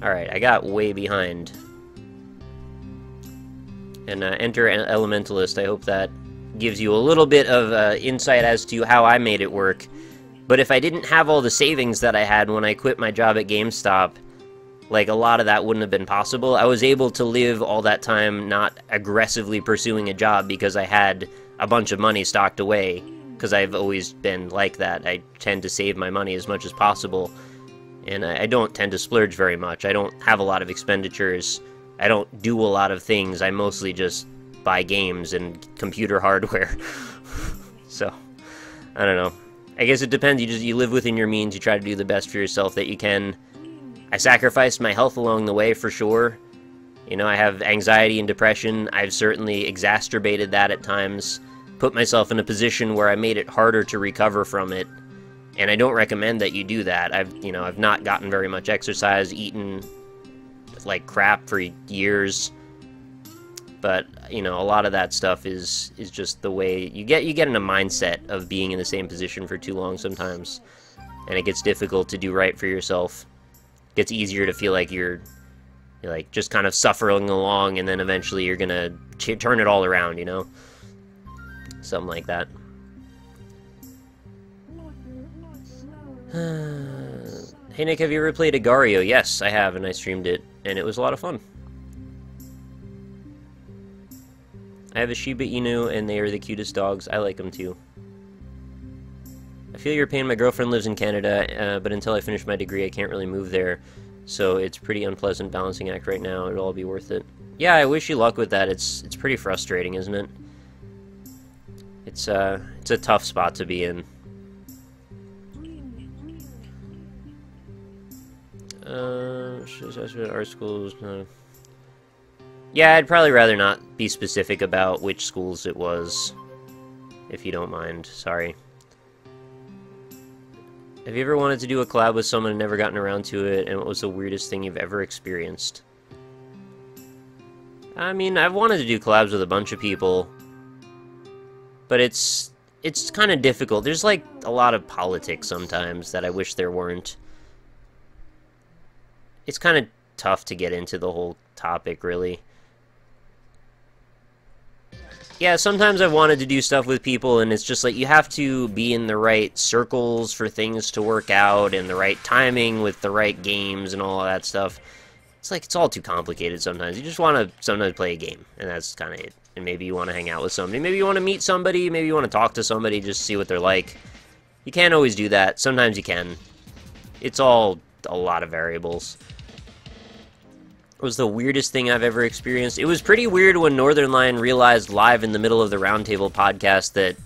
Alright, I got way behind. And enter Elementalist. I hope that gives you a little bit of insight as to how I made it work. But if I didn't have all the savings that I had when I quit my job at GameStop, like, a lot of that wouldn't have been possible. I was able to live all that time not aggressively pursuing a job because I had a bunch of money stocked away. Because I've always been like that. I tend to save my money as much as possible. And I don't tend to splurge very much. I don't have a lot of expenditures. I don't do a lot of things. I mostly just buy games and computer hardware. So, I don't know. I guess it depends. You live within your means. You try to do the best for yourself that you can. I sacrificed my health along the way, for sure. You know, I have anxiety and depression. I've certainly exacerbated that at times. Put myself in a position where I made it harder to recover from it. And I don't recommend that you do that. I've not gotten very much exercise, eaten like crap for years. But, you know, a lot of that stuff is just the way you get in a mindset of being in the same position for too long sometimes. And it gets difficult to do right for yourself. It gets easier to feel like you're like just kind of suffering along, and then eventually you're gonna turn it all around, you know? Something like that. Hey Nick, have you ever played Agar.io? Yes, I have, and I streamed it, and it was a lot of fun. I have a Shiba Inu, and they are the cutest dogs. I like them too. I feel your pain. My girlfriend lives in Canada, but until I finish my degree, I can't really move there. So it's pretty unpleasant balancing act right now. It'll all be worth it. Yeah, I wish you luck with that. It's pretty frustrating, isn't it? It's a tough spot to be in. Art schools. Yeah, I'd probably rather not be specific about which schools it was, if you don't mind. Sorry. Have you ever wanted to do a collab with someone and never gotten around to it, and what was the weirdest thing you've ever experienced? I mean, I've wanted to do collabs with a bunch of people, but it's it's kind of difficult. There's like a lot of politics sometimes that I wish there weren't. It's kind of tough to get into the whole topic, really. Yeah, sometimes I've wanted to do stuff with people, and it's just like you have to be in the right circles for things to work out, and the right timing with the right games and all of that stuff. It's like it's all too complicated sometimes. You just want to sometimes play a game, and that's kind of it. And maybe you want to hang out with somebody. Maybe you want to meet somebody. Maybe you want to talk to somebody, just see what they're like. You can't always do that. Sometimes you can. It's all a lot of variables. Was the weirdest thing I've ever experienced. It was pretty weird when Northernlion realized live in the middle of the Roundtable podcast that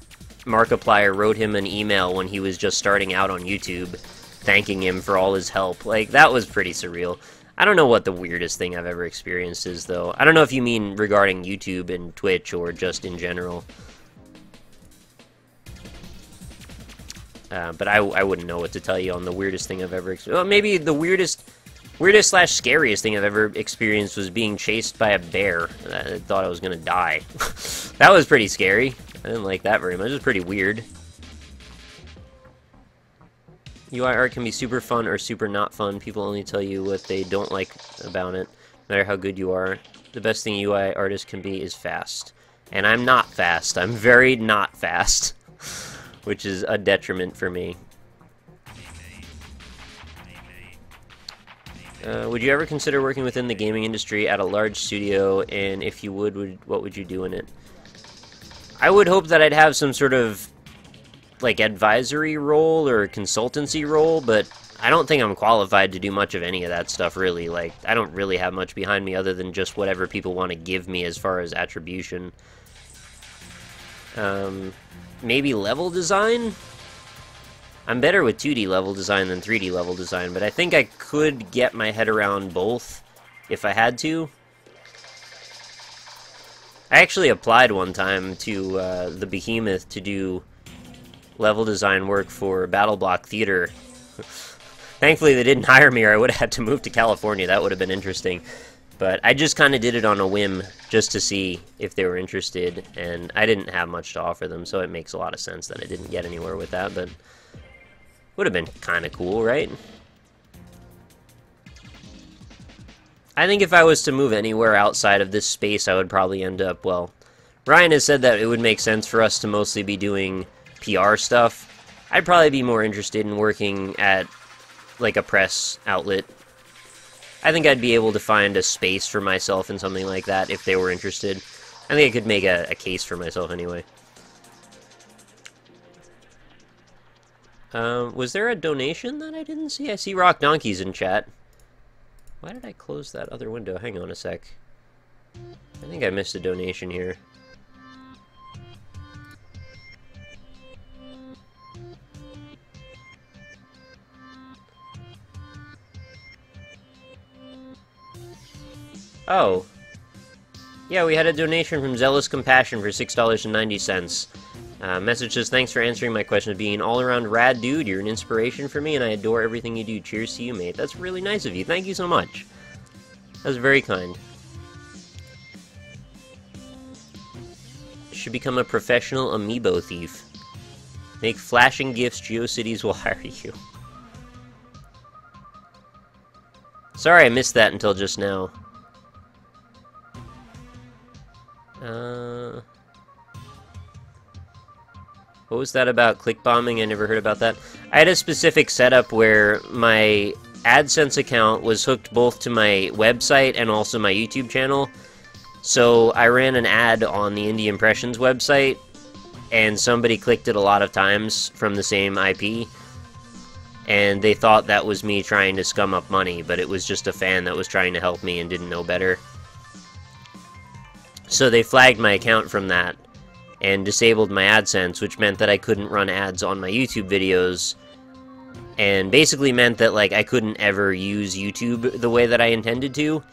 Markiplier wrote him an email when he was just starting out on YouTube, thanking him for all his help. Like, that was pretty surreal. I don't know what the weirdest thing I've ever experienced is, though. I don't know if you mean regarding YouTube and Twitch or just in general. But I wouldn't know what to tell you on the weirdest thing I've ever experienced. Well, maybe the weirdest/scariest thing I've ever experienced was being chased by a bear. I thought I was gonna die. That was pretty scary. I didn't like that very much. It was pretty weird. UI art can be super fun or super not fun. People only tell you what they don't like about it, no matter how good you are. The best thing UI artists can be is fast. And I'm not fast. I'm very not fast. Which is a detriment for me. Would you ever consider working within the gaming industry at a large studio, and if you would, what would you do in it? I would hope that I'd have some sort of, like, advisory role or consultancy role, but I don't think I'm qualified to do much of any of that stuff, really. Like, I don't really have much behind me other than just whatever people want to give me as far as attribution. Maybe level design? I'm better with 2D level design than 3D level design, but I think I could get my head around both if I had to. I actually applied one time to the Behemoth to do level design work for BattleBlock Theater. Thankfully they didn't hire me, or I would have had to move to California. That would have been interesting. But I just kind of did it on a whim, just to see if they were interested, and I didn't have much to offer them, so it makes a lot of sense that I didn't get anywhere with that, but would have been kind of cool, right? I think if I was to move anywhere outside of this space, I would probably end up, well, Ryan has said that it would make sense for us to mostly be doing PR stuff. I'd probably be more interested in working at, like, a press outlet. I think I'd be able to find a space for myself in something like that if they were interested. I think I could make a case for myself anyway. Was there a donation that I didn't see? I see Rock Donkeys in chat. Why did I close that other window? Hang on a sec. I think I missed a donation here. Oh. Yeah, we had a donation from Zealous Compassion for $6.90. Message says, thanks for answering my question of being an all-around rad dude. You're an inspiration for me, and I adore everything you do. Cheers to you, mate. That's really nice of you. Thank you so much. That was very kind. Should become a professional amiibo thief. Make flashing gifts. GeoCities will hire you. Sorry I missed that until just now. What was that about click bombing? I never heard about that. I had a specific setup where my AdSense account was hooked both to my website and also my YouTube channel. So I ran an ad on the Indie Impressions website, and somebody clicked it a lot of times from the same IP. And they thought that was me trying to scum up money, but it was just a fan that was trying to help me and didn't know better. So they flagged my account from that and disabled my AdSense, which meant that I couldn't run ads on my YouTube videos, and basically meant that, like, I couldn't ever use YouTube the way that I intended to,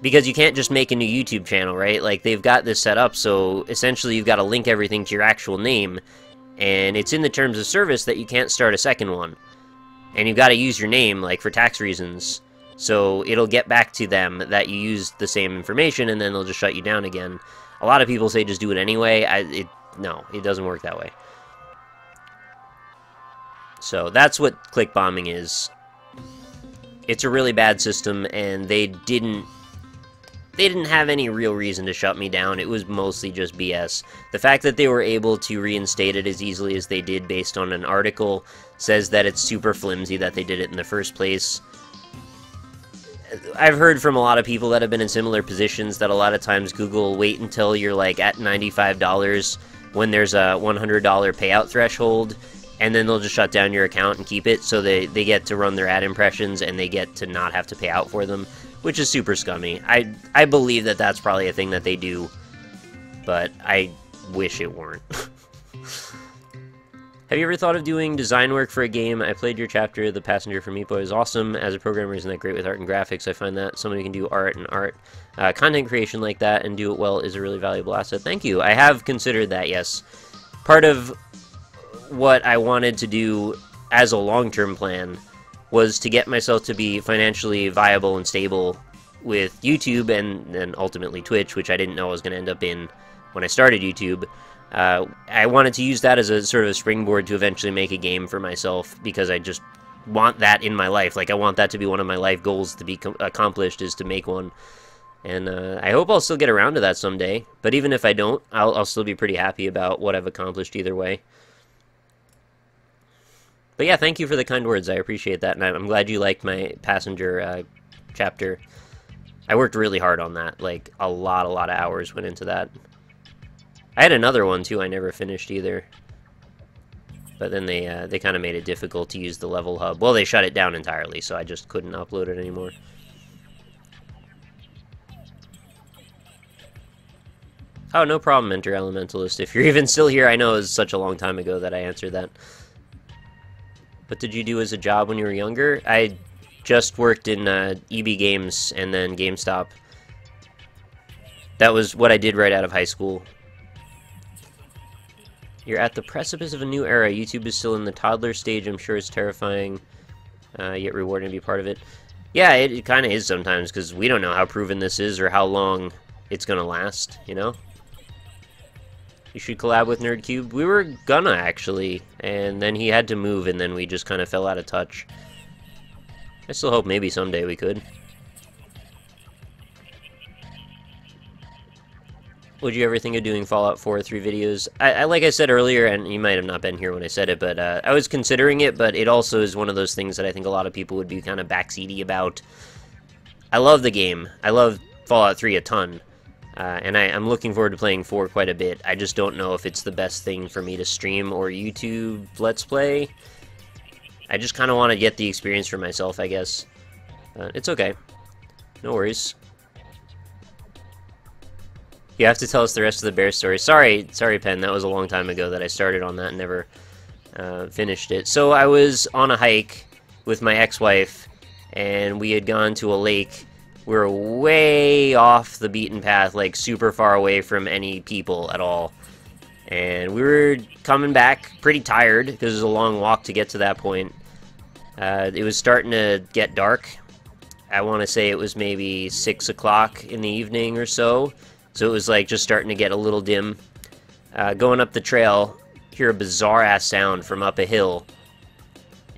because you can't just make a new YouTube channel, right? Like, they've got this set up, so essentially you've got to link everything to your actual name, and it's in the terms of service that you can't start a second one, and you've got to use your name, like, for tax reasons. So it'll get back to them that you used the same information, and then they'll just shut you down again. A lot of people say just do it anyway. no, it doesn't work that way. So that's what click bombing is. It's a really bad system, and they didn't have any real reason to shut me down. It was mostly just BS. The fact that they were able to reinstate it as easily as they did based on an article says that it's super flimsy that they did it in the first place. I've heard from a lot of people that have been in similar positions that a lot of times Google will wait until you're like at $95 when there's a $100 payout threshold, and then they'll just shut down your account and keep it, so they get to run their ad impressions and they get to not have to pay out for them, which is super scummy. I believe that that's probably a thing that they do, but I wish it weren't. Have you ever thought of doing design work for a game? I played your chapter, The Passenger from Meat Boy is awesome. As a programmer, isn't that great with art and graphics? I find that someone who can do art and content creation like that and do it well is a really valuable asset. Thank you. I have considered that, yes. Part of what I wanted to do as a long-term plan was to get myself to be financially viable and stable with YouTube and then ultimately Twitch, which I didn't know I was going to end up in when I started YouTube. I wanted to use that as a sort of a springboard to eventually make a game for myself, because I just want that in my life. Like, I want that to be one of my life goals to be accomplished, is to make one. And I hope I'll still get around to that someday. But even if I don't, I'll still be pretty happy about what I've accomplished either way. But yeah, thank you for the kind words. I appreciate that, and I'm glad you liked my Passenger chapter. I worked really hard on that. Like, a lot of hours went into that. I had another one, too, I never finished either. But then they kind of made it difficult to use the level hub. Well, they shut it down entirely, so I just couldn't upload it anymore. Oh, no problem, Enter Elementalist. If you're even still here, I know it was such a long time ago that I answered that. What did you do as a job when you were younger? I just worked in EB Games and then GameStop. That was what I did right out of high school. You're at the precipice of a new era. YouTube is still in the toddler stage. I'm sure it's terrifying, yet rewarding to be part of it. Yeah, it kind of is sometimes, because we don't know how proven this is or how long it's going to last, you know? You should collab with NerdCube. We were gonna, actually, and then he had to move, and then we just kind of fell out of touch. I still hope maybe someday we could. Would you ever think of doing Fallout 4 or 3 videos? I like I said earlier, and you might have not been here when I said it, but I was considering it, but it also is one of those things that I think a lot of people would be kind of backseaty about. I love the game. I love Fallout 3 a ton. And I'm looking forward to playing 4 quite a bit. I just don't know if it's the best thing for me to stream or YouTube Let's Play. I just kind of want to get the experience for myself, I guess. It's okay. No worries. You have to tell us the rest of the bear story. Sorry, Pen, that was a long time ago that I started on that and never finished it. So I was on a hike with my ex-wife, and we had gone to a lake. We were way off the beaten path, like super far away from any people at all. And we were coming back pretty tired, because it was a long walk to get to that point. It was starting to get dark. I want to say it was maybe 6 o'clock in the evening or so. So it was like just starting to get a little dim. Going up the trail, hear a bizarre-ass sound from up a hill.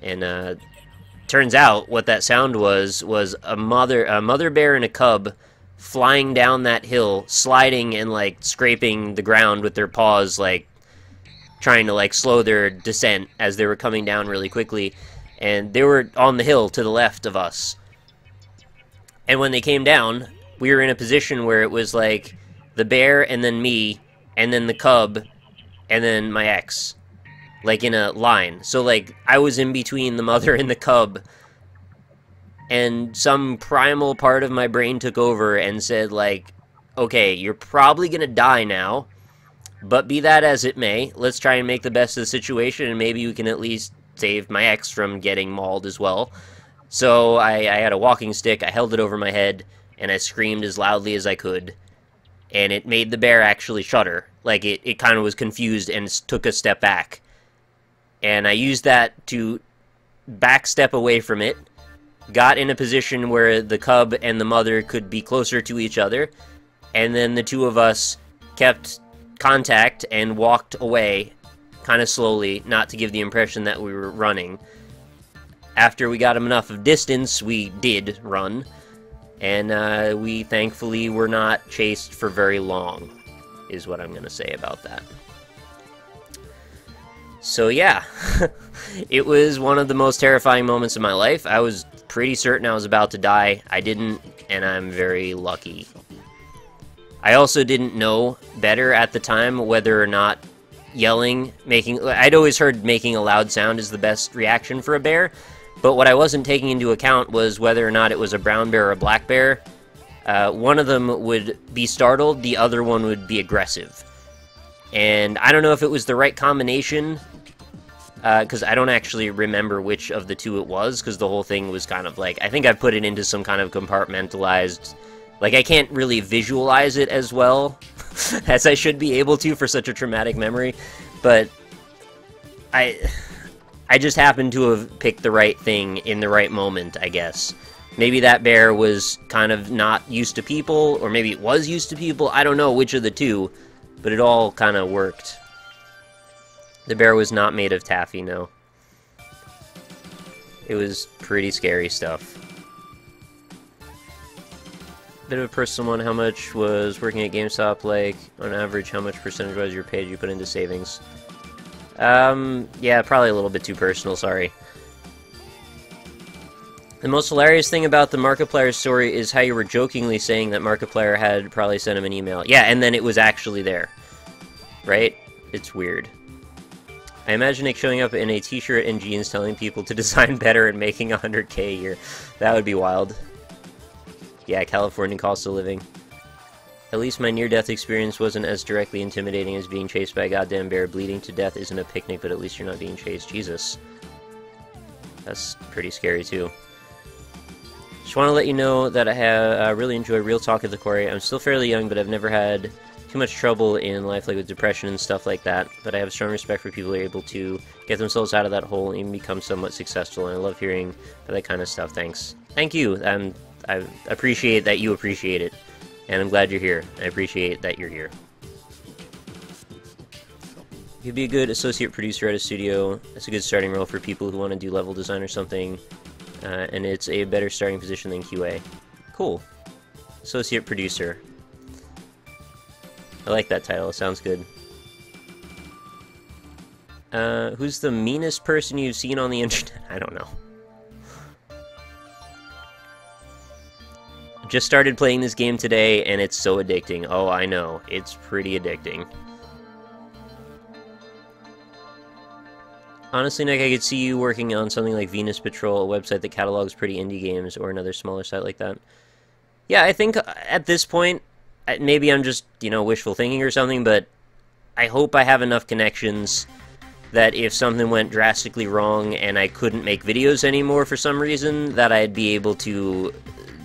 And turns out what that sound was a mother bear and a cub flying down that hill, sliding and like scraping the ground with their paws, like trying to like slow their descent as they were coming down really quickly. And they were on the hill to the left of us. And when they came down, we were in a position where it was like the bear and then me and then the cub and then my ex. Like, in a line. So, like, I was in between the mother and the cub, and some primal part of my brain took over and said, like, okay, you're probably gonna die now, but be that as it may, let's try and make the best of the situation, and maybe you can at least save my ex from getting mauled as well. So, I had a walking stick, I held it over my head, and I screamed as loudly as I could, and it made the bear actually shudder. Like, it kind of was confused and took a step back. And I used that to backstep away from it, got in a position where the cub and the mother could be closer to each other, and then the two of us kept contact and walked away kind of slowly, not to give the impression that we were running. After we got him enough of distance, we did run, and we thankfully were not chased for very long, is what I'm going to say about that. So yeah, it was one of the most terrifying moments of my life. I was pretty certain I was about to die. I didn't, and I'm very lucky. I also didn't know better at the time whether or not yelling, I'd always heard making a loud sound is the best reaction for a bear, but what I wasn't taking into account was whether or not it was a brown bear or a black bear. One of them would be startled, the other one would be aggressive. And I don't know if it was the right combination, because I don't actually remember which of the two it was, because the whole thing was kind of like, I think I put it into some kind of compartmentalized, like I can't really visualize it as well as I should be able to for such a traumatic memory, but I just happened to have picked the right thing in the right moment, I guess. Maybe that bear was kind of not used to people, or maybe it was used to people, I don't know which of the two, but it all kind of worked. The bear was not made of taffy, no. It was pretty scary stuff. Bit of a personal one, how much was working at GameStop like? On average, how much percentage-wise your paid you put into savings? Yeah, probably a little bit too personal, sorry. The most hilarious thing about the Markiplier story is how you were jokingly saying that Markiplier had probably sent him an email. Yeah, and then it was actually there. Right? It's weird. I imagine Nick showing up in a t-shirt and jeans telling people to design better and making 100K a year. That would be wild. Yeah, California cost of living. At least my near-death experience wasn't as directly intimidating as being chased by a goddamn bear. Bleeding to death isn't a picnic, but at least you're not being chased. Jesus. That's pretty scary, too. Just want to let you know that I really enjoy Real Talk at the Quarry. I'm still fairly young, but I've never had too much trouble in life, like with depression and stuff like that. But I have a strong respect for people who are able to get themselves out of that hole and even become somewhat successful, and I love hearing that kind of stuff. Thanks. Thank you. I appreciate that you appreciate it. And I'm glad you're here. I appreciate that you're here. You'd be a good associate producer at a studio. It's a good starting role for people who want to do level design or something. And it's a better starting position than QA. Cool. Associate producer. I like that title. It sounds good. Who's the meanest person you've seen on the internet? I don't know. Just started playing this game today, and it's so addicting. Oh, I know. It's pretty addicting. Honestly, Nick, I could see you working on something like Venus Patrol, a website that catalogs pretty indie games, or another smaller site like that. Yeah, I think at this point, maybe I'm just, you know, wishful thinking or something, but I hope I have enough connections that if something went drastically wrong and I couldn't make videos anymore for some reason, that I'd be able to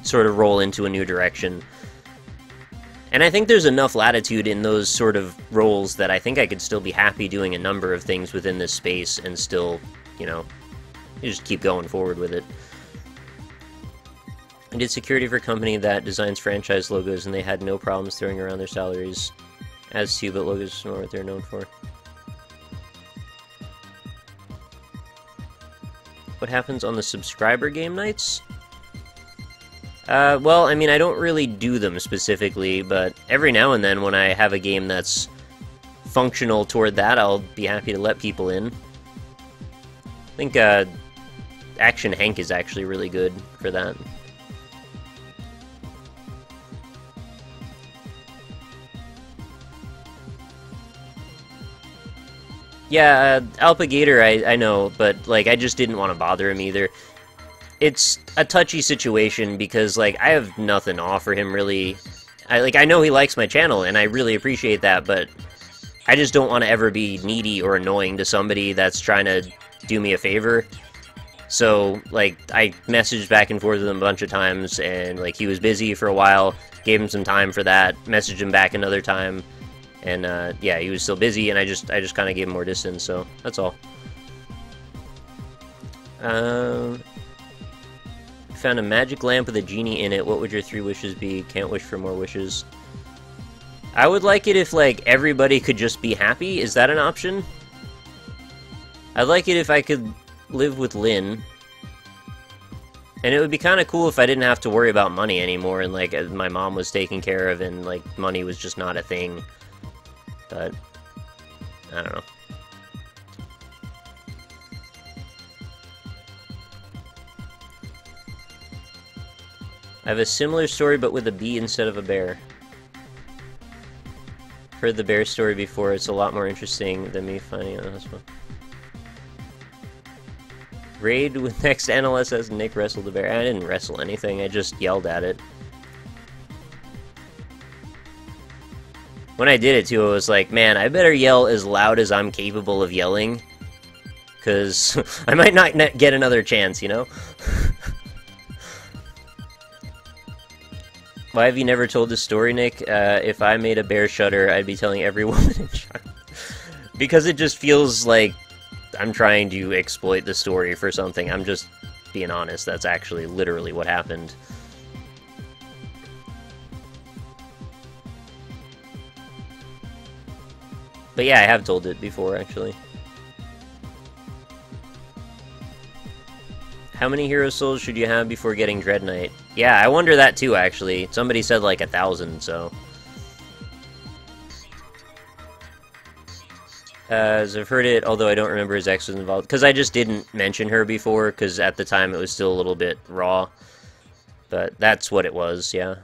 sort of roll into a new direction. And I think there's enough latitude in those sort of roles that I think I could still be happy doing a number of things within this space and still, you know, just keep going forward with it. I did security for a company that designs franchise logos, and they had no problems throwing around their salaries as to, but logos are not what they're known for. What happens on the subscriber game nights? Well, I mean, I don't really do them specifically, but every now and then when I have a game that's functional toward that, I'll be happy to let people in. I think, Action Hank is actually really good for that. Yeah, Alpagator, I know, but, like, I just didn't want to bother him either. It's a touchy situation because, like, I have nothing to offer him, really. I know he likes my channel, and I really appreciate that, but I just don't want to ever be needy or annoying to somebody that's trying to do me a favor. So, like, I messaged back and forth with him a bunch of times, and, like, he was busy for a while, gave him some time for that, messaged him back another time, and, yeah, he was still busy, and I just kind of gave him more distance, so that's all. Found a magic lamp with a genie in it. What would your 3 wishes be? Can't wish for more wishes. I would like it if, like, everybody could just be happy. Is that an option? I'd like it if I could live with Lynn. And it would be kind of cool if I didn't have to worry about money anymore, and, like, my mom was taken care of, and, like, money was just not a thing. But, I don't know. I have a similar story, but with a bee instead of a bear. Heard the bear story before. It's a lot more interesting than me finding out this one. Raid with next NLSS Nick wrestled the bear. I didn't wrestle anything. I just yelled at it. When I did it too, I was like, man, I better yell as loud as I'm capable of yelling, because I might not get another chance, you know? Why have you never told this story, Nick? If I made a bear shudder, I'd be telling every woman in China. Because it just feels like I'm trying to exploit the story for something. I'm just being honest. That's actually literally what happened. But yeah, I have told it before, actually. How many hero souls should you have before getting Dread Knight? Yeah, I wonder that too, actually. Somebody said like 1,000, so... As I've heard it, although I don't remember his ex was involved. Because I just didn't mention her before, because at the time it was still a little bit raw. But that's what it was, yeah.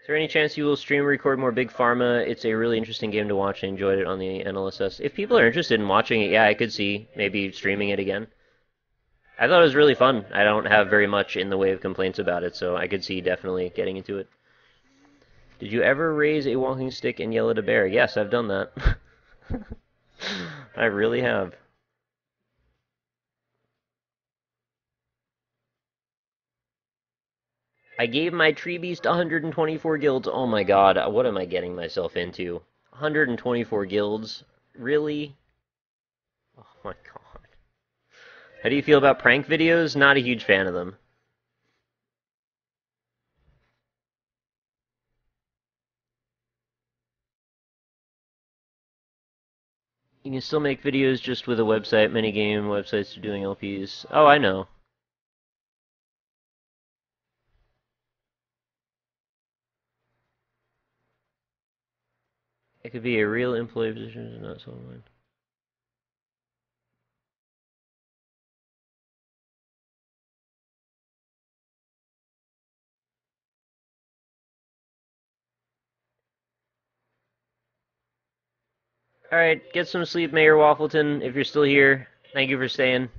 Is there any chance you will stream or record more Big Pharma? It's a really interesting game to watch. I enjoyed it on the NLSS. If people are interested in watching it, yeah, I could see maybe streaming it again. I thought it was really fun. I don't have very much in the way of complaints about it, so I could see definitely getting into it. Did you ever raise a walking stick and yell at a bear? Yes, I've done that. I really have. I gave my tree beast 124 guilds. Oh my god, what am I getting myself into? 124 guilds? Really? Oh my god. How do you feel about prank videos? Not a huge fan of them. You can still make videos just with a website, minigame, websites to doing LPs. Oh, I know. It could be a real employee position, not someone. Alright, get some sleep, Mayor Waffleton, if you're still here. Thank you for staying.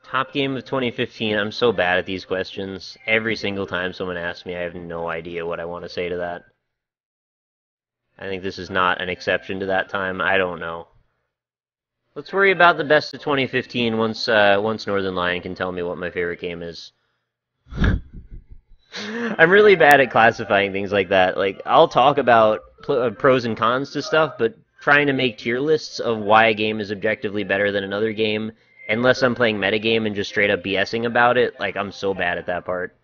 Top game of 2015. I'm so bad at these questions. Every single time someone asks me, I have no idea what I want to say to that. I think this is not an exception to that time. I don't know. Let's worry about the best of 2015 once Northern Lion can tell me what my favorite game is. I'm really bad at classifying things like that. Like, I'll talk about pros and cons to stuff, but trying to make tier lists of why a game is objectively better than another game, unless I'm playing metagame and just straight up BSing about it, like, I'm so bad at that part.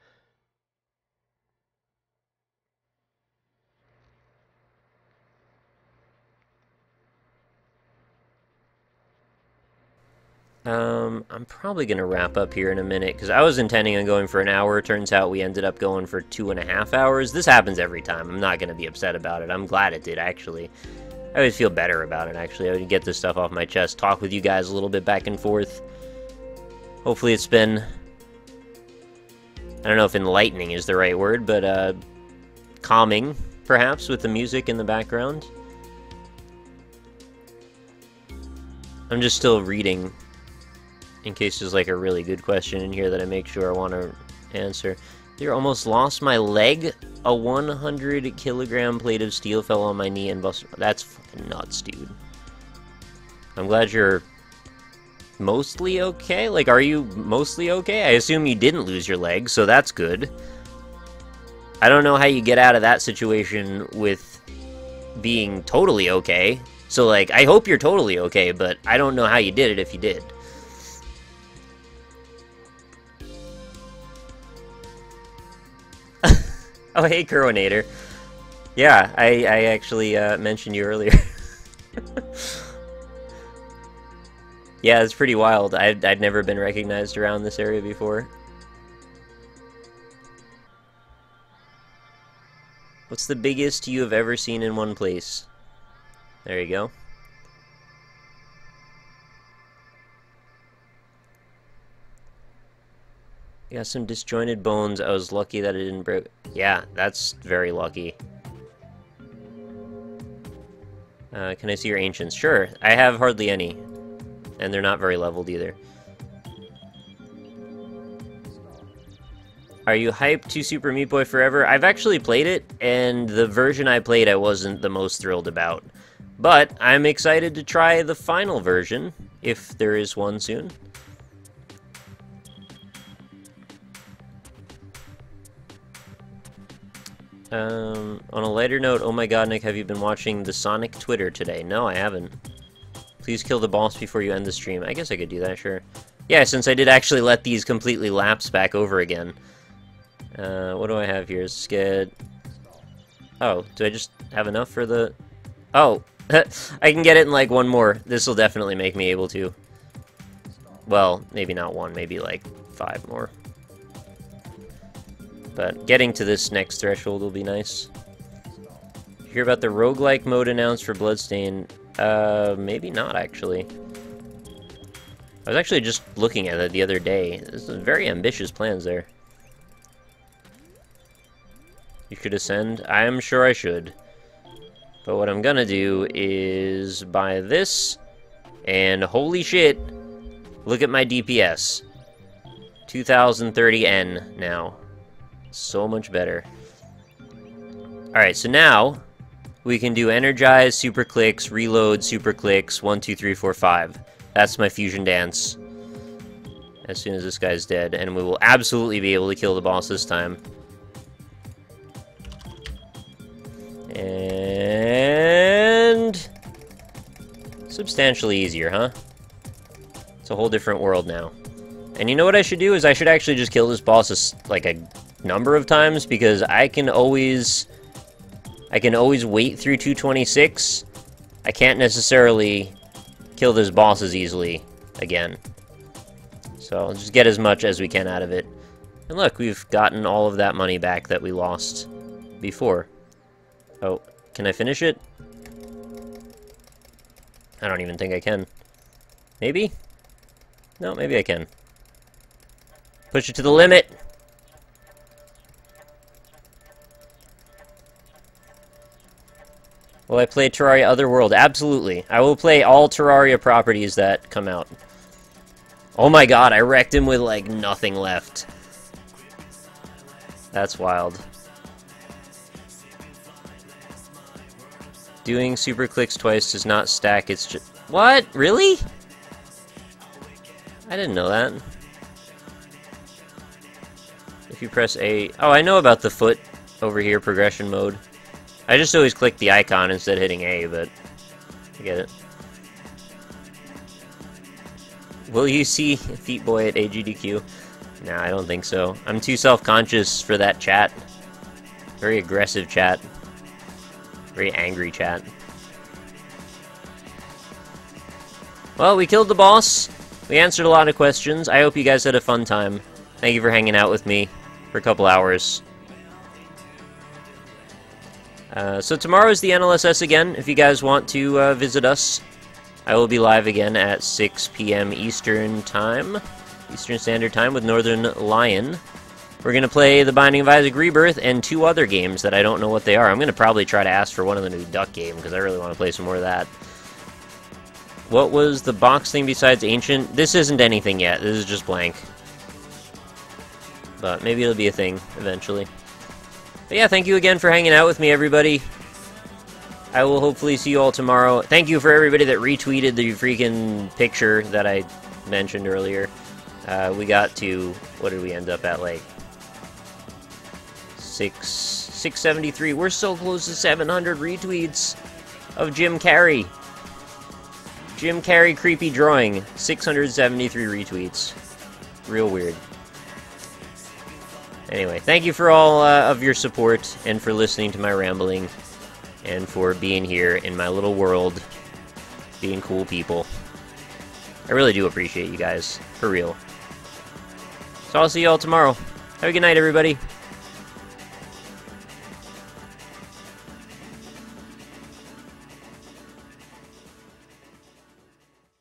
I'm probably going to wrap up here in a minute, because I was intending on going for an hour. Turns out we ended up going for 2.5 hours. This happens every time. I'm not going to be upset about it. I'm glad it did, actually. I always feel better about it, actually. I would get this stuff off my chest, talk with you guys a little bit back and forth. Hopefully it's been... I don't know if enlightening is the right word, but, calming, perhaps, with the music in the background. I'm just still reading, in case there's like a really good question in here that I make sure I want to answer. You almost lost my leg. A 100 kilogram plate of steel fell on my knee and busted. That's fucking nuts, dude. I'm glad you're mostly okay. Like, are you mostly okay? I assume you didn't lose your leg, so that's good. I don't know how you get out of that situation with being totally okay. So, like, I hope you're totally okay, but I don't know how you did it if you did. Oh, hey, Curwinator. Yeah, I actually mentioned you earlier. Yeah, it's pretty wild. I'd never been recognized around this area before. What's the biggest you have ever seen in one place? There you go. I got some disjointed bones. I was lucky that it didn't break. Yeah, that's very lucky. Can I see your ancients? Sure. I have hardly any. And they're not very leveled either. Are you hyped to Super Meat Boy Forever? I've actually played it, and the version I played I wasn't the most thrilled about. But I'm excited to try the final version, if there is one soon. On a lighter note, oh my god, Nick, have you been watching the Sonic Twitter today? No, I haven't. Please kill the boss before you end the stream. I guess I could do that, sure. Yeah, since I did actually let these completely lapse back over again. What do I have here? Sked. Oh, do I just have enough for the... Oh, I can get it in like one more. This will definitely make me able to. Well, maybe not one, maybe like 5 more. But getting to this next threshold will be nice. Hear about the roguelike mode announced for Bloodstained? Maybe not, actually. I was actually just looking at it the other day. This is very ambitious plans there. You should ascend? I'm sure I should. But what I'm gonna do is buy this, and holy shit, look at my DPS. 2030N now. So much better. Alright, so now we can do energize, super clicks, reload, super clicks, 1, 2, 3, 4, 5. That's my fusion dance. As soon as this guy's dead, and we will absolutely be able to kill the boss this time. And substantially easier, huh? It's a whole different world now. And you know what I should do is I should actually just kill this boss like a number of times, because I can always wait through 226. I can't necessarily kill this boss as easily again. So I'll just get as much as we can out of it. And look, we've gotten all of that money back that we lost before. Oh, can I finish it? I don't even think I can. Maybe? No, maybe I can. Push it to the limit! Will I play Terraria Otherworld? Absolutely. I will play all Terraria properties that come out. Oh my god, I wrecked him with, like, nothing left. That's wild. Doing super clicks twice does not stack, it's just... What? Really? I didn't know that. If you press A... Oh, I know about the foot over here, progression mode. I just always click the icon instead of hitting A, but I get it. Will you see Feet Boy at AGDQ? Nah, I don't think so. I'm too self-conscious for that chat. Very aggressive chat. Very angry chat. Well, we killed the boss. We answered a lot of questions. I hope you guys had a fun time. Thank you for hanging out with me for a couple hours. So tomorrow is the NLSS again, if you guys want to visit us. I will be live again at 6 p.m. Eastern Time, Eastern Standard Time, with Northern Lion. We're going to play The Binding of Isaac Rebirth and 2 other games that I don't know what they are. I'm going to probably try to ask for one of the new Duck game, because I really want to play some more of that. What was the box thing besides Ancient? This isn't anything yet. This is just blank. But maybe it'll be a thing eventually. But yeah, thank you again for hanging out with me, everybody. I will hopefully see you all tomorrow. Thank you for everybody that retweeted the freaking picture that I mentioned earlier. We got to... What did we end up at, like... 673. We're so close to 700 retweets of Jim Carrey. Jim Carrey creepy drawing, 673 retweets. Real weird. Anyway, thank you for all of your support, and for listening to my rambling, and for being here in my little world, being cool people. I really do appreciate you guys, for real. So I'll see you all tomorrow. Have a good night, everybody.